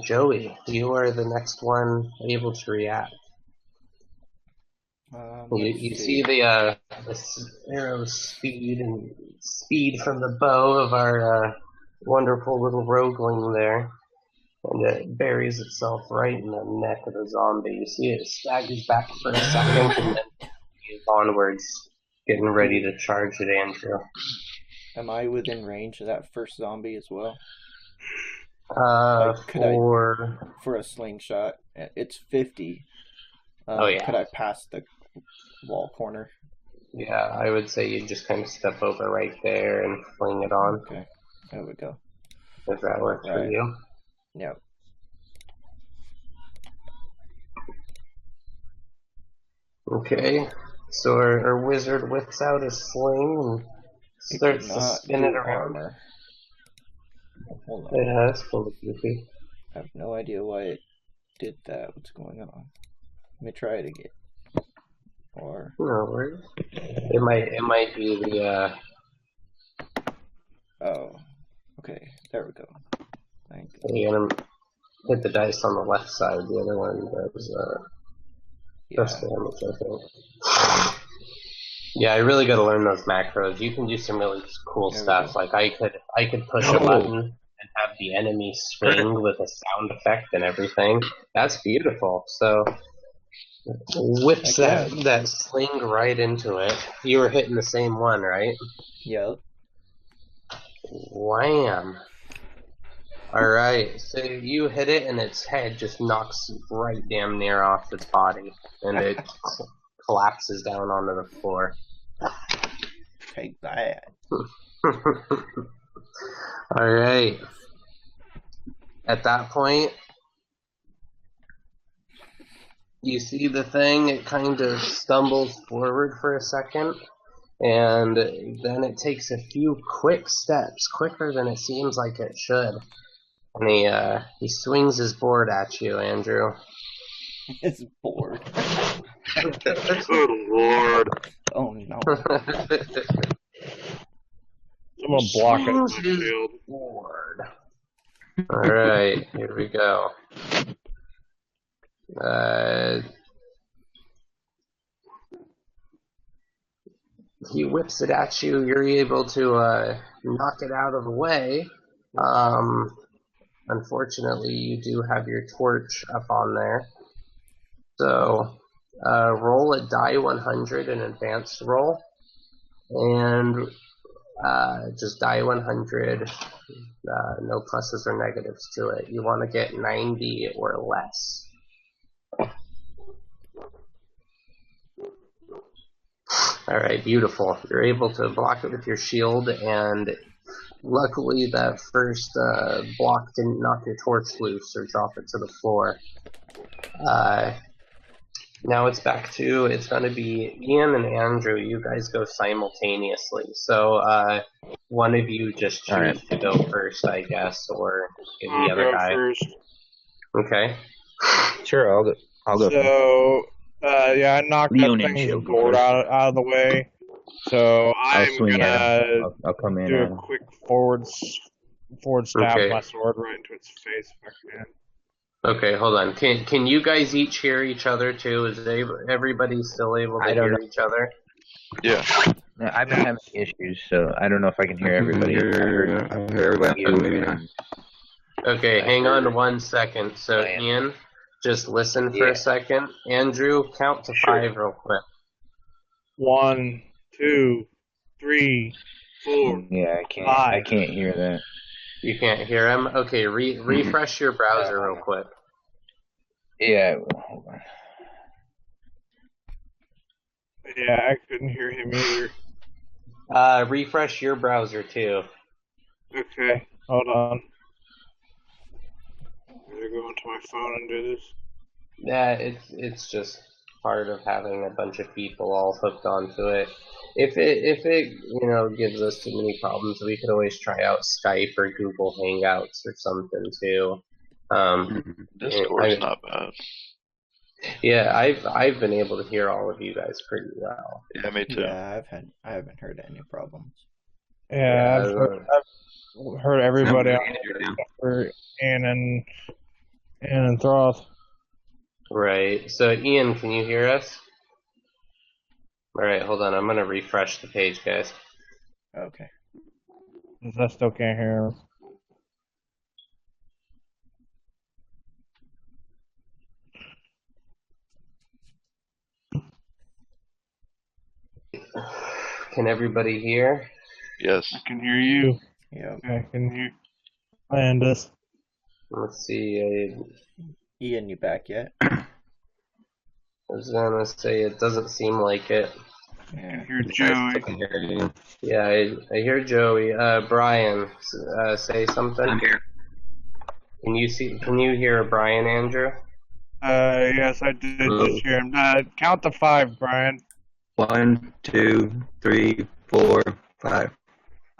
Joey, you are the next one able to react. You see the arrow speed from the bow of our wonderful little rogueling there, and it buries itself right in the neck of the zombie. You see it staggers back for a second, and then moves onwards, getting ready to charge at Andrew. Am I within range of that first zombie as well? For a slingshot, it's 50. Oh yeah. Could I pass the wall corner? Yeah, I would say you just kind of step over right there and fling it on. Okay, there we go. Does that work for you? Yep. Okay, so our wizard whips out a sling and starts to spin it around. Armor. Hold on. It has full of goofy. I have no idea why it did that. What's going on? Let me try it again. Or no worries. It might be the Oh. Okay, there we go. Thank you. You're gonna hit the dice on the left side, the other one does damage, I think. Yeah, I really gotta learn those macros. You can do some really cool stuff. Like I could push a button and have the enemy swing with a sound effect and everything. That's beautiful. So whips that sling right into it. You were hitting the same one, right? Yep. Wham! Alright, so you hit it and its head just knocks right damn near off its body, and it collapses down onto the floor. Take that. Alright. At that point, you see the thing, it kind of stumbles forward for a second, and then it takes a few quick steps, quicker than it seems like it should. And he swings his board at you, Andrew. His board. Good lord. Oh no. Someone gonna block it. My shield. Alright, here we go. He whips it at you. You're able to knock it out of the way. Unfortunately, you do have your torch up on there. So, roll a die 100, an advanced roll. And just die 100. No pluses or negatives to it. You want to get 90 or less. Alright, beautiful. You're able to block it with your shield, and luckily that first block didn't knock your torch loose or drop it to the floor. Now it's going to be Ian and Andrew. You guys go simultaneously. So one of you just choose to go first, I guess, or the other guy. First. Okay. Sure, I'll go. So, I knocked that thing's board out of the way. So I'm gonna I'll come in. do a quick forward stab with my sword right into its face if I can. Okay, hold on. Can you guys each hear each other too? Is everybody still able to hear each other? Yeah. I've been having issues, so I don't know if I can hear everybody. I hear everybody, maybe not. Okay, hang on 1 second. So Ian, just listen for a second. Andrew, count to 5 real quick. 1, 2, 3, 4. Yeah, I can't hear that. You can't hear him? Okay, refresh your browser real quick. Yeah, hold on. Yeah, I couldn't hear him either. Refresh your browser too. Okay, hold on. I'm gonna go into my phone and do this. Yeah, it's just part of having a bunch of people all hooked onto it. If it gives us too many problems, we could always try out Skype or Google Hangouts or something too. Discord's not bad. Yeah, I've been able to hear all of you guys pretty well. Yeah, me too. Yeah, I haven't heard any problems. Yeah, I've heard everybody except for Ian and Throth. Right. So Ian, can you hear us? Alright, hold on. I'm gonna refresh the page, guys. Okay. I still can't hear him. Can everybody hear? Yes. I can hear you. Yeah. I can hear Landis. Let's see. Ian, you back yet? I was gonna say it doesn't seem like it. I hear Joey. Yeah, I hear Joey. Brian, say something. I'm here. Can you hear Brian, Andrew? Yes, I did just hear him. Count to 5, Brian. 1, 2, 3, 4, 5.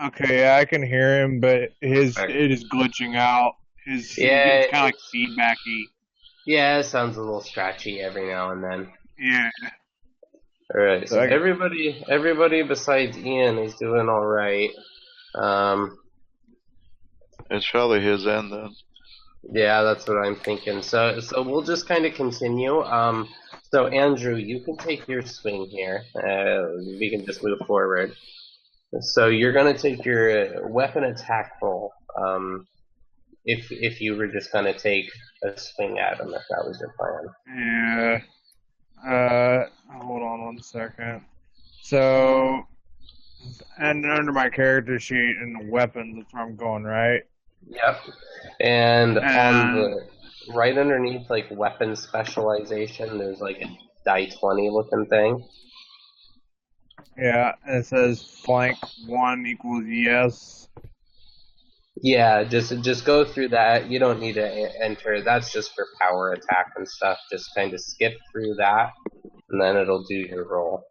Okay, yeah, I can hear him, but it is glitching out. It's kind of like feedbacky. Yeah, it sounds a little scratchy every now and then. Yeah. Alright, so everybody besides Ian is doing alright. It's probably his end then. Yeah, that's what I'm thinking. So we'll just kind of continue. So Andrew, you can take your swing here. We can just move forward. So you're gonna take your weapon attack roll. If you were just gonna take a swing at him, if that was your plan. Yeah. Hold on 1 second. So, and under my character sheet and the weapons, that's where I'm going, right? Yep. And on right underneath, like, weapon specialization, there's like a die 20 looking thing. Yeah, and it says flank 1 equals yes. Yeah, just go through that. You don't need to enter. That's just for power attack and stuff. Just kind of skip through that, and then it'll do your roll.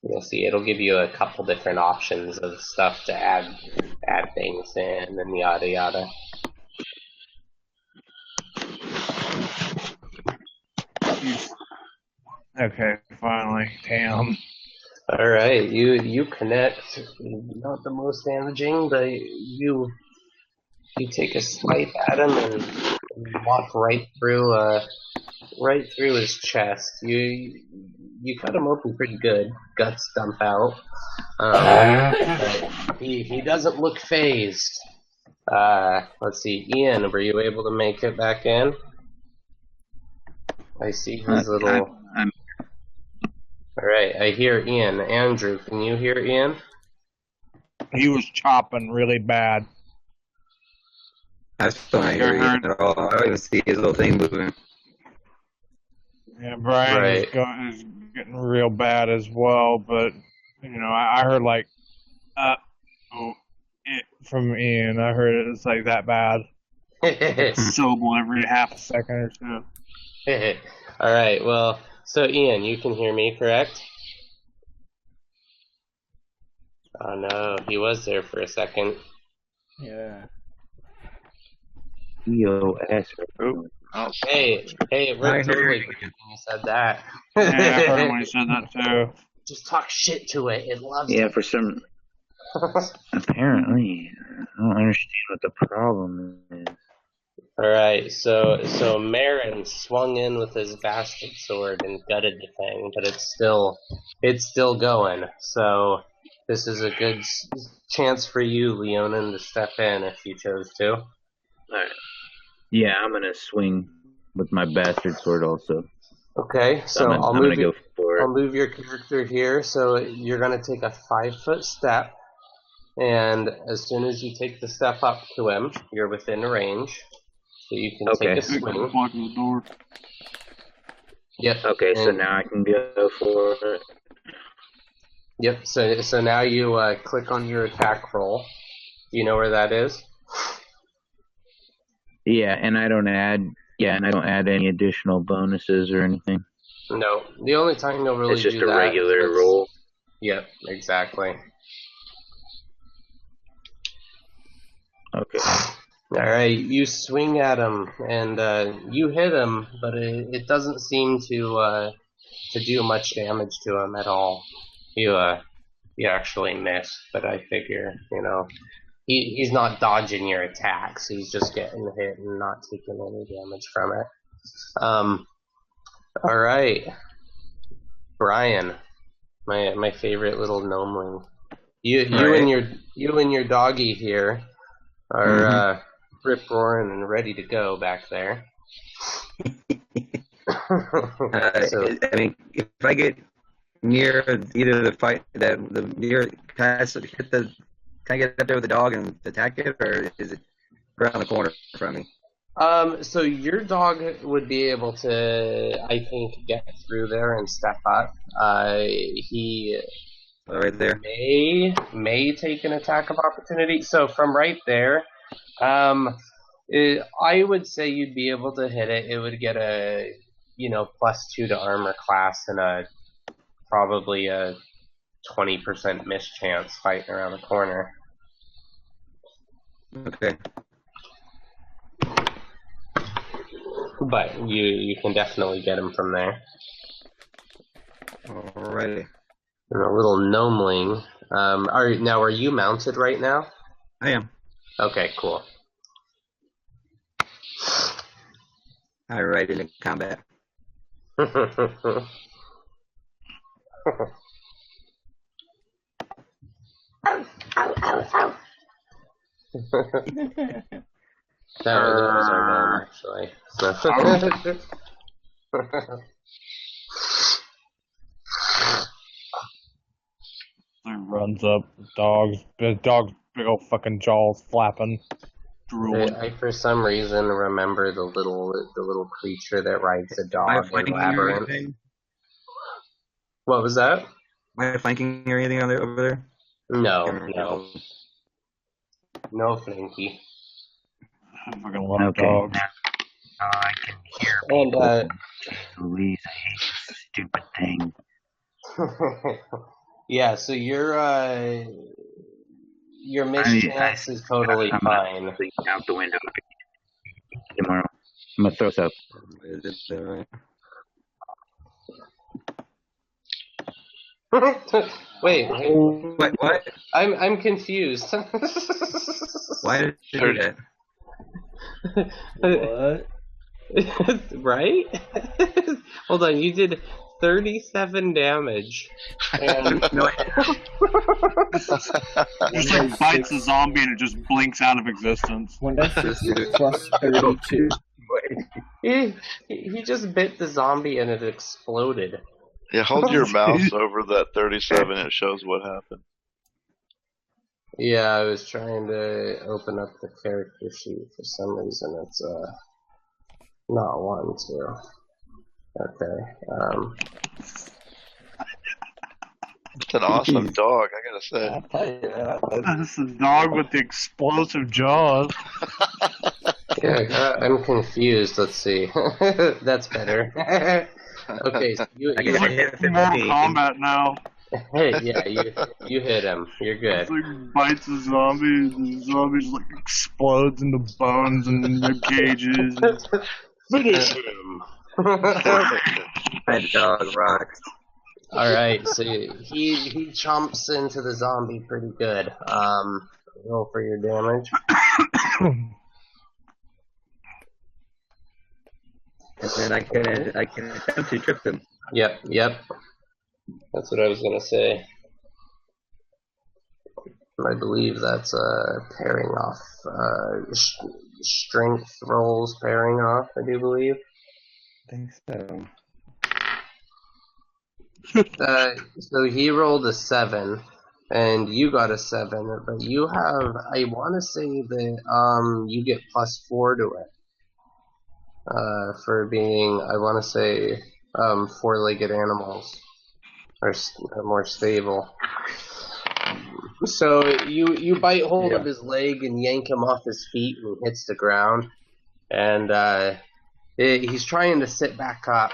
You'll see it'll give you a couple different options of stuff to add things in and yada yada. Okay, finally. Damn. All right, you connect. Not the most damaging, but you take a swipe at him and walk right through his chest. You cut him open pretty good. Guts dump out. But he doesn't look phased. Let's see, Ian, were you able to make it back in? I see his little. All right, I hear Ian. Andrew, can you hear Ian? He was chopping really bad. I still not hear Ian at all. I don't even see his little thing moving. Yeah, Brian is getting real bad as well, but I heard like from Ian. I heard it's like that bad. Syllable every half a second or so. All right, well, so Ian, you can hear me, correct? Oh no, he was there for a second. Yeah. EOS. Hey, it worked totally good when you said that. Yeah, I heard when you said that too. Just talk shit to it. It loves Yeah, it. for some. Apparently, I don't understand what the problem is. All right, so Marin swung in with his bastard sword and gutted the thing, but it's still going. So this is a good chance for you, Leonin, to step in if you chose to. All right. Yeah, I'm gonna swing with my bastard sword also. Okay, so I'm gonna go for it. I'll move your character here. So you're gonna take a 5-foot step, and as soon as you take the step up to him, you're within range. So you can take a swing. Blocking the door. Yep. Okay, so now I can go for it. Yep. So now you click on your attack roll. Do you know where that is? Yeah, and I don't add any additional bonuses or anything. No. The only time you'll really it's just do a that regular roll. Yep. Exactly. Okay. All right, you swing at him, and you hit him, but it doesn't seem to do much damage to him at all. You actually miss, but I figure, he's not dodging your attacks. He's just getting hit and not taking any damage from it. All right, Brian, my favorite little gnomeling. You and your doggy here are rip roaring and ready to go back there. I mean, if I get near either the fight can I get up there with the dog and attack it, or is it around the corner from me? So your dog would be able to, I think, get through there and step up. He right there may take an attack of opportunity. So from right there, I would say you'd be able to hit it. It would get a +2 to armor class and probably a 20% miss chance fighting around the corner. Okay. But you can definitely get him from there. Alrighty. And a little gnomeling. Are you mounted right now? I am. Okay, cool. I ride into combat. That was our gnome, actually. He runs up, big old fucking jaws flapping, drooling. I for some reason remember the little creature that rides a dog in Labyrinth. What was that? Am I flanking or anything over there? No. No flanky. I fucking love dogs. Now I can hear And Louise, I hate this stupid thing. yeah, so your mischance is totally fine. Out the window tomorrow. I'm gonna throw this up. Wait. What? I'm confused. Why did you do What? that? Right? Hold on, you did 37 damage. And Just like bites the zombie and it just blinks out of existence. 1d6 plus 32. he just bit the zombie and it exploded. Yeah, hold your mouse over that 37. It shows what happened. Yeah, I was trying to open up the character sheet for some reason. It's not one to. Okay. It's an awesome dog, I gotta say. This is a dog with the explosive jaws. Yeah, I'm confused. Let's see. That's better. Okay, so you Mortal Kombat now. Hey, yeah, you hit him. You're good. It's like bites the zombie, and the zombie just like explodes into bones and rib cages. Finish him. My dog rocks. All right, so he chomps into the zombie pretty good. Roll for your damage. And then I can attempt to trip them. Yep. That's what I was gonna say. I believe that's pairing off. Strength rolls pairing off, I do believe. I think so. So he rolled a 7, and you got a 7, but you have, I want to say that you get +4 to it. For being, I want to say, 4-legged animals are more stable. So you bite hold of his leg and yank him off his feet, and he hits the ground. And he's trying to sit back up.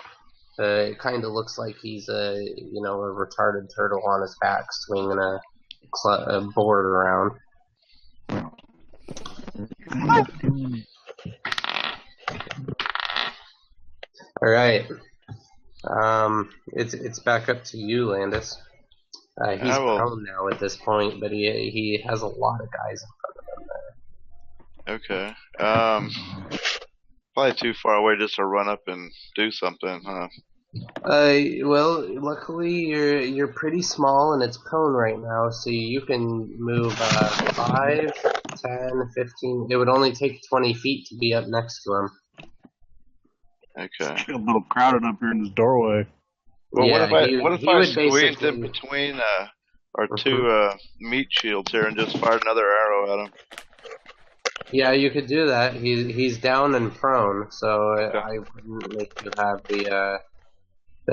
It kind of looks like he's a retarded turtle on his back, swinging a board around. All right. It's back up to you, Landis. He's prone now at this point, but he has a lot of guys in front of him there. Okay. Probably too far away just to run up and do something, huh? Well, luckily you're pretty small and it's prone right now, so you can move 5, 10, 15. It would only take 20 feet to be up next to him. Okay. It's a little crowded up here in this doorway. Well, Yeah, what if I squeezed basically in between our two meat shields here and just fired another arrow at him? Yeah, you could do that. He's down and prone, so I wouldn't make you have the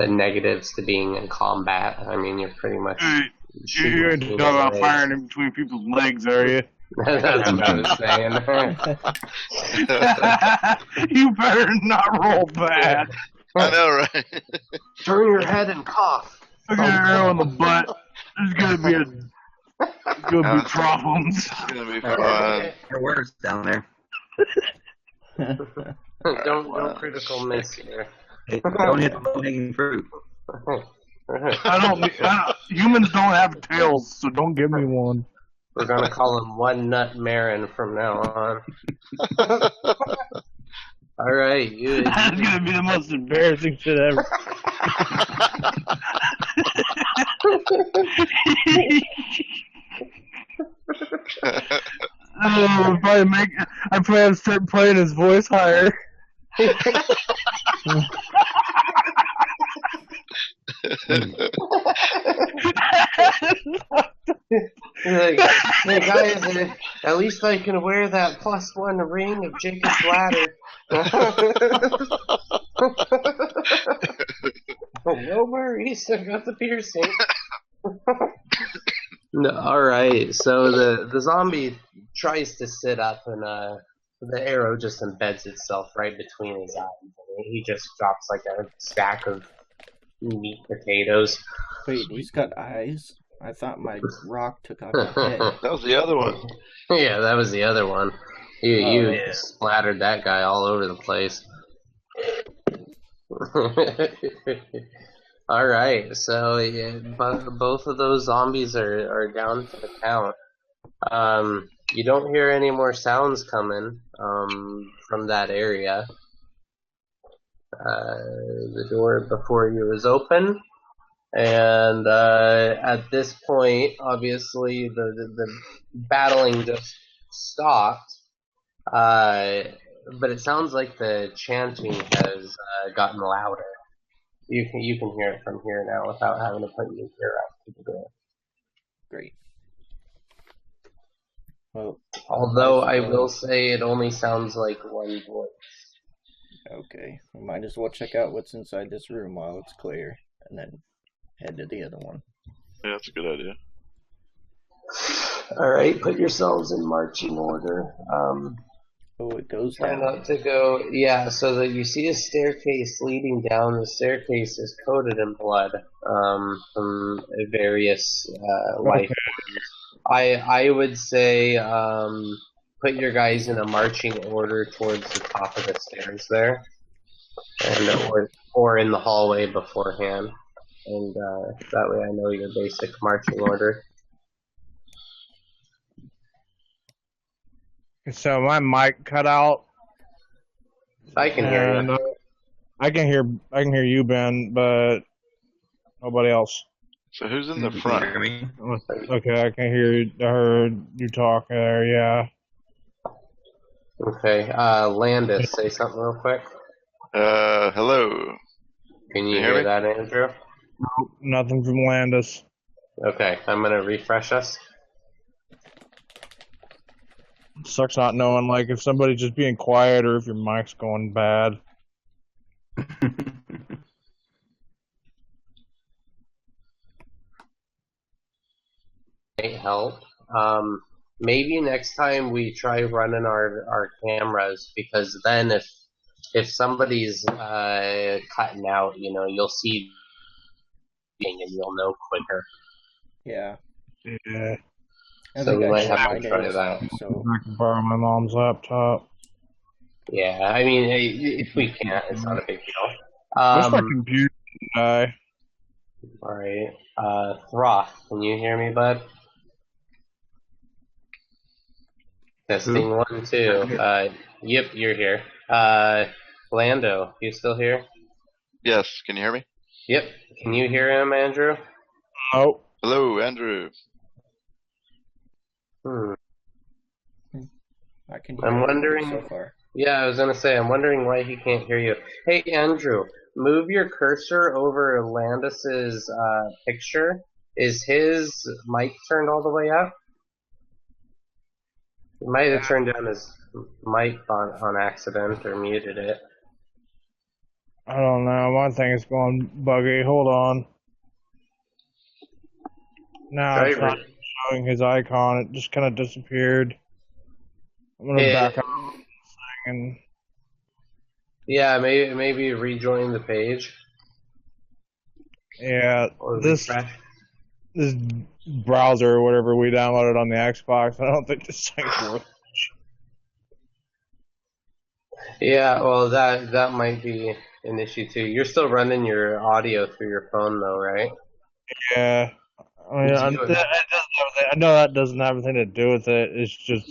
negatives to being in combat. I mean, you're pretty much. You ain't talking about firing in between people's legs, are you? That's what I was saying. You better not roll bad. I know, right? Turn your head and cough. I got an arrow in the butt. There's gonna be problems. It's gonna be fun. There are words down there. Don't critical miss here. Hey, don't hit the low-hanging fruit. Humans don't have tails, so don't give me one. We're gonna call him One Nut Marin from now on. All right, That's gonna be the most embarrassing shit ever. I probably start playing his voice higher. Like, hey guys, at least I can wear that +1 ring of Jacob's ladder. No worries, I got the piercing. No, all right, so the zombie tries to sit up, and the arrow just embeds itself right between his eyes. He just drops like a stack of meat potatoes. Wait, he's got eyes? I thought my rock took off his head. That was the other one. Yeah, that was the other one. You splattered that guy all over the place. All right, so yeah, both of those zombies are down for the count. You don't hear any more sounds coming from that area. The door before you is open, and at this point, obviously, the battling just stopped. But it sounds like the chanting has gotten louder. You can hear it from here now without having to put your ear up to the door. Great. Well, Although I will say it only sounds like one voice. Okay, we might as well check out what's inside this room while it's clear, and then head to the other one. Yeah, that's a good idea. All right, put yourselves in marching order. Oh, it goes Try down. not to go. Yeah, so that you see a staircase leading down. The staircase is coated in blood from various life forms. I would say put your guys in a marching order towards the top of the stairs there, and or in the hallway beforehand, and that way I know your basic marching order. So my mic cut out. I can hear you. I can hear you, Ben, but nobody else. So who's in the front? Okay, I can hear you. I heard you talk there. Yeah. Okay, Landis, say something real quick. Hello. Can you hear that, Andrew? Nope, nothing from Landis. Okay, I'm gonna refresh us. Sucks not knowing, like, if somebody's just being quiet or if your mic's going bad. Might help. Maybe next time we try running our cameras, because then if somebody's cutting out, you know, you'll see and you'll know quicker. Yeah. Yeah. So we might have to try that. So I can borrow my mom's laptop. Yeah, I mean, if we can't, it's not a big deal. What's my computer die? Alright. Throth, can you hear me, bud? Testing 1, 2. Yep, you're here. Lando, you still here? Yes, can you hear me? Yep. Can you hear him, Andrew? Oh. Hello, Andrew. I can hear I'm wondering. so far. Yeah, I was gonna say, I'm wondering why he can't hear you. Hey, Andrew, move your cursor over Landis's picture. Is his mic turned all the way up? He might have turned down his mic on accident or muted it. I don't know. My thing is going buggy. Hold on. Now it's not showing his icon. It just kind of disappeared. I'm gonna back up and. Yeah, maybe rejoin the page. Yeah, this browser or whatever we downloaded on the Xbox, I don't think this thing's worth it. Yeah, well, that might be an issue too. You're still running your audio through your phone though, right? Yeah. I mean, I know that doesn't have anything to do with it. It's just.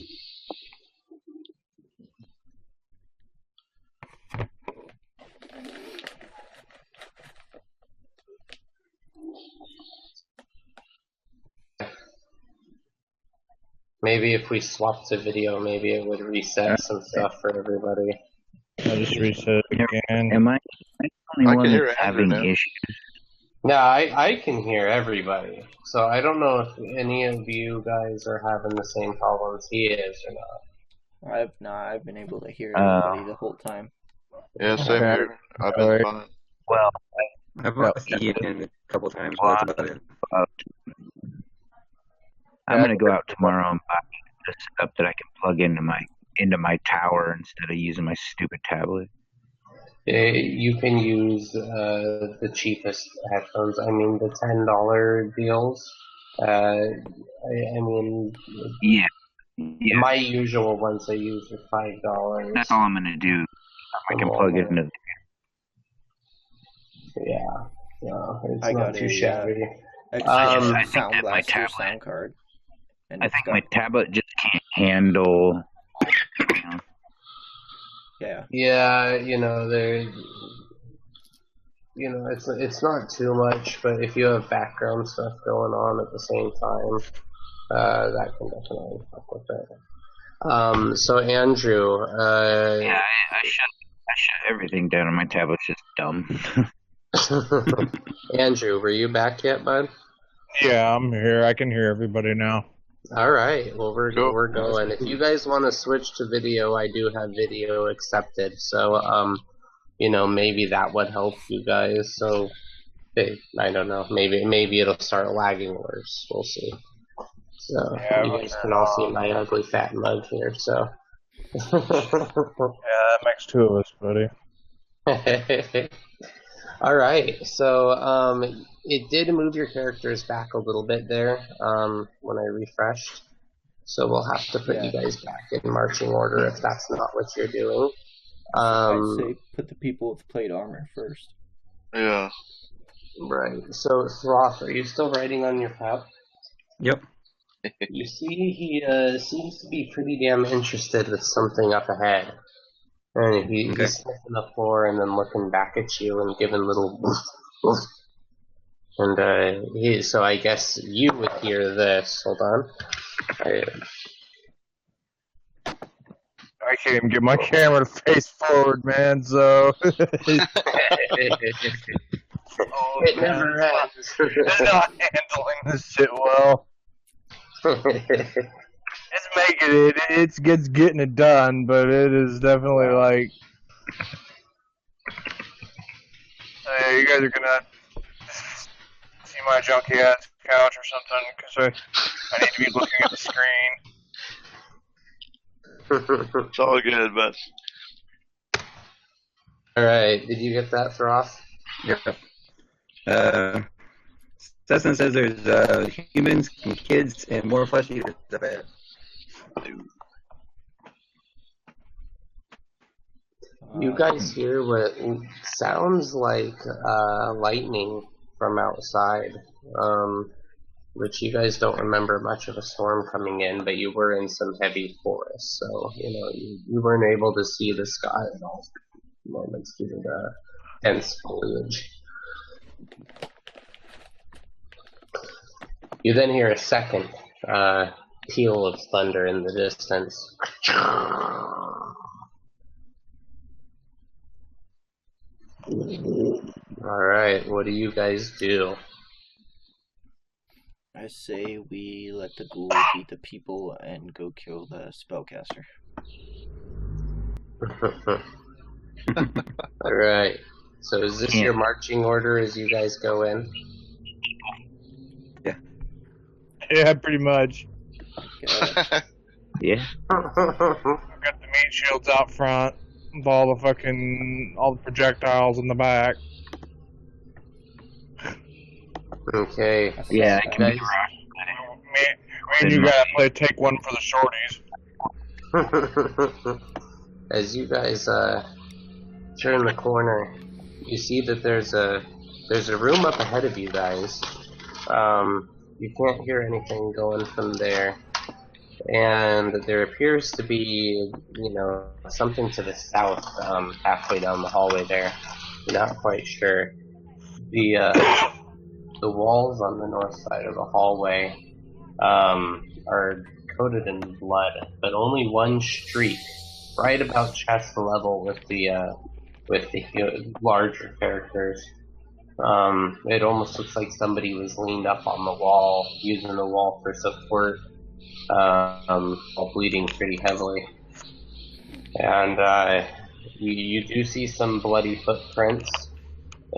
Maybe if we swapped to video, maybe it would reset some stuff for everybody. I just reset it again. Am I the only one that's having issues? Yeah, I can hear everybody. So I don't know if any of you guys are having the same problems he is or not. I've not. I've been able to hear everybody the whole time. Yeah, same here. I've been fine. Well, I've lost Ian a couple times, but that's about it. I'm gonna go out tomorrow and buy the stuff that I can plug into my tower instead of using my stupid tablet. You can use the cheapest headphones. I mean, the $10 deals. I mean, yeah. My usual ones I use are $5. That's all I'm gonna do. I can plug it into. Yeah. No, it's I not got too a shabby. external I think sound that my blaster tablet. sound card. And I it's think got- my tablet just can't handle. You know, Yeah. Yeah, it's not too much, but if you have background stuff going on at the same time, that can definitely help with it. So Andrew, yeah, I shut everything down on my tablet. It's just dumb. Andrew, were you back yet, bud? Yeah, I'm here. I can hear everybody now. All right. Well, we're Cool. going. If you guys want to switch to video, I do have video accepted. So, maybe that would help you guys. So, I don't know. Maybe it'll start lagging worse. We'll see. So Yeah, you guys can all see my ugly fat mug here. So. Yeah, that makes two of us, buddy. All right. So, it did move your characters back a little bit there when I refreshed. So we'll have to put you guys back in marching order if that's not what you're doing. I'd say put the people with plate armor first. Yeah. Right. So, Throth, are you still writing on your pad? Yep. You see, he seems to be pretty damn interested with something up ahead. And he's sniffing the floor and then looking back at you and giving little woof, woof. And so I guess you would hear this. Hold on. I can't even get my camera to face forward, man, so... It never ends. I'm not handling this shit well. It's making it. It's getting it done, but it is definitely like. Hey, you guys are gonna see my junky ass couch or something because I need to be looking at the screen. It's all good, but. All right. Did you get that, Throth? Yep. Cessna says there's humans and kids and more flesh eaters up ahead. You guys hear what sounds like lightning from outside, which you guys don't remember much of a storm coming in, but you were in some heavy forest, so you weren't able to see the sky at all moments due to the dense foliage. You then hear a second peal of thunder in the distance. Alright, what do you guys do? I say we let the ghoul beat the people and go kill the spellcaster. Alright, so is this your marching order as you guys go in? Yeah, pretty much. Yeah. I've got the meat shields out front with all the projectiles in the back. Okay. Yeah, I can be Me and you gotta play take one for the shorties. As you guys turn the corner, you see that there's a room up ahead of you guys. You can't hear anything going from there. And there appears to be, something to the south, halfway down the hallway there. You're not quite sure. The walls on the north side of the hallway are coated in blood, but only one streak, right about chest level with the larger characters. It almost looks like somebody was leaned up on the wall, using the wall for support, while bleeding pretty heavily. And you do see some bloody footprints,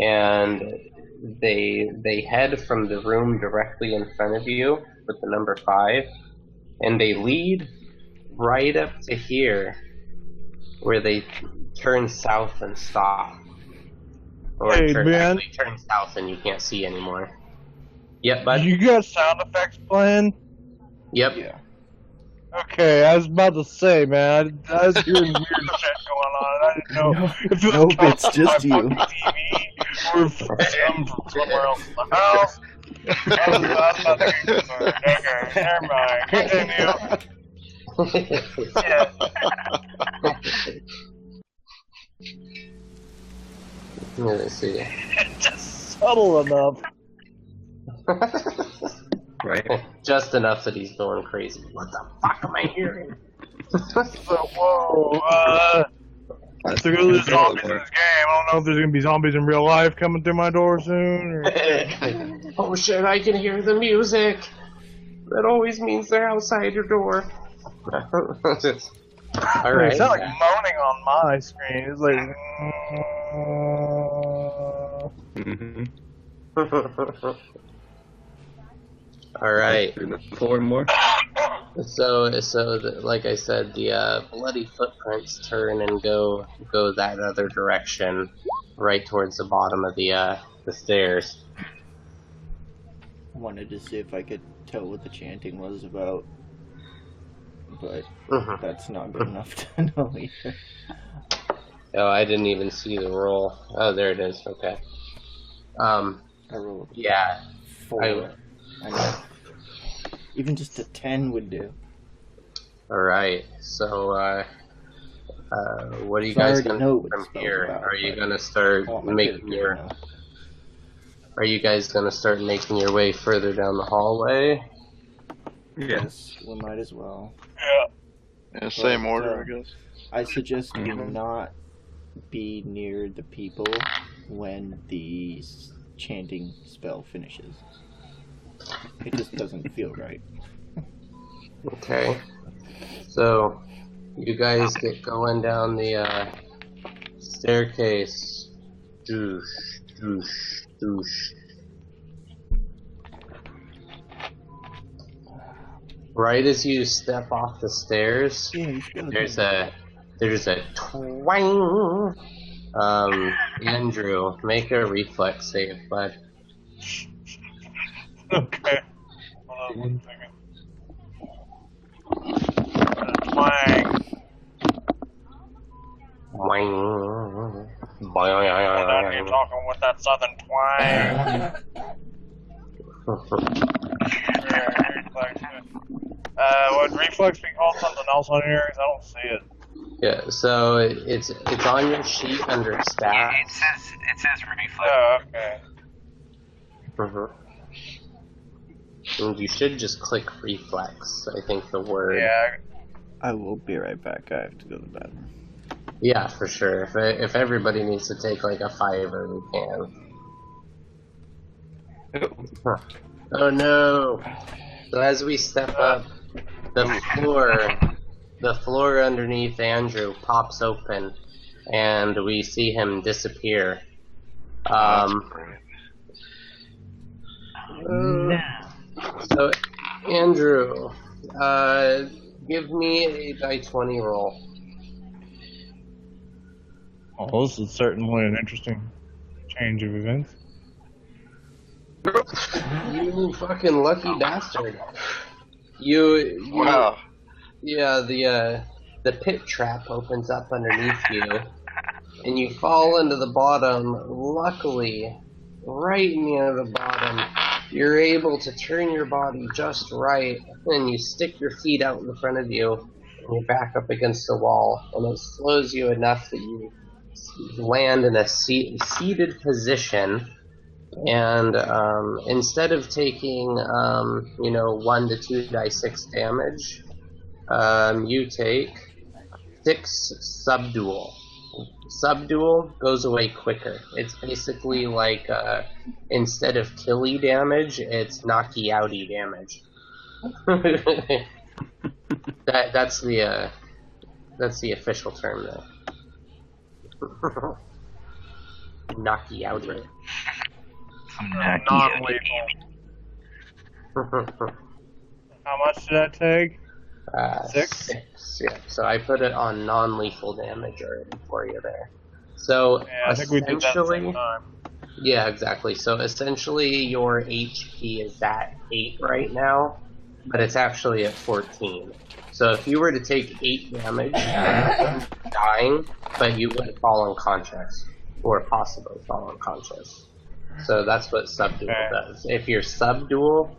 and they head from the room directly in front of you with the number 5, and they lead right up to here, where they turn south and stop. Or actually turn south and you can't see anymore. Yep, bud. You got sound effects playing? Yep. Yeah. Okay, I was about to say, man, I was hearing weird shit going on, and I didn't know if it was Nope, coming it's from just my you. fucking TV or if it was coming from somewhere else in the house. I was about to get concerned. Okay, never mind. Continue. Yeah. Let's see. Just subtle enough. Right. Just enough that he's going crazy. What the fuck am I hearing? So, whoa, so there's zombies in this game. I don't know if there's gonna be zombies in real life coming through my door soon. Or... Oh shit, I can hear the music. That always means they're outside your door. Alright. It's not like moaning on my screen. It's like. Alright. 4 more. So like I said, the bloody footprints turn and go that other direction, right towards the bottom of the stairs. I wanted to see if I could tell what the chanting was about, but that's not good enough to know either. Oh, I didn't even see the roll. Oh, there it is. Okay. I rolled Yeah. 4. I know. Even just a 10 would do. Alright, so, what are you So I guys already gonna know do what from the spell's here? about, Are you but gonna start I want my making character your... to know. Are you guys gonna start making your way further down the hallway? Yes, we might as well. Yeah, same But, order, I guess. I suggest do not be near the people when the chanting spell finishes. It just doesn't feel right. Okay. So, you guys get going down the staircase. Doosh, doosh, doosh. Right as you step off the stairs, there's a twang. Andrew, make a reflex save, bud. Okay. Hold on 1 second. Twang. Twang. You're talking with that southern twang. Would reflex be called something else on here? 'Cause I don't see it. Yeah, so it's on your sheet under stats. It says reflex. Oh, okay. And you should just click reflex, I think the word. Yeah. I will be right back. I have to go to the bathroom. Yeah, for sure. If everybody needs to take like a 5-er, we can. Oh no! So as we step up, the floor underneath Andrew pops open, and we see him disappear. So, Andrew, give me a die 20 roll. Oh, this is certainly an interesting change of events. You fucking lucky bastard. You Wow. Yeah, the pit trap opens up underneath you, and you fall into the bottom. Luckily, right near the bottom, you're able to turn your body just right, and you stick your feet out in front of you, and you're back up against the wall, and it slows you enough that you land in a seated position. And instead of taking 1 to 2 die 6 damage, you take 6 subdual. Subdual goes away quicker. It's basically like instead of killy damage, it's knocky outy damage. That's the official term there. Knocky outy. Non-lethal. How much did that take? 6? 6, yeah. So I put it on non-lethal damage already for you there. So Yeah, I think we did that at the same time. Yeah, exactly. So essentially your HP is at 8 right now, but it's actually at 14. So if you were to take 8 damage, dying, but you would fall unconscious, or possibly fall unconscious. So that's what subdual does. If your subdual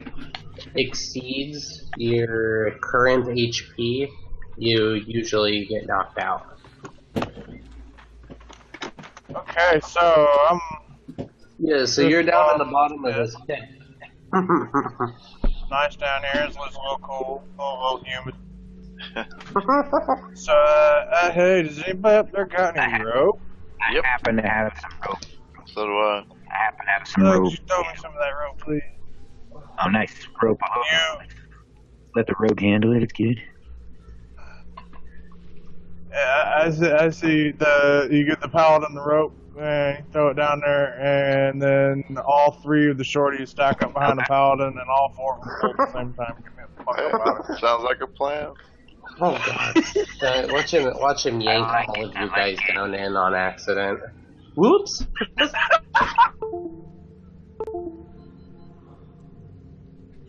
exceeds your current HP, you usually get knocked out. Okay, so I'm... Yeah, so you're down at the bottom of this pit. Nice down here. It's a little cool, a little humid. So, hey, does anybody up there got any rope? I happen to have some rope. So do I. I happen to have some Could rope. you throw me some of that rope, please? Oh, nice rope. Let the rope handle it. It's good. Yeah, I see you get the paladin the rope, and you throw it down there, and then all 3 of the shorties stack up behind the paladin, and all 4 of them pull at the same time. Give me a fuck about it. Sounds like a plan. Oh god. Watch him yank all of you guys down in on accident. Whoops!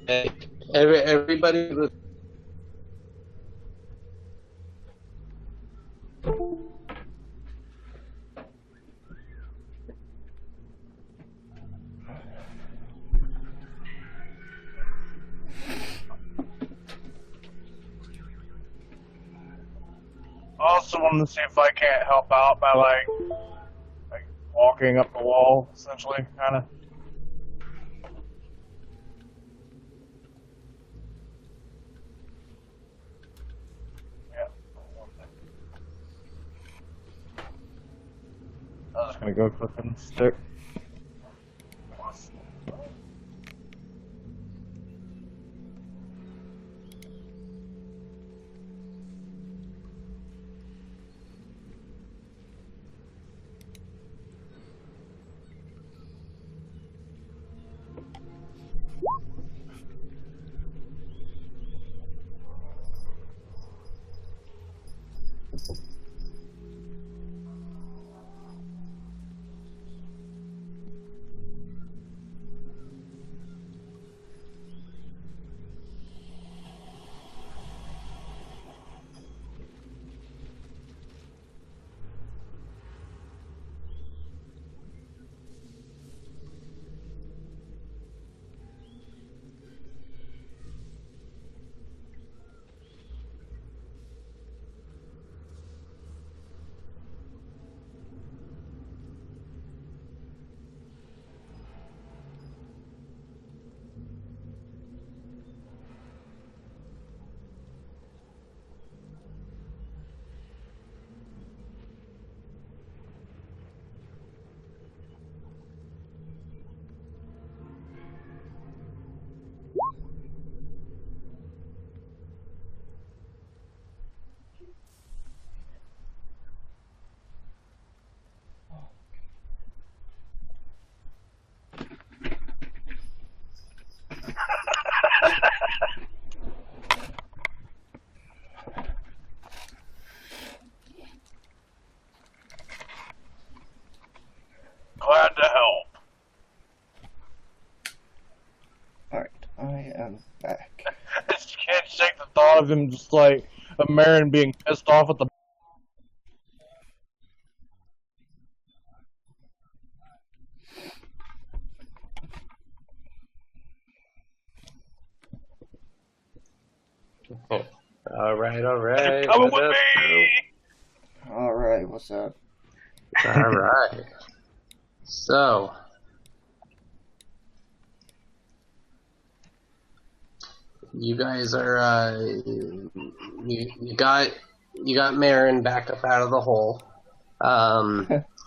Hey, everybody was... I also wanted to see if I can't help out by like walking up the wall, essentially, kind of. Yeah. I'm just gonna go click and stick. Glad to help. Alright, I am back. I just can't shake the thought of him just like a Marin being pissed off at the. Alright. Coming with me! Alright, what's up? Alright. So, you guys are, you got Marin back up out of the hole.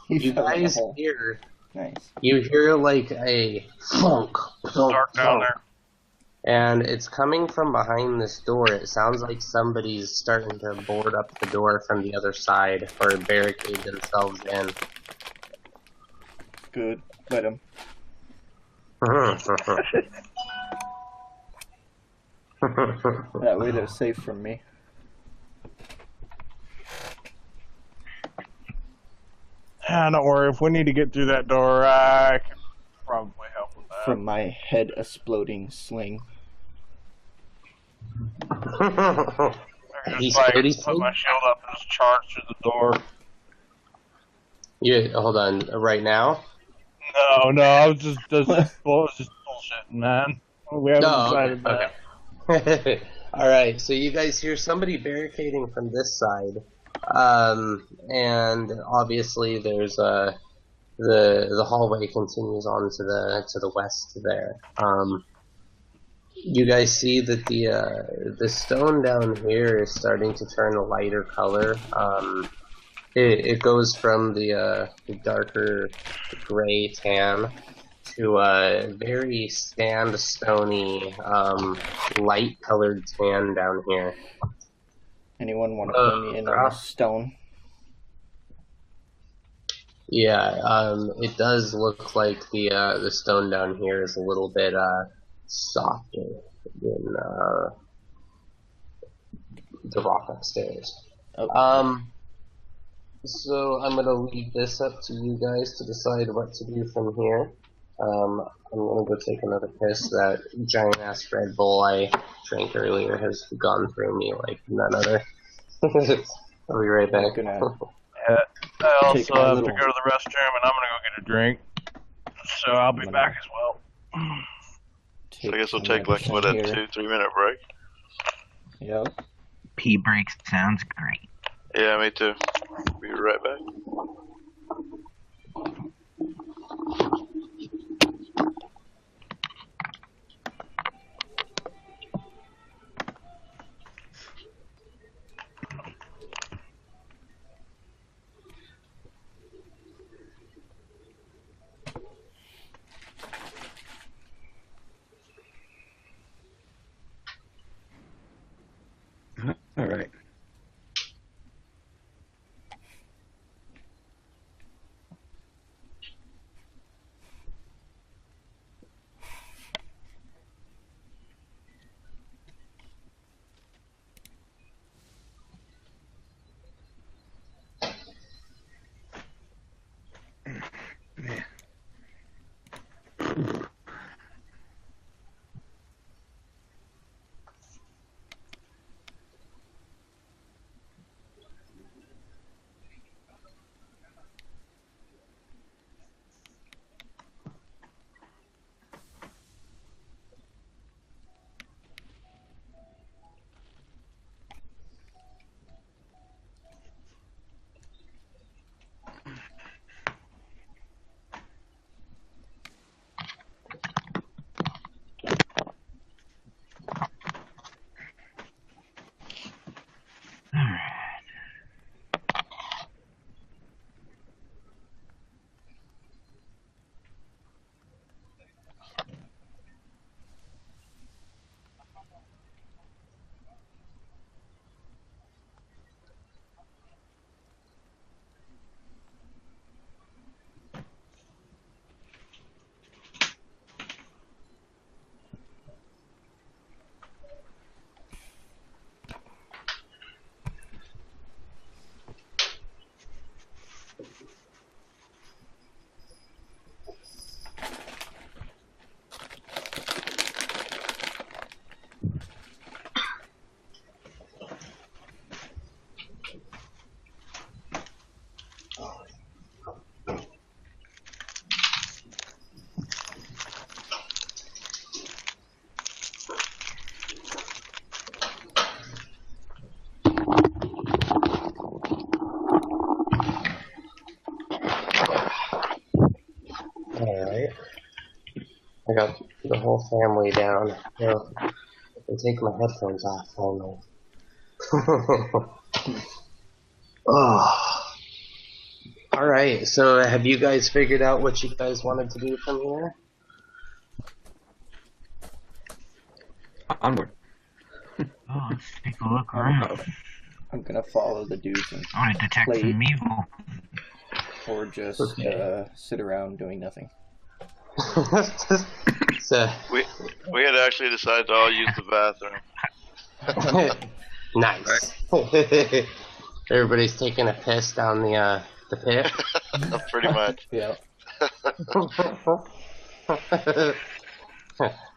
You guys hear, nice. You hear like a thunk, Dark down there. and it's coming from behind this door. It sounds like somebody's starting to board up the door from the other side or barricade themselves in. Good, let him. That way they're safe from me. Don't worry, if we need to get through that door, I can probably help with that. From my head exploding sling. There He's like, what put my shield up and just charge through the door. Yeah, hold on. Right now? No, I was just bullshitting, man. We haven't decided that. Okay. All right. So you guys hear somebody barricading from this side, and obviously there's the hallway continues on to the west there. You guys see that the stone down here is starting to turn a lighter color. It goes from the darker gray tan to a very sandstony, light colored tan down here. Anyone want to fill me in on the stone? Yeah, it does look like the stone down here is a little bit softer than the rock upstairs. Okay. So I'm gonna leave this up to you guys to decide what to do from here. I'm gonna go take another piss. That giant ass Red Bull I drank earlier has gone through me like none other. I'll be right back. I also have to go to the restroom, and I'm gonna go get a drink. So I'll be back as well. So I guess we'll take like what, a 2-3 minute break. Yep. Pee break sounds great. Yeah, me too. Be right back. All right. Alright. I got the whole family down. Well, I can take my headphones off finally. Oh. Alright, so have you guys figured out what you guys wanted to do from here? Onward. Oh, let's take a look around. I'm gonna follow the dudes and I want to detect play, some evil. or just sit around doing nothing. So, We had actually decided to all use the bathroom. nice. Everybody's taking a piss down the pit. Pretty much. Yeah.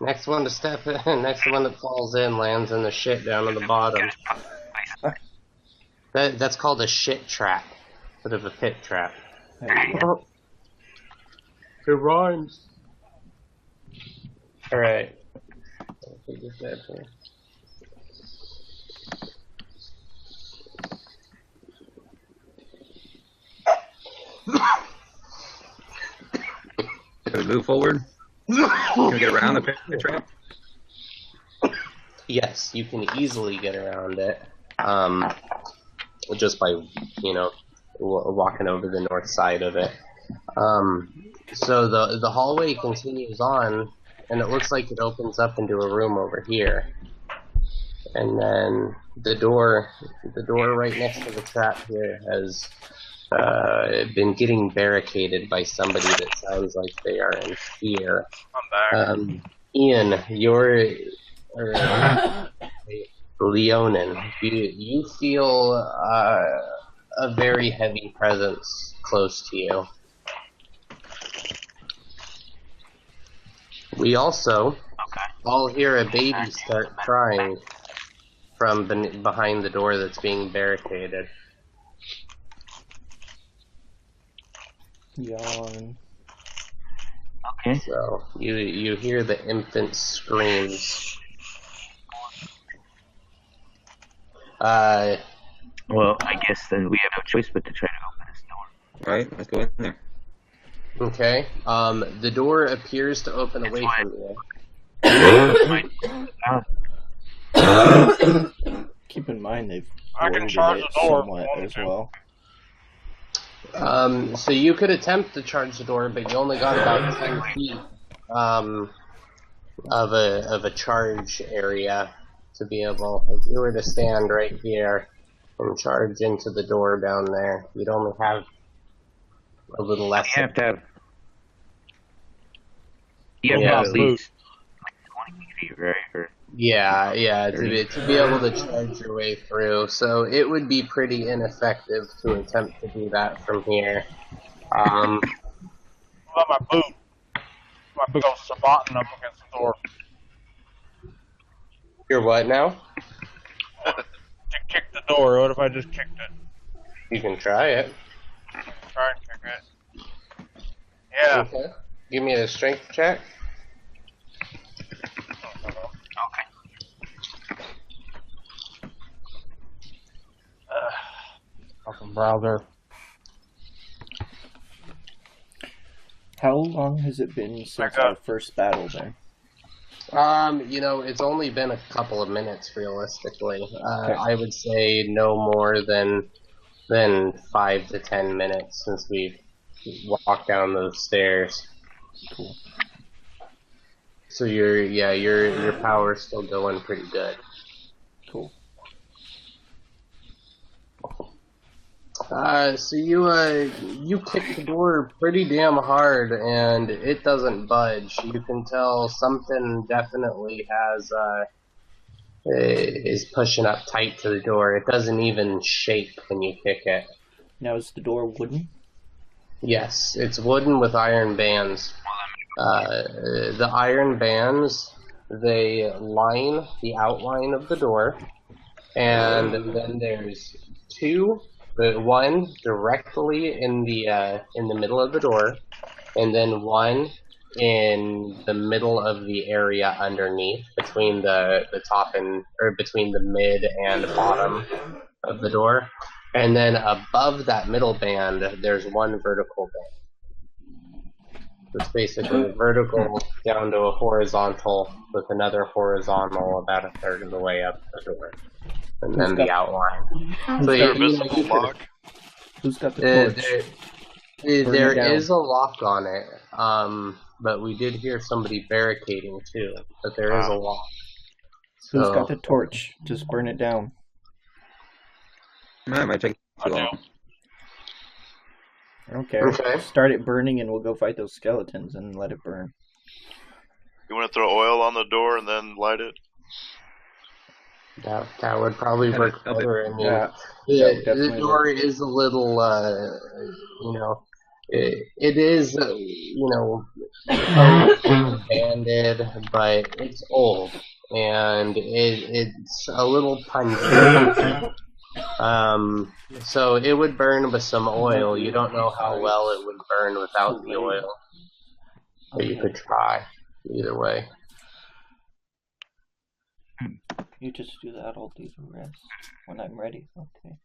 Next one to step in, next one that falls in lands in the shit down at the bottom. That's called a shit trap. Bit of a pit trap. It rhymes. Alright. Can we move forward? Can we get around the pit trap? Yes, you can easily get around it. Just by, walking over the north side of it. So the hallway continues on, and it looks like it opens up into a room over here. And then the door right next to the trap here has been getting barricaded by somebody that sounds like they are in fear. I'm back. Ian, you're Leonin. You feel a very heavy presence close to you. We also all hear a baby start crying from behind the door that's being barricaded. Yawn. Okay. So you hear the infant screams. Well, I guess then we have no choice but to try to open this door. All right, let's go in there. Okay. The door appears to open away from you. Keep in mind they've I can wounded charge it the door if somewhat you want as me well. So you could attempt to charge the door, but you only got about 10 feet of a charge area to be able. If you were to stand right here and charge into the door down there, you'd only have a little less. You have to have at least like 20 feet, right? Or Yeah, to be able to charge your way through. So it would be pretty ineffective to attempt to do that from here. What about my boot? My big old sabatin up against the door. You're what now? To kick the door. What if I just kicked it? You can try it. Try and kick it. Yeah. Okay. Give me a strength check. Fucking browser. How long has it been since our first battle there? It's only been a couple of minutes realistically. I would say no more than 5 to 10 minutes since we've walked down those stairs. Cool. So your power's still going pretty good. Cool. So you kick the door pretty damn hard, and it doesn't budge. You can tell something definitely is pushing up tight to the door. It doesn't even shake when you kick it. Now is the door wooden? Yes, it's wooden with iron bands. The iron bands, they line the outline of the door, and then there's two. One directly in the middle of the door, and then one in the middle of the area underneath, between the top between the mid and bottom of the door, and then above that middle band, there's one vertical band. It's basically vertical down to a horizontal with another horizontal about a third of the way up the door. And then the outline. So Who's got the torch? There is a lock on it, but we did hear somebody barricading too. But there is a lock. Who's got the torch? Just burn it down. That might take too long. I don't care. Okay. Start it burning, and we'll go fight those skeletons and let it burn. You want to throw oil on the door and then light it? That would probably work better. I mean, the door is a little, it is, banded, but it's old, and it's a little pungent. So it would burn with some oil. You don't know how well it would burn without the oil. But you could try either way. You just do that, I'll do the rest when I'm ready. Okay.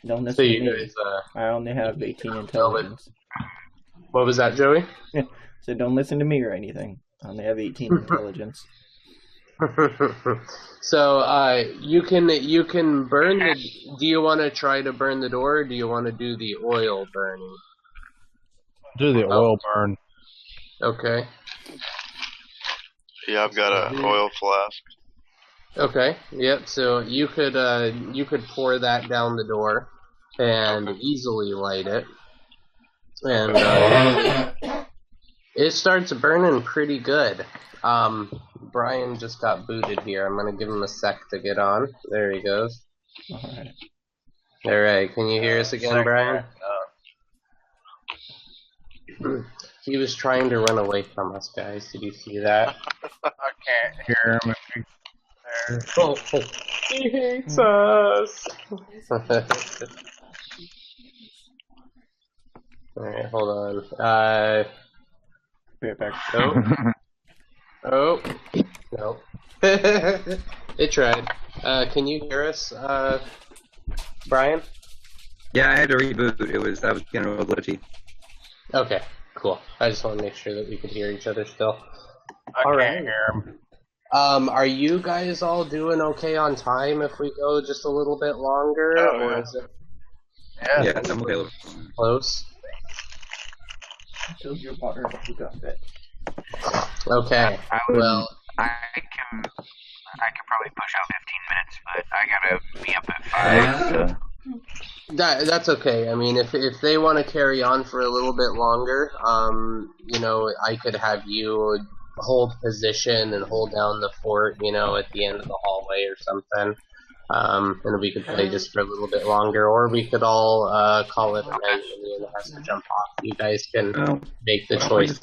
Don't listen to me. I only have 18 intelligence. What was that, Joey? So don't listen to me or anything. I only have 18 intelligence. So you can burn the. Do you want to try to burn the door, or do you want to do the oil burning? Do the oil burn. Okay. Yeah, I've got an oil flask. Okay. Yep. So you could pour that down the door and easily light it, and it starts burning pretty good. Brian just got booted here. I'm gonna give him a sec to get on. There he goes. Alright. Alright, can you hear us again, Brian? He was trying to run away from us, guys. Did you see that? I can't hear him if he's there. Oh, he hates us! Alright, hold on. Be right back. Oh. No. It tried. Can you hear us, Brian? Yeah, I had to reboot. I was getting a little glitchy. Okay, cool. I just want to make sure that we could hear each other still. I can't hear him. Are you guys all doing okay on time if we go just a little bit longer? Or is it Yeah, I'm available. close? Fill your water. You got it. Okay. Well, I can probably push out 15 minutes, but I gotta be up at 5. So. that's okay. I mean, if they want to carry on for a little bit longer, I could have you hold position and hold down the fort, at the end of the hallway or something. And we could play just for a little bit longer, or we could all call it a night and Ian has to jump off. You guys can make the choice.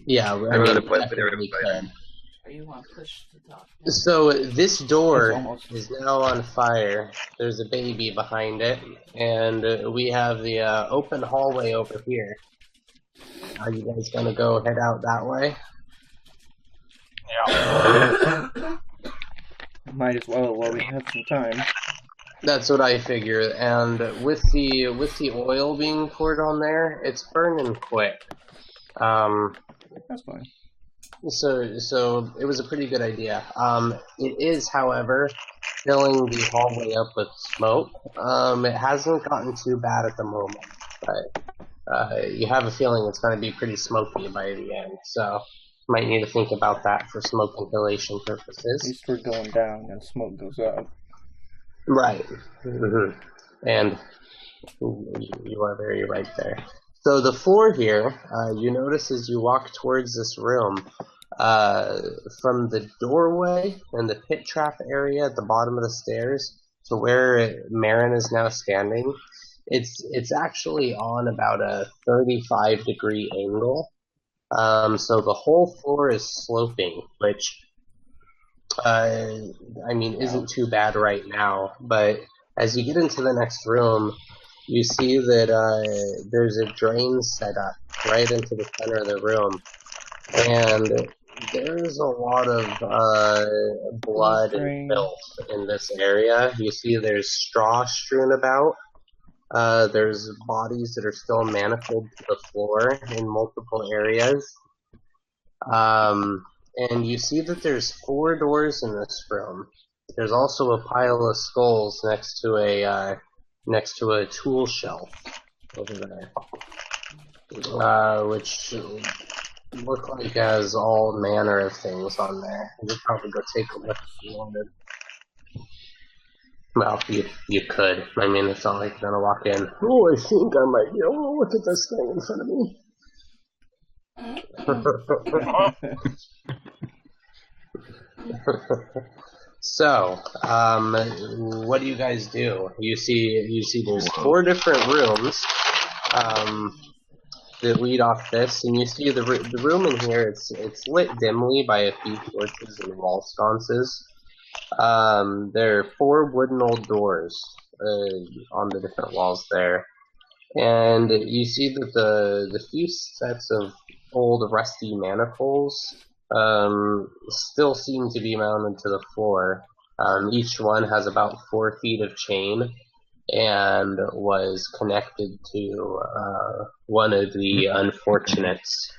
Yeah, I mean, definitely can. You want to push the top? So this door is now on fire. There's a baby behind it, and we have the open hallway over here. Are you guys gonna go head out that way? Yeah. Might as well while we have some time. That's what I figure. And with the oil being poured on there, it's burning quick. That's fine. So it was a pretty good idea. It is, however, filling the hallway up with smoke. It hasn't gotten too bad at the moment, but you have a feeling it's going to be pretty smoky by the end. So might need to think about that for smoke inhalation purposes. At least we're going down and smoke goes up. Right. Mm-hmm. And you are very right there. So the floor here, you notice as you walk towards this room, from the doorway and the pit trap area at the bottom of the stairs to where Marin is now standing, it's actually on about a 35-degree angle. So the whole floor is sloping, which, isn't too bad right now. But as you get into the next room, you see that there's a drain set up right into the center of the room. And there's a lot of blood and filth in this area. You see there's straw strewn about. There's bodies that are still manacled to the floor in multiple areas. And you see that there's 4 doors in this room. There's also a pile of skulls next to a tool shelf over there, which look like has all manner of things on there. You could probably go take a look if you wanted. Well, you could. I mean, it's not like you're gonna walk in. Oh, I think I might be able to look at this thing in front of me. So, what do you guys do? You see there's 4 different rooms. that lead off this, and you see the room in here. It's lit dimly by a few torches and wall sconces. There are 4 wooden old doors on the different walls there, and you see that the few sets of old rusty manacles still seem to be mounted to the floor. Each one has about 4 feet of chain and was connected to one of the unfortunates.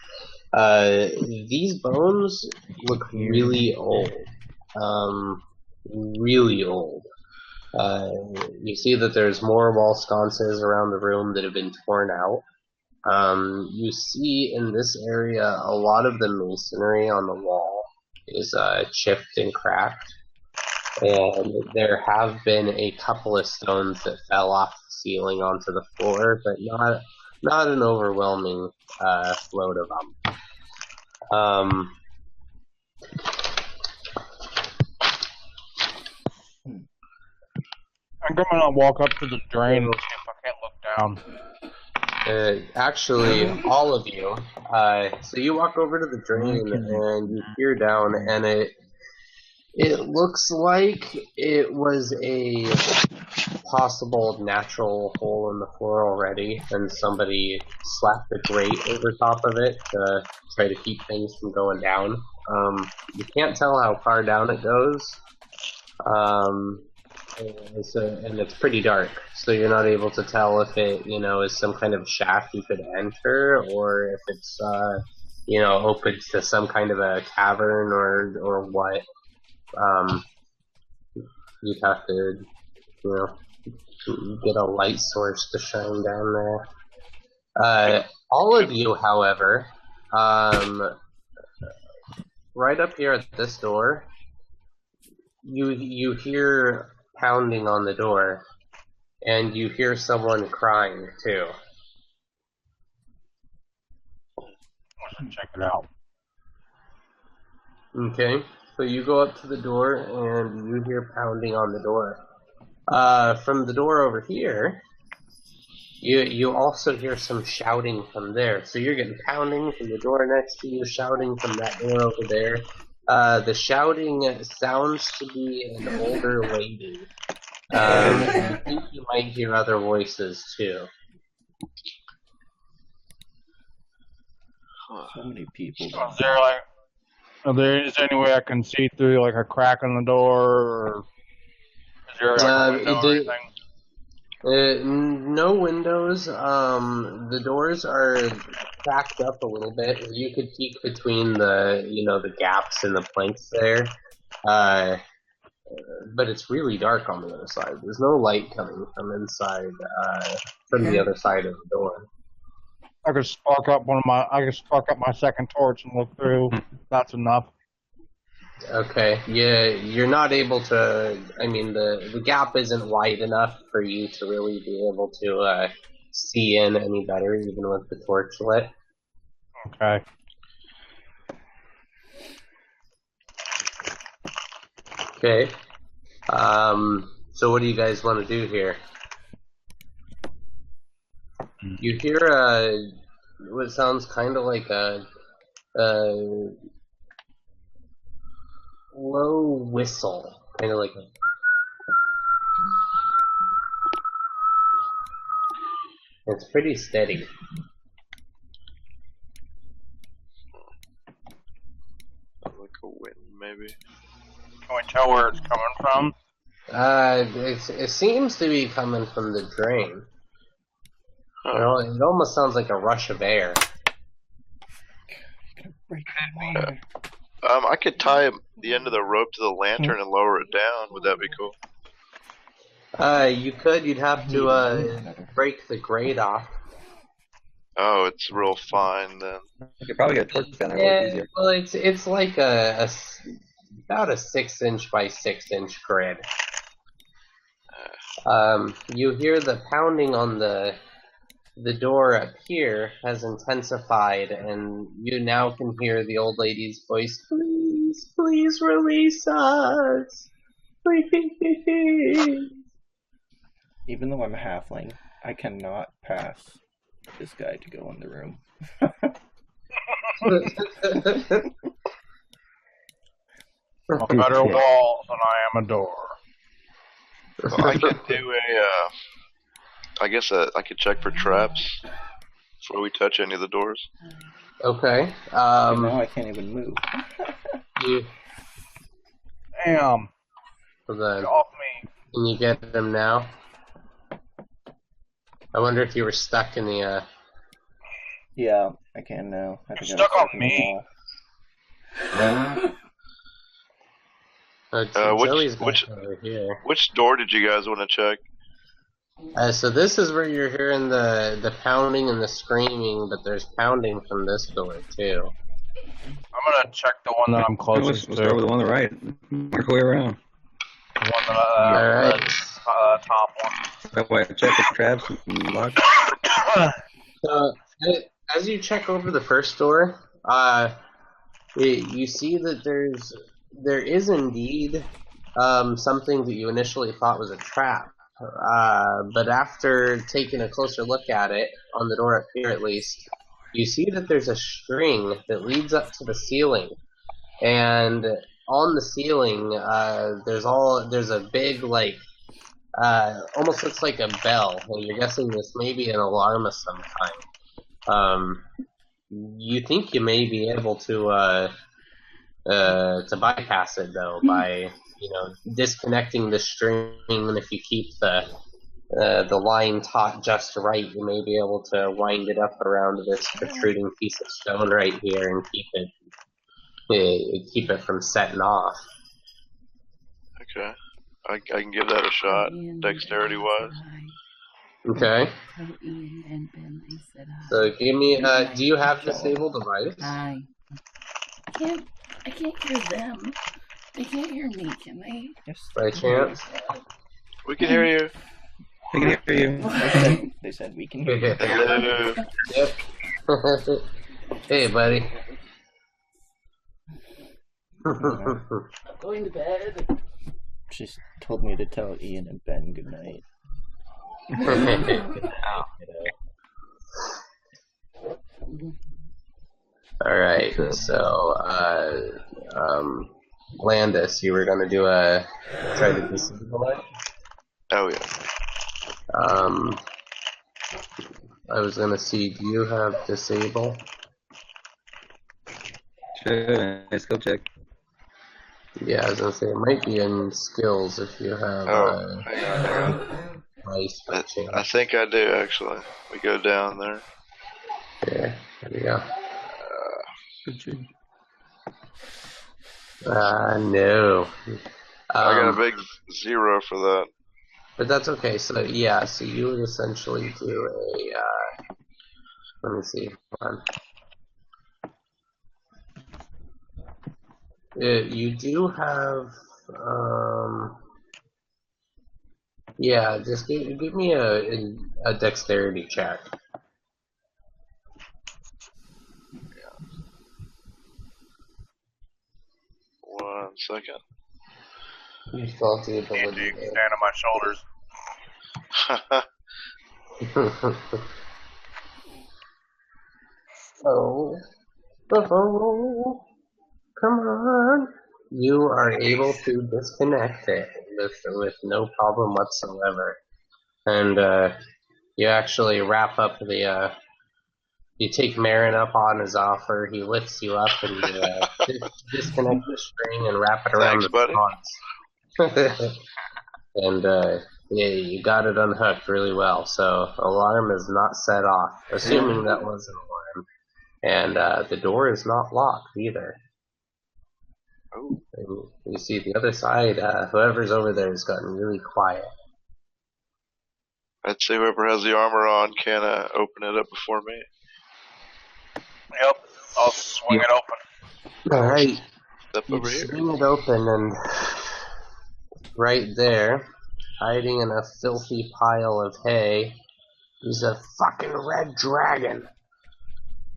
These bones look really old. Really old. You see that there's more wall sconces around the room that have been torn out. You see in this area a lot of the masonry on the wall is chipped and cracked, and there have been a couple of stones that fell off the ceiling onto the floor, but not an overwhelming load of them. I'm going to walk up to the drain and see if I can't look down. Actually, all of you. So you walk over to the drain and you peer down, and it looks like it was a possible natural hole in the floor already, and somebody slapped a grate over top of it to try to keep things from going down. You can't tell how far down it goes. And it's pretty dark, so you're not able to tell if it, is some kind of shaft you could enter, or if it's, open to some kind of a cavern or what. You'd have to, get a light source to shine down there. All of you, however, right up here at this door, you hear pounding on the door, and you hear someone crying too. Let's check it out. Okay, so you go up to the door and you hear pounding on the door. From the door over here, you also hear some shouting from there. So you're getting pounding from the door next to you, shouting from that door over there. The shouting sounds to be an older lady. I think you might hear other voices too. So many people. Is there any way I can see through like a crack in the door, or is there a window or anything? No windows. The doors are cracked up a little bit. You could peek between the gaps in the planks there. But it's really dark on the other side. There's no light coming from inside, from the other side of the door. I could spark up my second torch and look through. That's enough. Okay, yeah, you're not able to. I mean, the gap isn't wide enough for you to really be able to see in any better, even with the torch lit. Okay. Okay. So what do you guys want to do here? You hear what sounds kind of like a low whistle, kind of like a. It's pretty steady. Like a wind, maybe. Can we tell where it's coming from? It seems to be coming from the drain. Huh. It almost sounds like a rush of air. I could tie the end of the rope to the lantern and lower it down. Would that be cool? You could. You'd have to break the grate off. Oh, it's real fine then. You could probably get a torch down there a little easier. Well, it's like about a 6-inch by 6-inch grid. You hear the pounding on the door up here has intensified, and you now can hear the old lady's voice. Please, please release us. Please. Even though I'm a halfling, I cannot pass this guy to go in the room. I'm a better wall than I am a door. Well, I could do I guess I could check for traps before we touch any of the doors. Okay. Now I can't even move. Damn. So then, Off me. can you get him now? I wonder if you were stuck in the. Yeah, I can now. I think You're stuck on me. Which door did you guys want to check? So this is where you're hearing the pounding and the screaming, but there's pounding from this door too. I'm gonna check the one that I'm closest to. Let's start with the one on the right. Work our way around. The one that Alright. Top one. That way, check the traps and lock. So as you check over the first door, you see that there is indeed something that you initially thought was a trap. But after taking a closer look at it, on the door up here at least, you see that there's a string that leads up to the ceiling. And on the ceiling, there's a big, like, almost looks like a bell. And you're guessing this may be an alarm of some kind. You think you may be able to bypass it, though, by disconnecting the string, and if you keep the line taut just right, you may be able to wind it up around this protruding piece of stone right here and keep it from setting off. Okay, I can give that a shot, dexterity-wise. Okay. So give me. Do you have disable device? I can't hear them. They can't hear me, can they? Yes. By chance? We can hear you. We can hear you. They said we can hear you. Hello. Yep. Hey, buddy. Going to bed. She told me to tell Ian and Ben good night. Alright, so, Landis, you were gonna try to disable it? Oh, yeah. I was gonna see, do you have disable? Sure, let's go check. Yeah, I was gonna say, it might be in skills if you have, hang on. Nice. I think I do, actually. We go down there. Yeah, there we go. No. I got a big 0 for that. But that's okay. So yeah, so you would essentially do a. Let me see. Hold on. You do have. Yeah, just give me a dexterity check. One second. You still have the ability to stand on my shoulders. Oh, come on! You are able to disconnect it with no problem whatsoever, and you actually wrap up the. You take Marin up on his offer. He lifts you up and disconnect the string and wrap it around the bonds. And yeah, you got it unhooked really well. So alarm is not set off, assuming that was an alarm. And the door is not locked either. Oh. And you see the other side. Whoever's over there has gotten really quiet. I'd say whoever has the armor on can open it up before me. Yep, I'll swing it open. Alright. Step over here. Swing it open, and right there, hiding in a filthy pile of hay, is a fucking red dragon.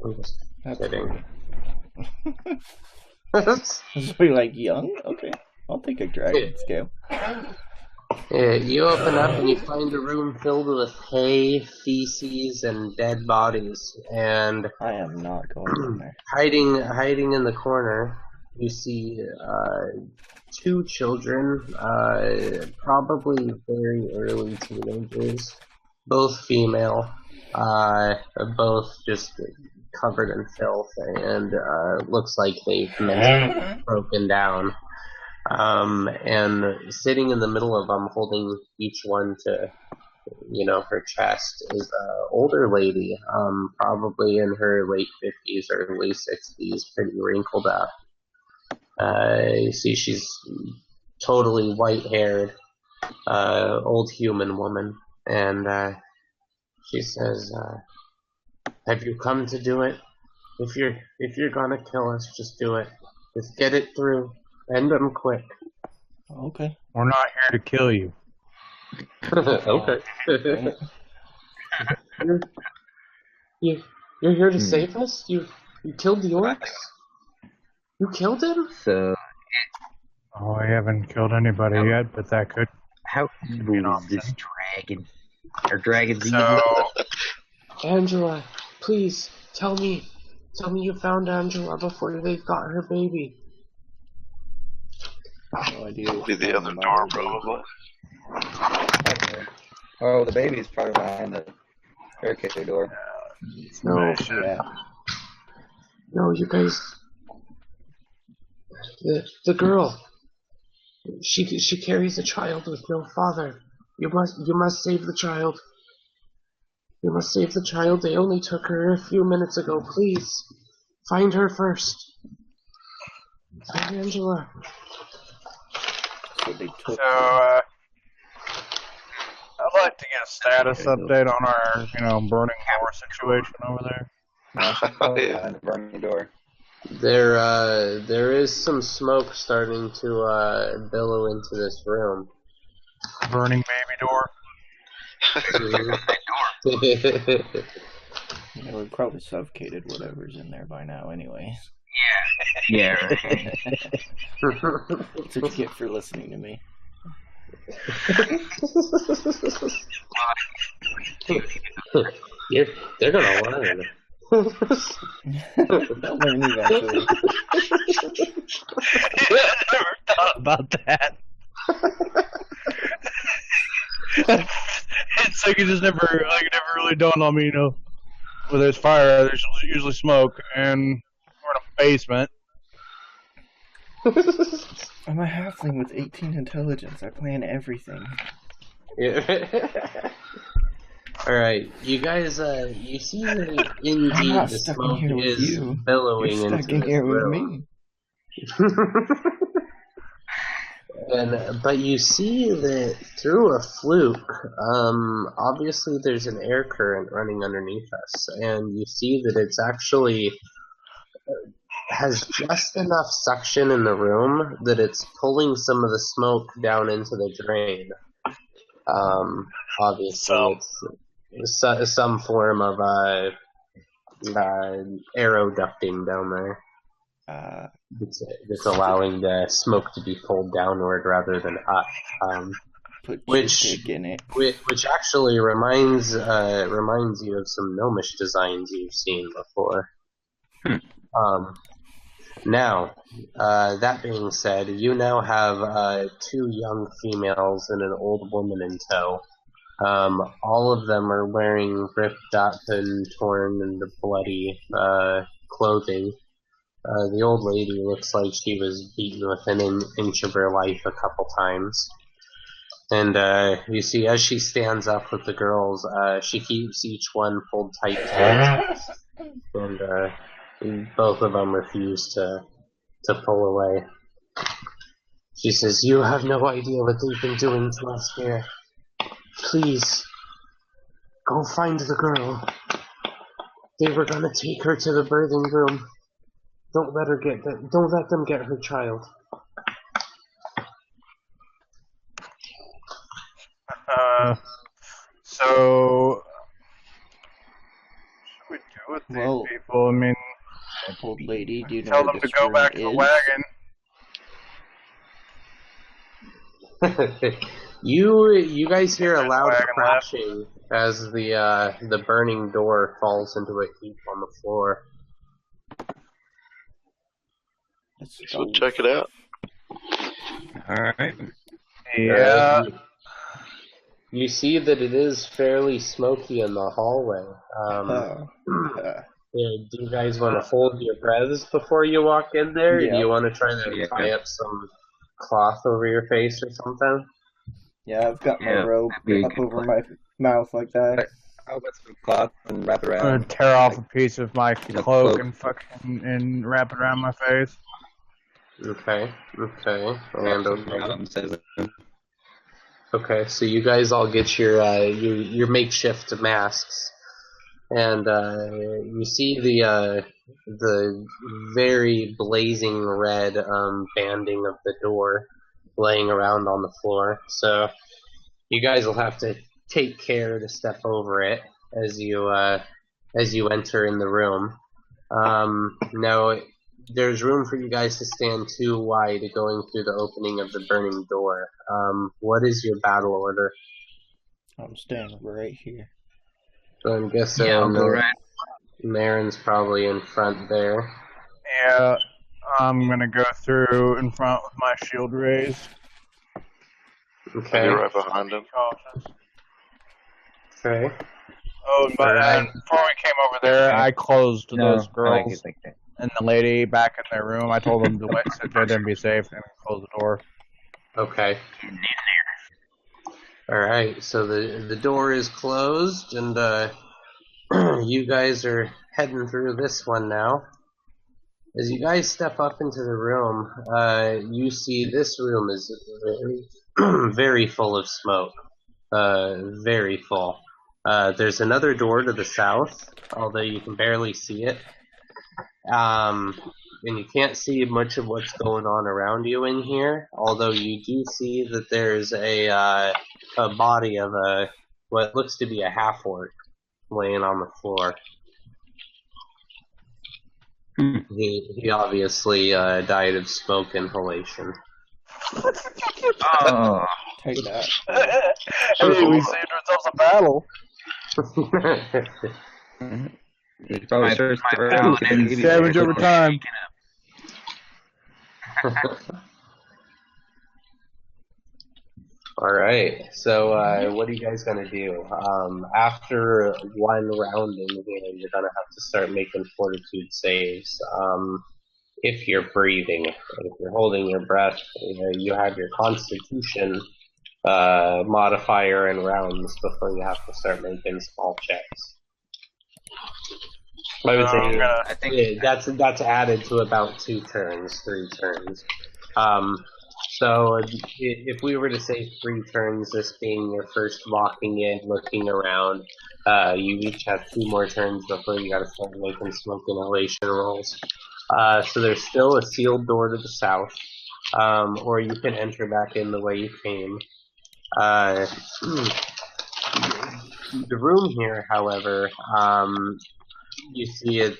I'm just kidding. So you're like, young? Okay, I'll take a dragon scale. Yeah, you open up and you find a room filled with hay, feces, and dead bodies. And I am not going in there. hiding in the corner, you see 2 children, probably very early teenagers, both female, both just covered in filth, and looks like they've mentally broken down. And sitting in the middle of them, holding each one to, her chest, is an older lady, probably in her late 50s, early 60s, pretty wrinkled up. You see she's totally white-haired, old human woman, and she says, "Have you come to do it? If you're gonna kill us, just do it. Just get it through. End them quick." Okay. We're not here to kill you. Okay. You're here to save us? You killed the orcs? You killed him? So, Oh, I haven't killed anybody yet, but that could. how evil is this dragon? Are dragons evil? So, Angela, please, tell me you found Angela before they got her baby. No idea. Be the other door, probably. Oh, the baby's probably behind the barricade door. No, Yeah. no, you guys. The girl. She carries a child with no father. You must save the child. You must save the child. They only took her a few minutes ago. Please, find her first. Find Angela. So they took. I'd like to get a status update on our, burning door situation over there. Oh, yeah, the burning door. There is some smoke starting to billow into this room. Burning baby door. We're probably suffocated whatever's in there by now, anyways. Yeah, right. That's what you get for listening to me. They're gonna learn. They'll learn eventually. Never thought about that. It's like it never really dawned on me, where there's fire, there's usually smoke, and we're in a basement. I'm a halfling with 18 intelligence. I plan everything. Yeah. Alright, you guys, you see that indeed the smoke is billowing You're into stuck in this here with room. me. But you see that through a fluke, obviously there's an air current running underneath us, and you see that it's actually has just enough suction in the room that it's pulling some of the smoke down into the drain. Obviously it's some form of aeroducting down there. It's allowing the smoke to be pulled downward rather than up. Put which in it. Which actually reminds you of some gnomish designs you've seen before. Now, that being said, you now have 2 young females and an old woman in tow. All of them are wearing ripped up and torn and bloody clothing. The old lady looks like she was beaten within an inch of her life a couple times. And you see, as she stands up with the girls, she keeps each one pulled tight to her chest. And both of them refuse to pull away. She says, "You have no idea what they've been doing to us here. Please, go find the girl. They were gonna take her to the birthing room. Don't let them get her child." So, what should we do with these people? I mean, old lady, do you know tell where them to this go room back to the is? wagon. You guys hear a loud Wagon crashing as the burning door falls into a heap on the floor. Let's So go. check it out. Alright. Yeah. You see that it is fairly smoky in the hallway. Do you guys want to hold your breaths before you walk in there? Or do you want to try to tie up some cloth over your face or something? Yeah, I've got my Yeah, robe that'd be up good. over my mouth like that. I'll get some cloth and wrap it I'm gonna around. tear off a piece of my know, cloak cloak. and fucking and wrap it around my face. Okay. Wrap some mountains as a- Okay, so you guys all get your makeshift masks, and you see the very blazing red banding of the door laying around on the floor. So you guys will have to take care to step over it as you enter in the room. Now, there's room for you guys to stand too wide going through the opening of the burning door. What is your battle order? I'm standing right here. So I'm guessing I'll go right. Marin's probably in front there. Yeah, I'm gonna go through in front with my shield raised. Okay. You're right behind him. Okay. Oh, but and before we came over there, I closed those I like girls it like that. and the lady back in their room. I told them to sit there and be safe and close the door. Okay. Alright, so the door is closed, and you guys are heading through this one now. As you guys step up into the room, you see this room is very, very full of smoke. Very full. There's another door to the south, although you can barely see it. And you can't see much of what's going on around you in here, although you do see that there's a body of what looks to be a half-orc laying on the floor. He obviously died of smoke inhalation. Oh. Take that. Hey, we saved ourselves a battle. He probably searched around. Savage over time. Alright, so what are you guys going to do? After one rounding here, you're going to have to start making fortitude saves. If you're breathing, if you're holding your breath, you have your constitution modifier in rounds before you have to start making small checks. I would say I think that's added to about 3 turns. So if we were to say 3 turns, this being your first walking in, looking around, you each have 2 more turns before you got to start making smoke inhalation rolls. So there's still a sealed door to the south, or you can enter back in the way you came. The room here, however, you see it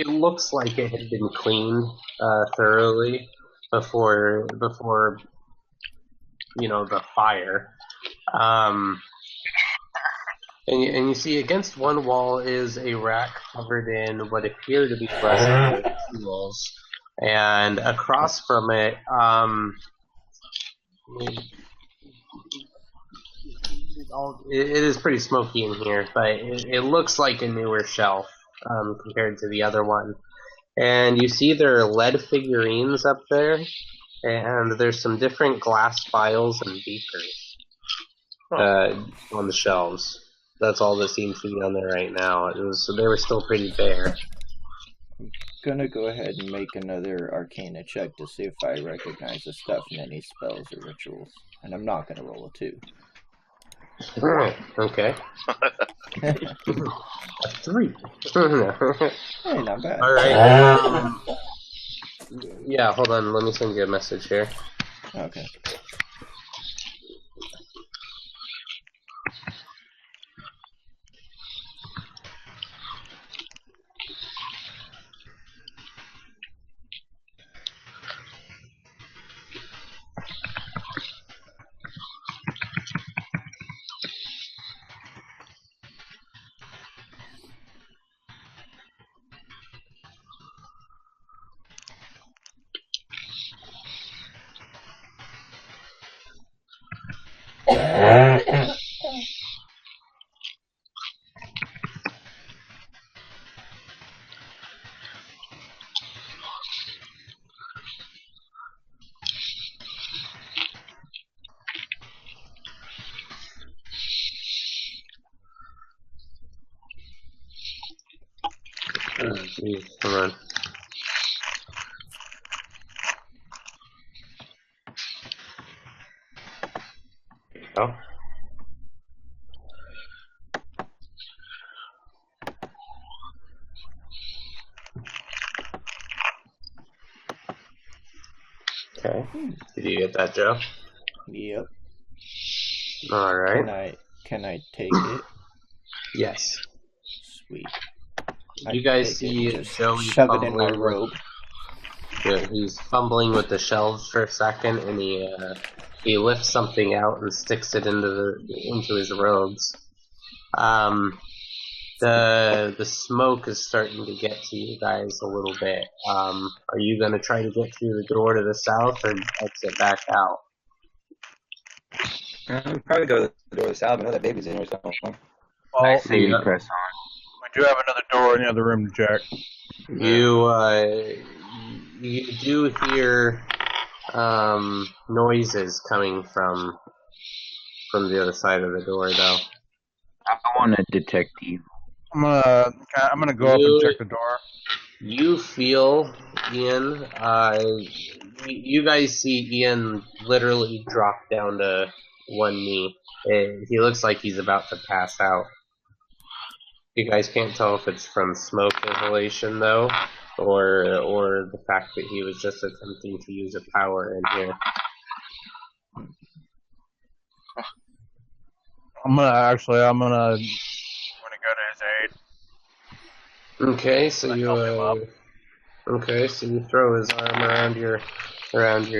looks like it had been cleaned thoroughly before the fire. And you see against one wall is a rack covered in what appear to be rusted tools, and across from it, it is pretty smoky in here, but it looks like a newer shelf compared to the other one. And you see there are lead figurines up there, and there's some different glass vials and beakers on the shelves. That's all that seems to be on there right now. So they were still pretty bare. Gonna go ahead and make another Arcana check to see if I recognize the stuff in any spells or rituals. And I'm not gonna roll a 2. Okay. A 3. Hey, not bad. Alright. Yeah, hold on. Let me send you a message here. Okay. Oh, geez, come on. Oh. Okay. Did you get that, Joe? Yep. All right. Can I take it? Yes. Sweet. You guys see Joey shove it in my fumbling robe. Yeah, he's fumbling with the shelves for a second, and he lifts something out and sticks it into his robes. The smoke is starting to get to you guys a little bit. Are you gonna try to get through the door to the south or exit back out? Probably go to the door of the south. I know that baby's in here somewhere. Well, say you press on. we do have another door in the other room to check. You do hear noises coming from the other side of the door, though. I want to detect evil. I'm gonna go up and check the door. You feel Ian. You guys see Ian literally drop down to one knee. He looks like he's about to pass out. You guys can't tell if it's from smoke inhalation, though, or the fact that he was just attempting to use a power in here. I'm gonna go to his aid. Okay, so you throw his arm around your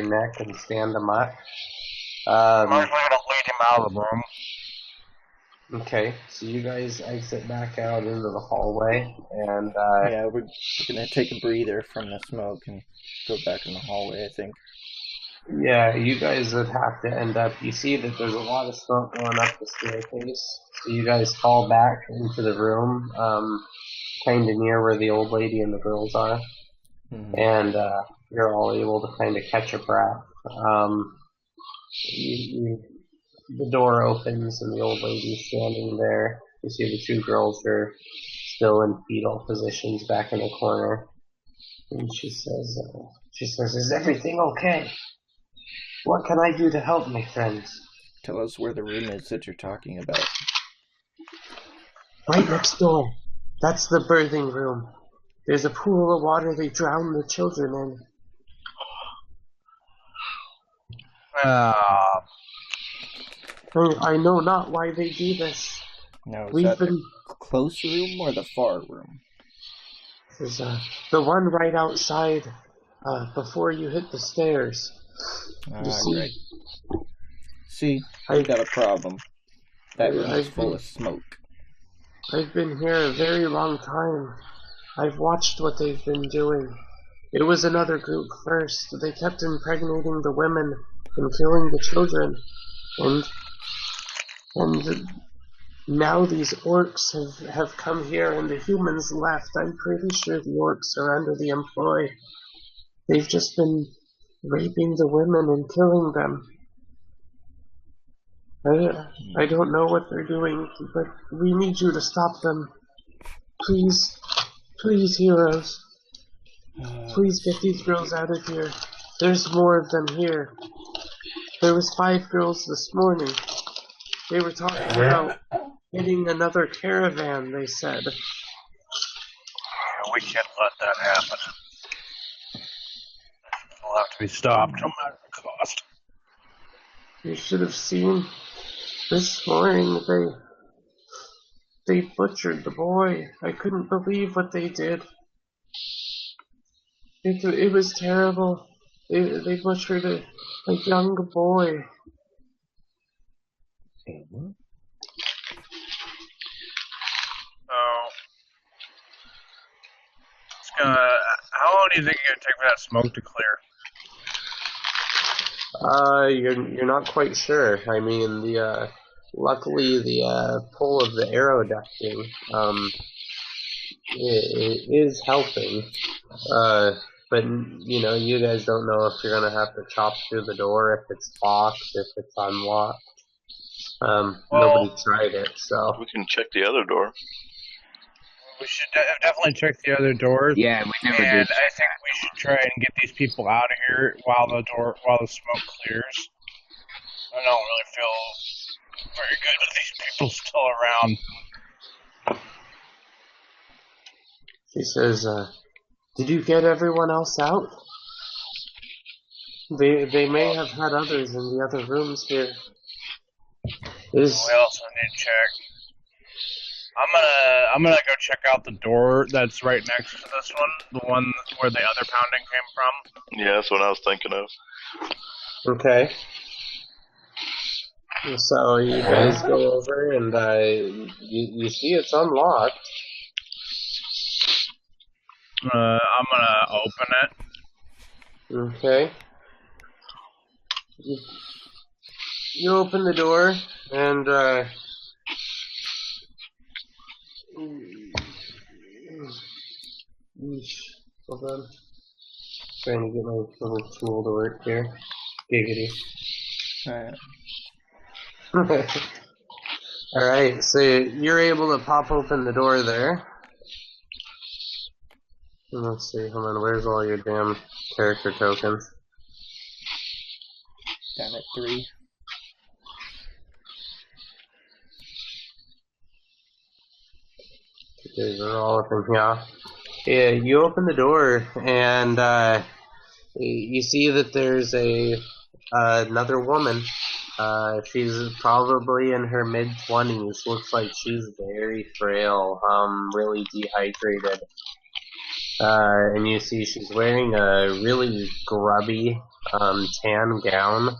neck and stand him up. I'm actually gonna lead him out of the room. Okay, so you guys exit back out into the hallway, and yeah, we're gonna take a breather from the smoke and go back in the hallway, I think. Yeah, you guys would have to end up. You see that there's a lot of smoke going up the staircase, so you guys fall back into the room, kind of near where the old lady and the girls are, and you're all able to kind of catch a breath. The door opens and the old lady's standing there. You see the two girls are still in fetal positions back in the corner. And she says, "Is everything okay? What can I do to help, my friends?" Tell us where the room is that you're talking about. Right next door. That's the birthing room. There's a pool of water they drown the children in. I know not why they do this. Now, is that the close room or the far room? This is the one right outside, before you hit the stairs. You see? Right. See, I got a problem. That room is full of smoke. I've been here a very long time. I've watched what they've been doing. It was another group first. They kept impregnating the women and killing the children. And now these orcs have come here and the humans left. I'm pretty sure the orcs are under the employ. They've just been raping the women and killing them. I don't know what they're doing, but we need you to stop them. Please, heroes. Please get these girls out of here. There's more of them here. There was 5 girls this morning. They were talking about getting another caravan, they said. We can't let that happen. It'll have to be stopped, no matter the cost. You should have seen this morning. They butchered the boy. I couldn't believe what they did. It was terrible. They butchered a young boy. How long do you think it's gonna take for that smoke to clear? You're not quite sure. I mean, luckily the pull of the arrow ducting, it is helping. But you guys don't know if you're gonna have to chop through the door, if it's locked, if it's unlocked. Nobody tried it, so. We can check the other door. We should definitely check the other doors. Yeah, we never And did. I think we should try and get these people out of here while the smoke clears. I don't really feel very good with these people still around. She says, did you get everyone else out? They may have had others in the other rooms here. We also need to check. I'm gonna go check out the door that's right next to this one, the one where the other pounding came from. Yeah, that's what I was thinking of. Okay. So you guys go over and you see it's unlocked. I'm gonna open it. Okay. You open the door and hold on. Trying to get my little tool to work here. Giggity. Alright, so you're able to pop open the door there. And let's see, hold on, where's all your damn character tokens? Down at 3. These are all up in here. Yeah, you open the door and you see that there's another woman. She's probably in her mid-20s. Looks like she's very frail, really dehydrated. And you see she's wearing a really grubby tan gown,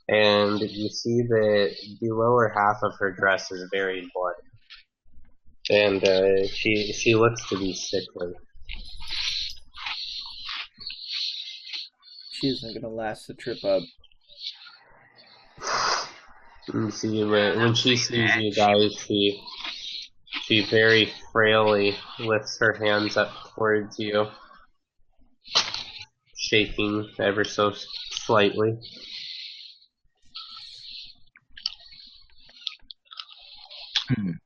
and you see that the lower half of her dress is very bloody. And she looks to be sickly. She isn't gonna last the trip up. You see, when she sees you guys, she very frailly lifts her hands up towards you, shaking ever so slightly. Here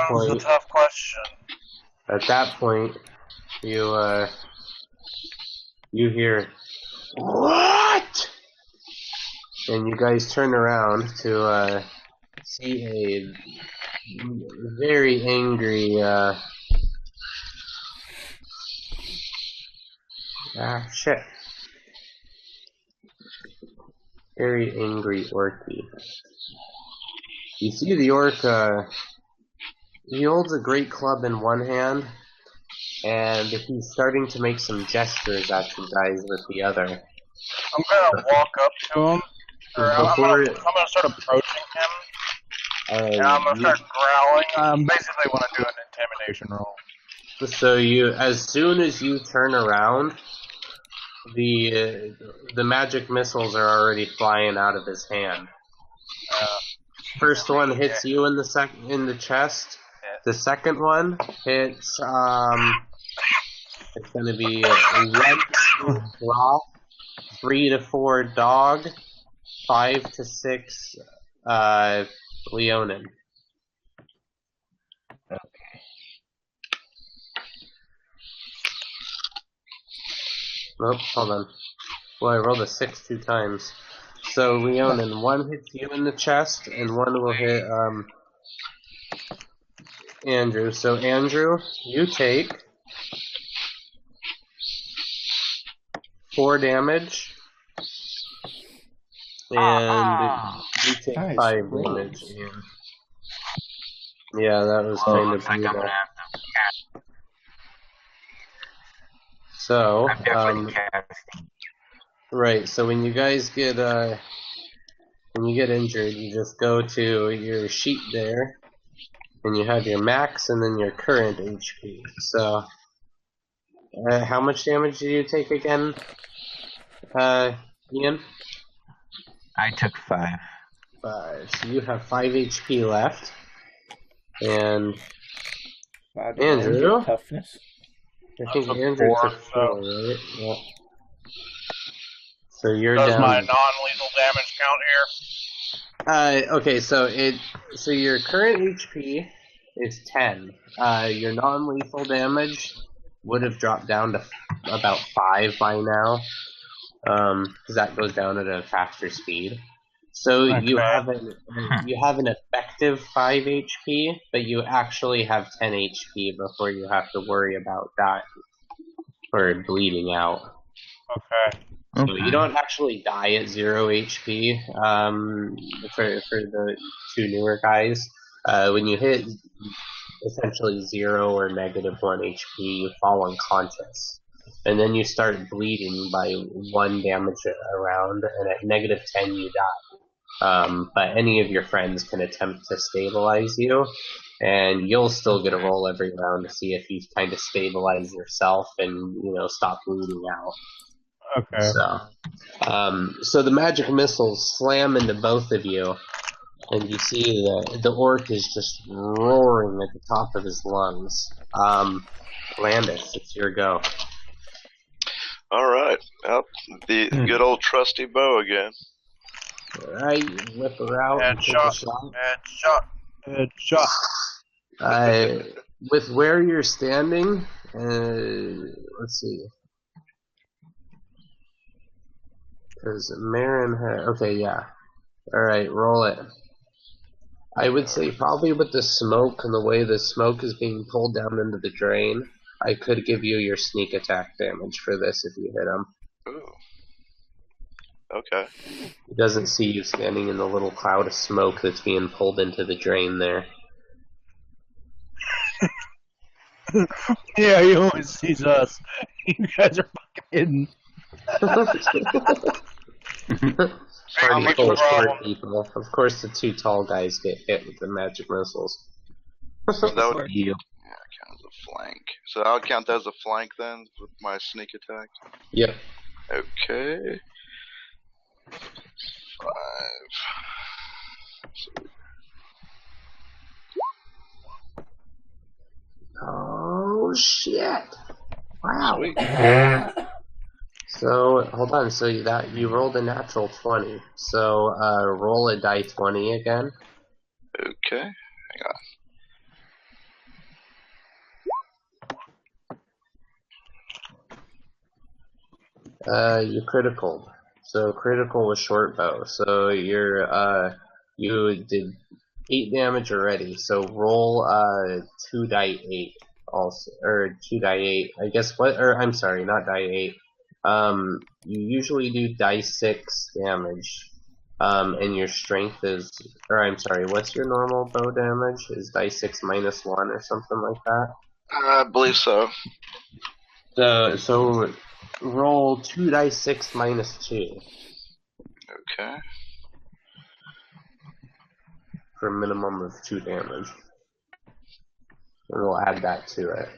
comes the tough question. At that point, you hear, "What?" And you guys turn around to see a very angry very angry orky. You see the orc, he holds a great club in one hand, and he's starting to make some gestures at you guys with the other. I'm gonna walk up to him. I'm gonna start approaching him. And I'm gonna start growling. Basically want to do an intimidation roll. So as soon as you turn around, the magic missiles are already flying out of his hand. First one hits you in the chest. The second one hits it's gonna be a red claw, 3 to 4 dog, 5 to 6 Leonin. Nope, hold on. Well, I rolled a 6 2 times. So, Leonin, one hits you in the chest, and one will hit, Andrew. So, Andrew, you take 4 damage, and you take 5 damage. Yeah, that was kind of brutal. So, right, so when you guys get, when you get injured, you just go to your sheet there, and you have your max and then your current HP. So, how much damage do you take again, Ian? I took 5. 5. So you have 5 HP left. And 5 Andrew? toughness. I think That's a Andrew 4, took 4, right? Yep. So you're Does down. my non-lethal damage count here? Okay, so your current HP is 10. Your non-lethal damage would have dropped down to about 5 by now, because that goes down at a faster speed. So you have an effective 5 HP, but you actually have 10 HP before you have to worry about that or bleeding out. Okay. So you don't actually die at 0 HP. For the 2 newer guys, when you hit essentially 0 or negative 1 HP, you fall unconscious, and then you start bleeding by 1 damage a round, and at negative 10 you die. But any of your friends can attempt to stabilize you, and you'll still get a roll every round to see if you kind of stabilize yourself and stop bleeding out. Okay. So the magic missiles slam into both of you, and you see the orc is just roaring at the top of his lungs. Landis, it's your go. Alright. Well, the good old trusty bow again. Alright, you whip her out and take a shot. Headshot. With where you're standing, let's see. Because Marin had... Okay, yeah. Alright, roll it. I would say probably with the smoke and the way the smoke is being pulled down into the drain, I could give you your sneak attack damage for this if you hit him. Ooh. Okay. He doesn't see you standing in the little cloud of smoke that's being pulled into the drain there. Yeah, he always sees us. You guys are fucking hidden. Party full of smart people. Of course, the 2 tall guys get hit with the magic missiles. So that would count as a flank. So I'll count that as a flank then with my sneak attack. Yep. Okay. 5. Oh shit! Wow. Sweet. So hold on. So you rolled a natural 20. So roll a die 20 again. Okay. Hang on. You critical. So critical with short bow. So you did 8 damage already. So roll 2 die 8 also, or 2 die 8. I guess what? Or I'm sorry, not die 8. You usually do die 6 damage. And your strength is, or I'm sorry, what's your normal bow damage? Is die 6 minus 1 or something like that? I believe so. So roll 2 die 6 minus 2. Okay. For a minimum of 2 damage. And we'll add that to it.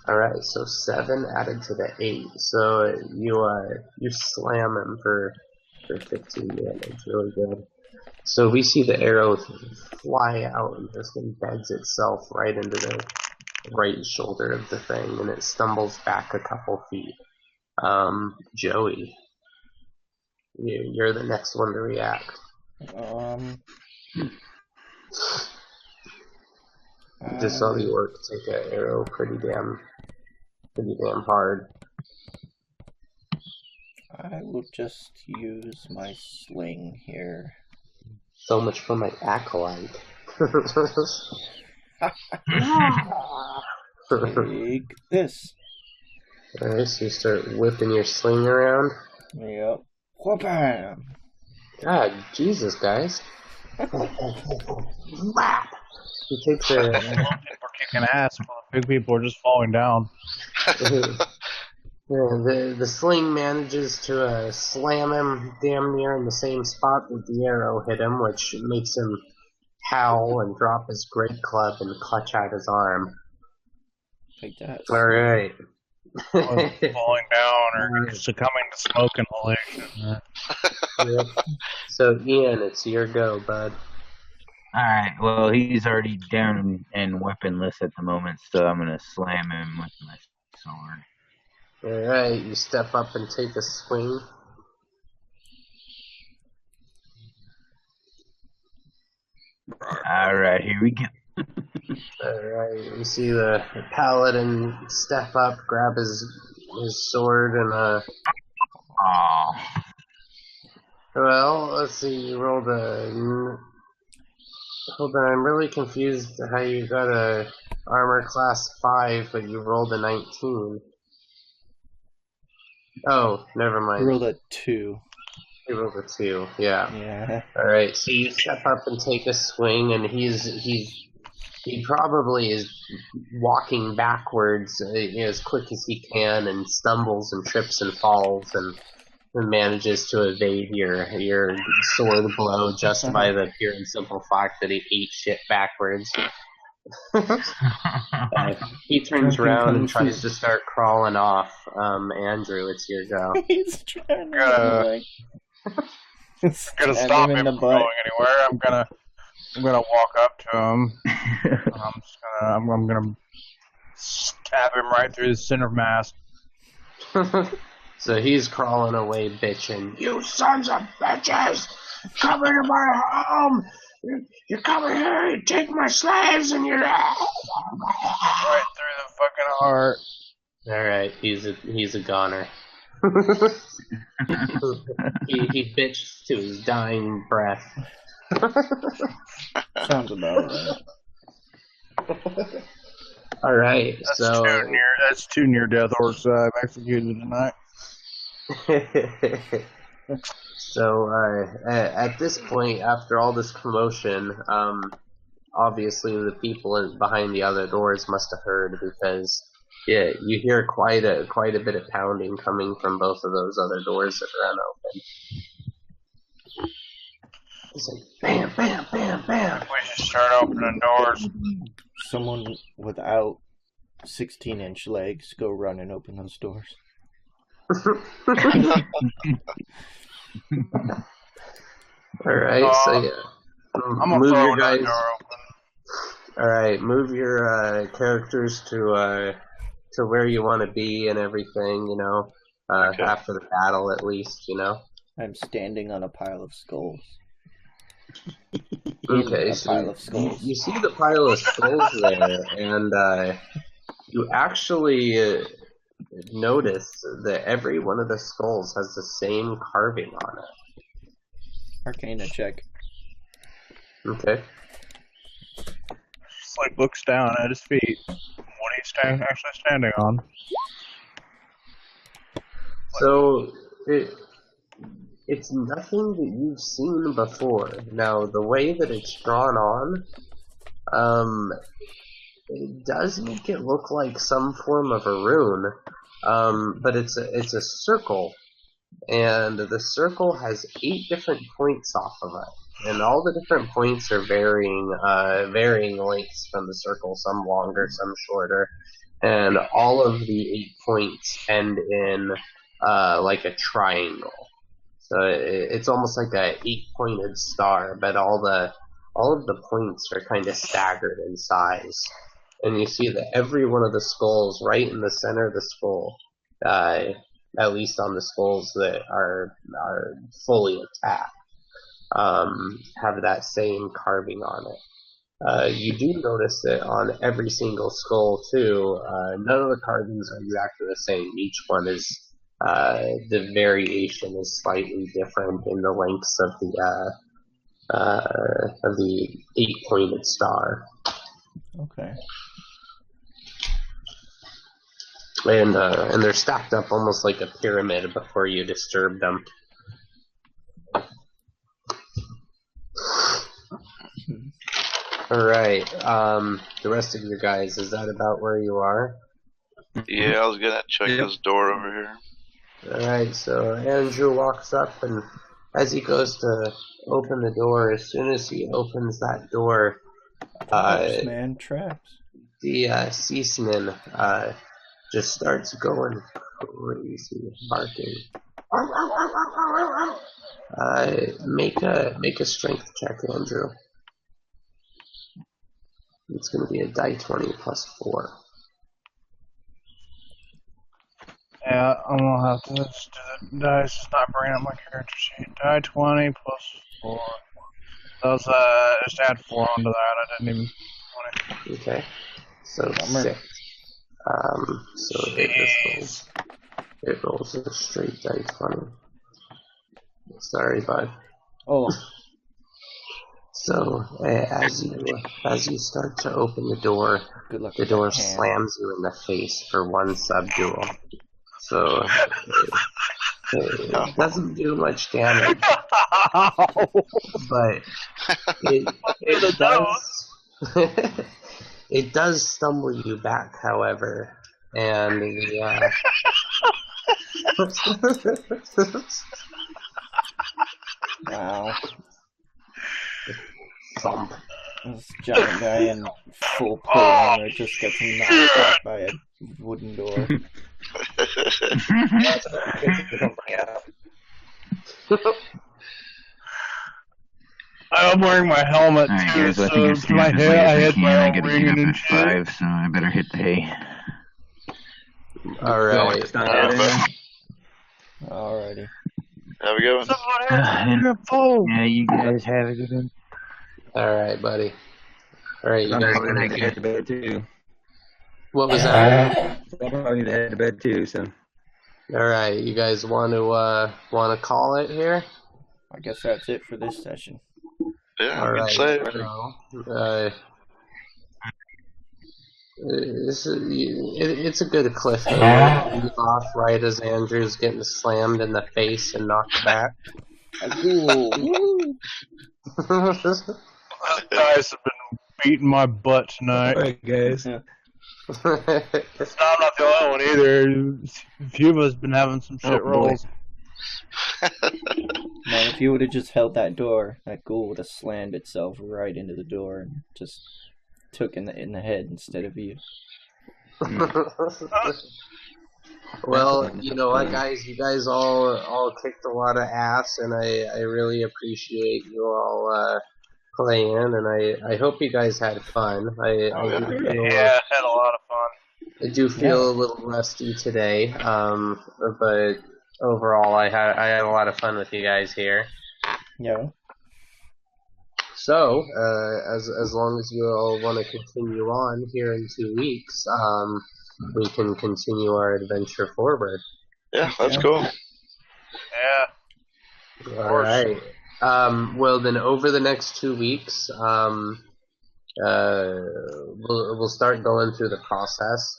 Alright, so 7 added to the 8. So you slam him for 15 damage. Really good. So we see the arrow fly out and just embeds itself right into the right shoulder of the thing, and it stumbles back a couple feet. Joey, you're the next one to react. Just saw the orc take an arrow pretty damn hard. I will just use my sling here. So much for my acolyte. Take this. Alright, so you start whipping your sling around. Yep. Whoop-bam! God, Jesus, guys. Slap! He takes a... Little people are kicking ass while the big people are just falling down. Yeah, the sling manages to slam him damn near in the same spot that the arrow hit him, which makes him howl and drop his great club and clutch out his arm. I guess. All right. Falling down or succumbing to smoke inhalation. Yep. So, Ian, it's your go, bud. Alright, well, he's already down and weaponless at the moment, so I'm gonna slam him with my sword. Alright, you step up and take a swing. Alright, here we go. Alright, you see the paladin step up, grab his sword, and Oh. well, let's see, you rolled a... Hold on, I'm really confused how you got a armor class 5, but you rolled a 19. Oh, never mind. I rolled a 2. You rolled a 2, yeah. Yeah. Alright, so you step up and take a swing, and he probably is walking backwards as quick as he can, and stumbles and trips and falls, and manages to evade your sword blow just by the pure and simple fact that he ate shit backwards. He turns around and tries to start crawling off. Andrew, it's your go. He's trying to Gonna stop him from going anywhere. I'm gonna walk up to him. I'm gonna stab him right through the center mass. So he's crawling away, bitching. You sons of bitches! Come into my home! You come here, you take my slaves, and you're right through the fucking heart. All right, he's a goner. he bitched to his dying breath. Sounds about right. All right, that's two near death orcs I've executed tonight. So at this point, after all this commotion, obviously the people behind the other doors must have heard, because you hear quite a bit of pounding coming from both of those other doors that are unopened. It's like bam, bam, bam, bam. We should start opening doors. Someone without 16-inch legs go run and open those doors. Alright, so yeah. I'm gonna move throw your that guys. door open. Alright, move your characters to where you want to be and everything, Okay. after the battle at least, I'm standing on a pile of skulls. Okay, so you see the pile of skulls there, and you actually notice that every one of the skulls has the same carving on it. Arcana check. Just Okay. like looks down at his feet. What he's actually standing on. So it's nothing that you've seen before. Now, the way that it's drawn on, it does make it look like some form of a rune, but it's a circle, and the circle has 8 different points off of it, and all the different points are varying lengths from the circle, some longer, some shorter, and all of the 8 points end in like a triangle. So it's almost like a 8-pointed star, but all of the points are kind of staggered in size. And you see that every one of the skulls, right in the center of the skull, at least on the skulls that are fully attacked, have that same carving on it. You do notice that on every single skull too, none of the carvings are exactly the same. Each one is the variation is slightly different in the lengths of the 8-pointed star. Okay. And they're stacked up almost like a pyramid before you disturb them. Alright, the rest of you guys, is that about where you are? Yeah, I was gonna check this door over here. Alright, so Andrew walks up, and as he goes to open the door, as soon as he opens that door, Traps, man, traps. The season just starts going crazy, barking. Make a strength check, Andrew. It's going to be a die 20 plus 4. Yeah, I'm gonna have to just do the dice. It's not bringing up my character sheet. Die 20 plus 4. Those, just add 4 onto that. I didn't even. 20. Okay. So 6. So it rolls a straight die 20. Sorry, bud. Oh. So as you start to open the door slams you in the face for one subdual. So it doesn't do much damage, but it does it does stumble you back, however, and the Wow. thump. This giant guy in full plate armor just gets knocked out by a wooden door. I'm wearing my helmet Alright, too, guys, I think so my head, I hit my I own gotta ringing get up and at shit. 5, so I better hit the hay. Alright. Alrighty. Have a good one. Yeah, you guys have a good one. Alright, buddy. Alright, you I'm guys probably gonna need to head to bed too. What was that? I probably need to head to bed too. So. Alright, you guys want to call it here? I guess that's it for this session. Yeah, All right. say it's a good cliffhanger. Leave off right as Andrew's getting slammed in the face and knocked back. The guys have been beating my butt tonight. Alright, guys. I'm not the only one either. A few of us been having some shit rolls. Man, if you would have just held that door, that ghoul would have slammed itself right into the door and just took in the head instead of you. Well, you know what, guys? You guys all kicked a lot of ass, and I really appreciate you all playing, and I hope you guys had fun. I Had a lot of fun. I do feel a little rusty today, but overall, I had a lot of fun with you guys here. Yeah. So, as long as you all want to continue on here in 2 weeks, we can continue our adventure forward. Yeah, that's cool. Yeah. All right. Well, then over the next 2 weeks, we'll start going through the process.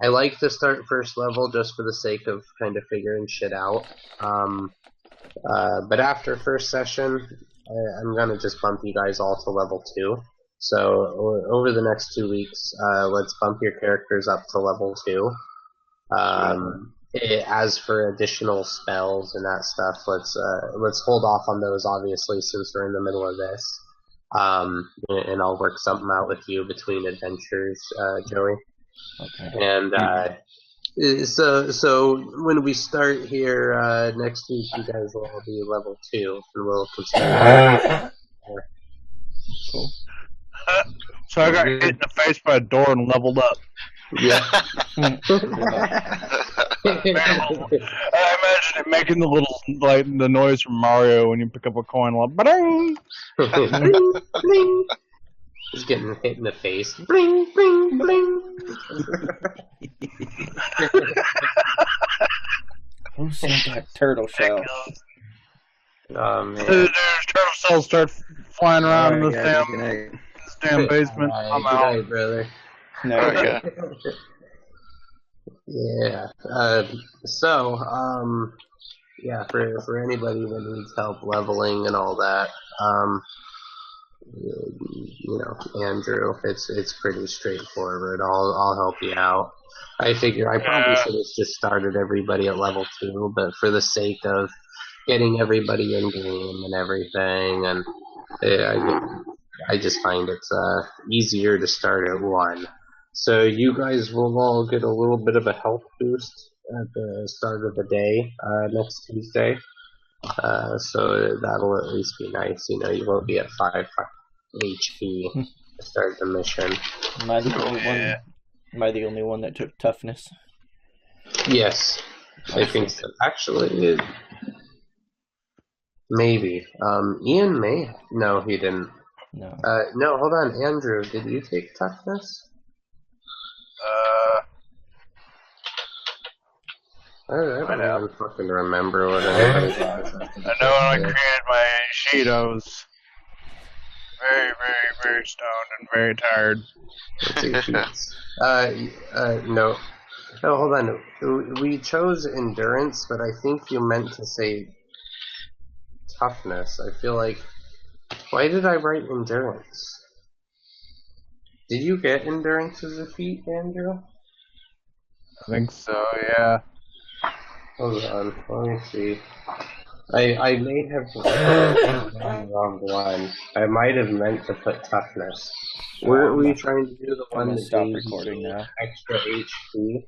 I like to start first level just for the sake of kind of figuring shit out. But after first session, I'm gonna just bump you guys all to level 2. So over the next 2 weeks, let's bump your characters up to level 2. As for additional spells and that stuff, let's hold off on those, obviously, since we're in the middle of this. And I'll work something out with you between adventures, Joey. Okay. And so when we start here next week, you guys will all be level 2, and we'll continue. Cool. So I got hit in the face by a door and leveled up. Yeah. I imagine it making the little, like, the noise from Mario when you pick up a coin, like, ba-ding! Bling, bling. Just getting hit in the face. Bling, bling, bling. Who sent that turtle shell? Oh, man. There's turtle shells start flying around in Alright, this guys, damn, good night. this damn basement. Alright, I'm good out. night, brother. No. Okay. Yeah. Yeah, for anybody that needs help leveling and all that, you know, Andrew, it's pretty straightforward. I'll help you out. I figure I probably should have just started everybody at level 2, but for the sake of getting everybody in game and everything, and I just find it's easier to start at 1. So you guys will all get a little bit of a health boost at the start of the day next Tuesday. So that'll at least be nice. You know, you won't be at 5 HP to start the mission. Am I the only one? Am I the only one that took toughness? Yes, I think so. Actually, maybe. Ian may. No, he didn't. No. No, hold on, Andrew. Did you take toughness? I don't even fucking remember what anybody was. I know when I created my sheet, I was very, very, very stoned and very tired. No. No, hold on. We chose endurance, but I think you meant to say toughness. I feel like... Why did I write endurance? Did you get endurance as a feat, Andrew? I think so, yeah. Hold on, let me see. I may have written the wrong one. I might have meant to put toughness. Were we trying to do the one that stop gave recording you now. extra HP?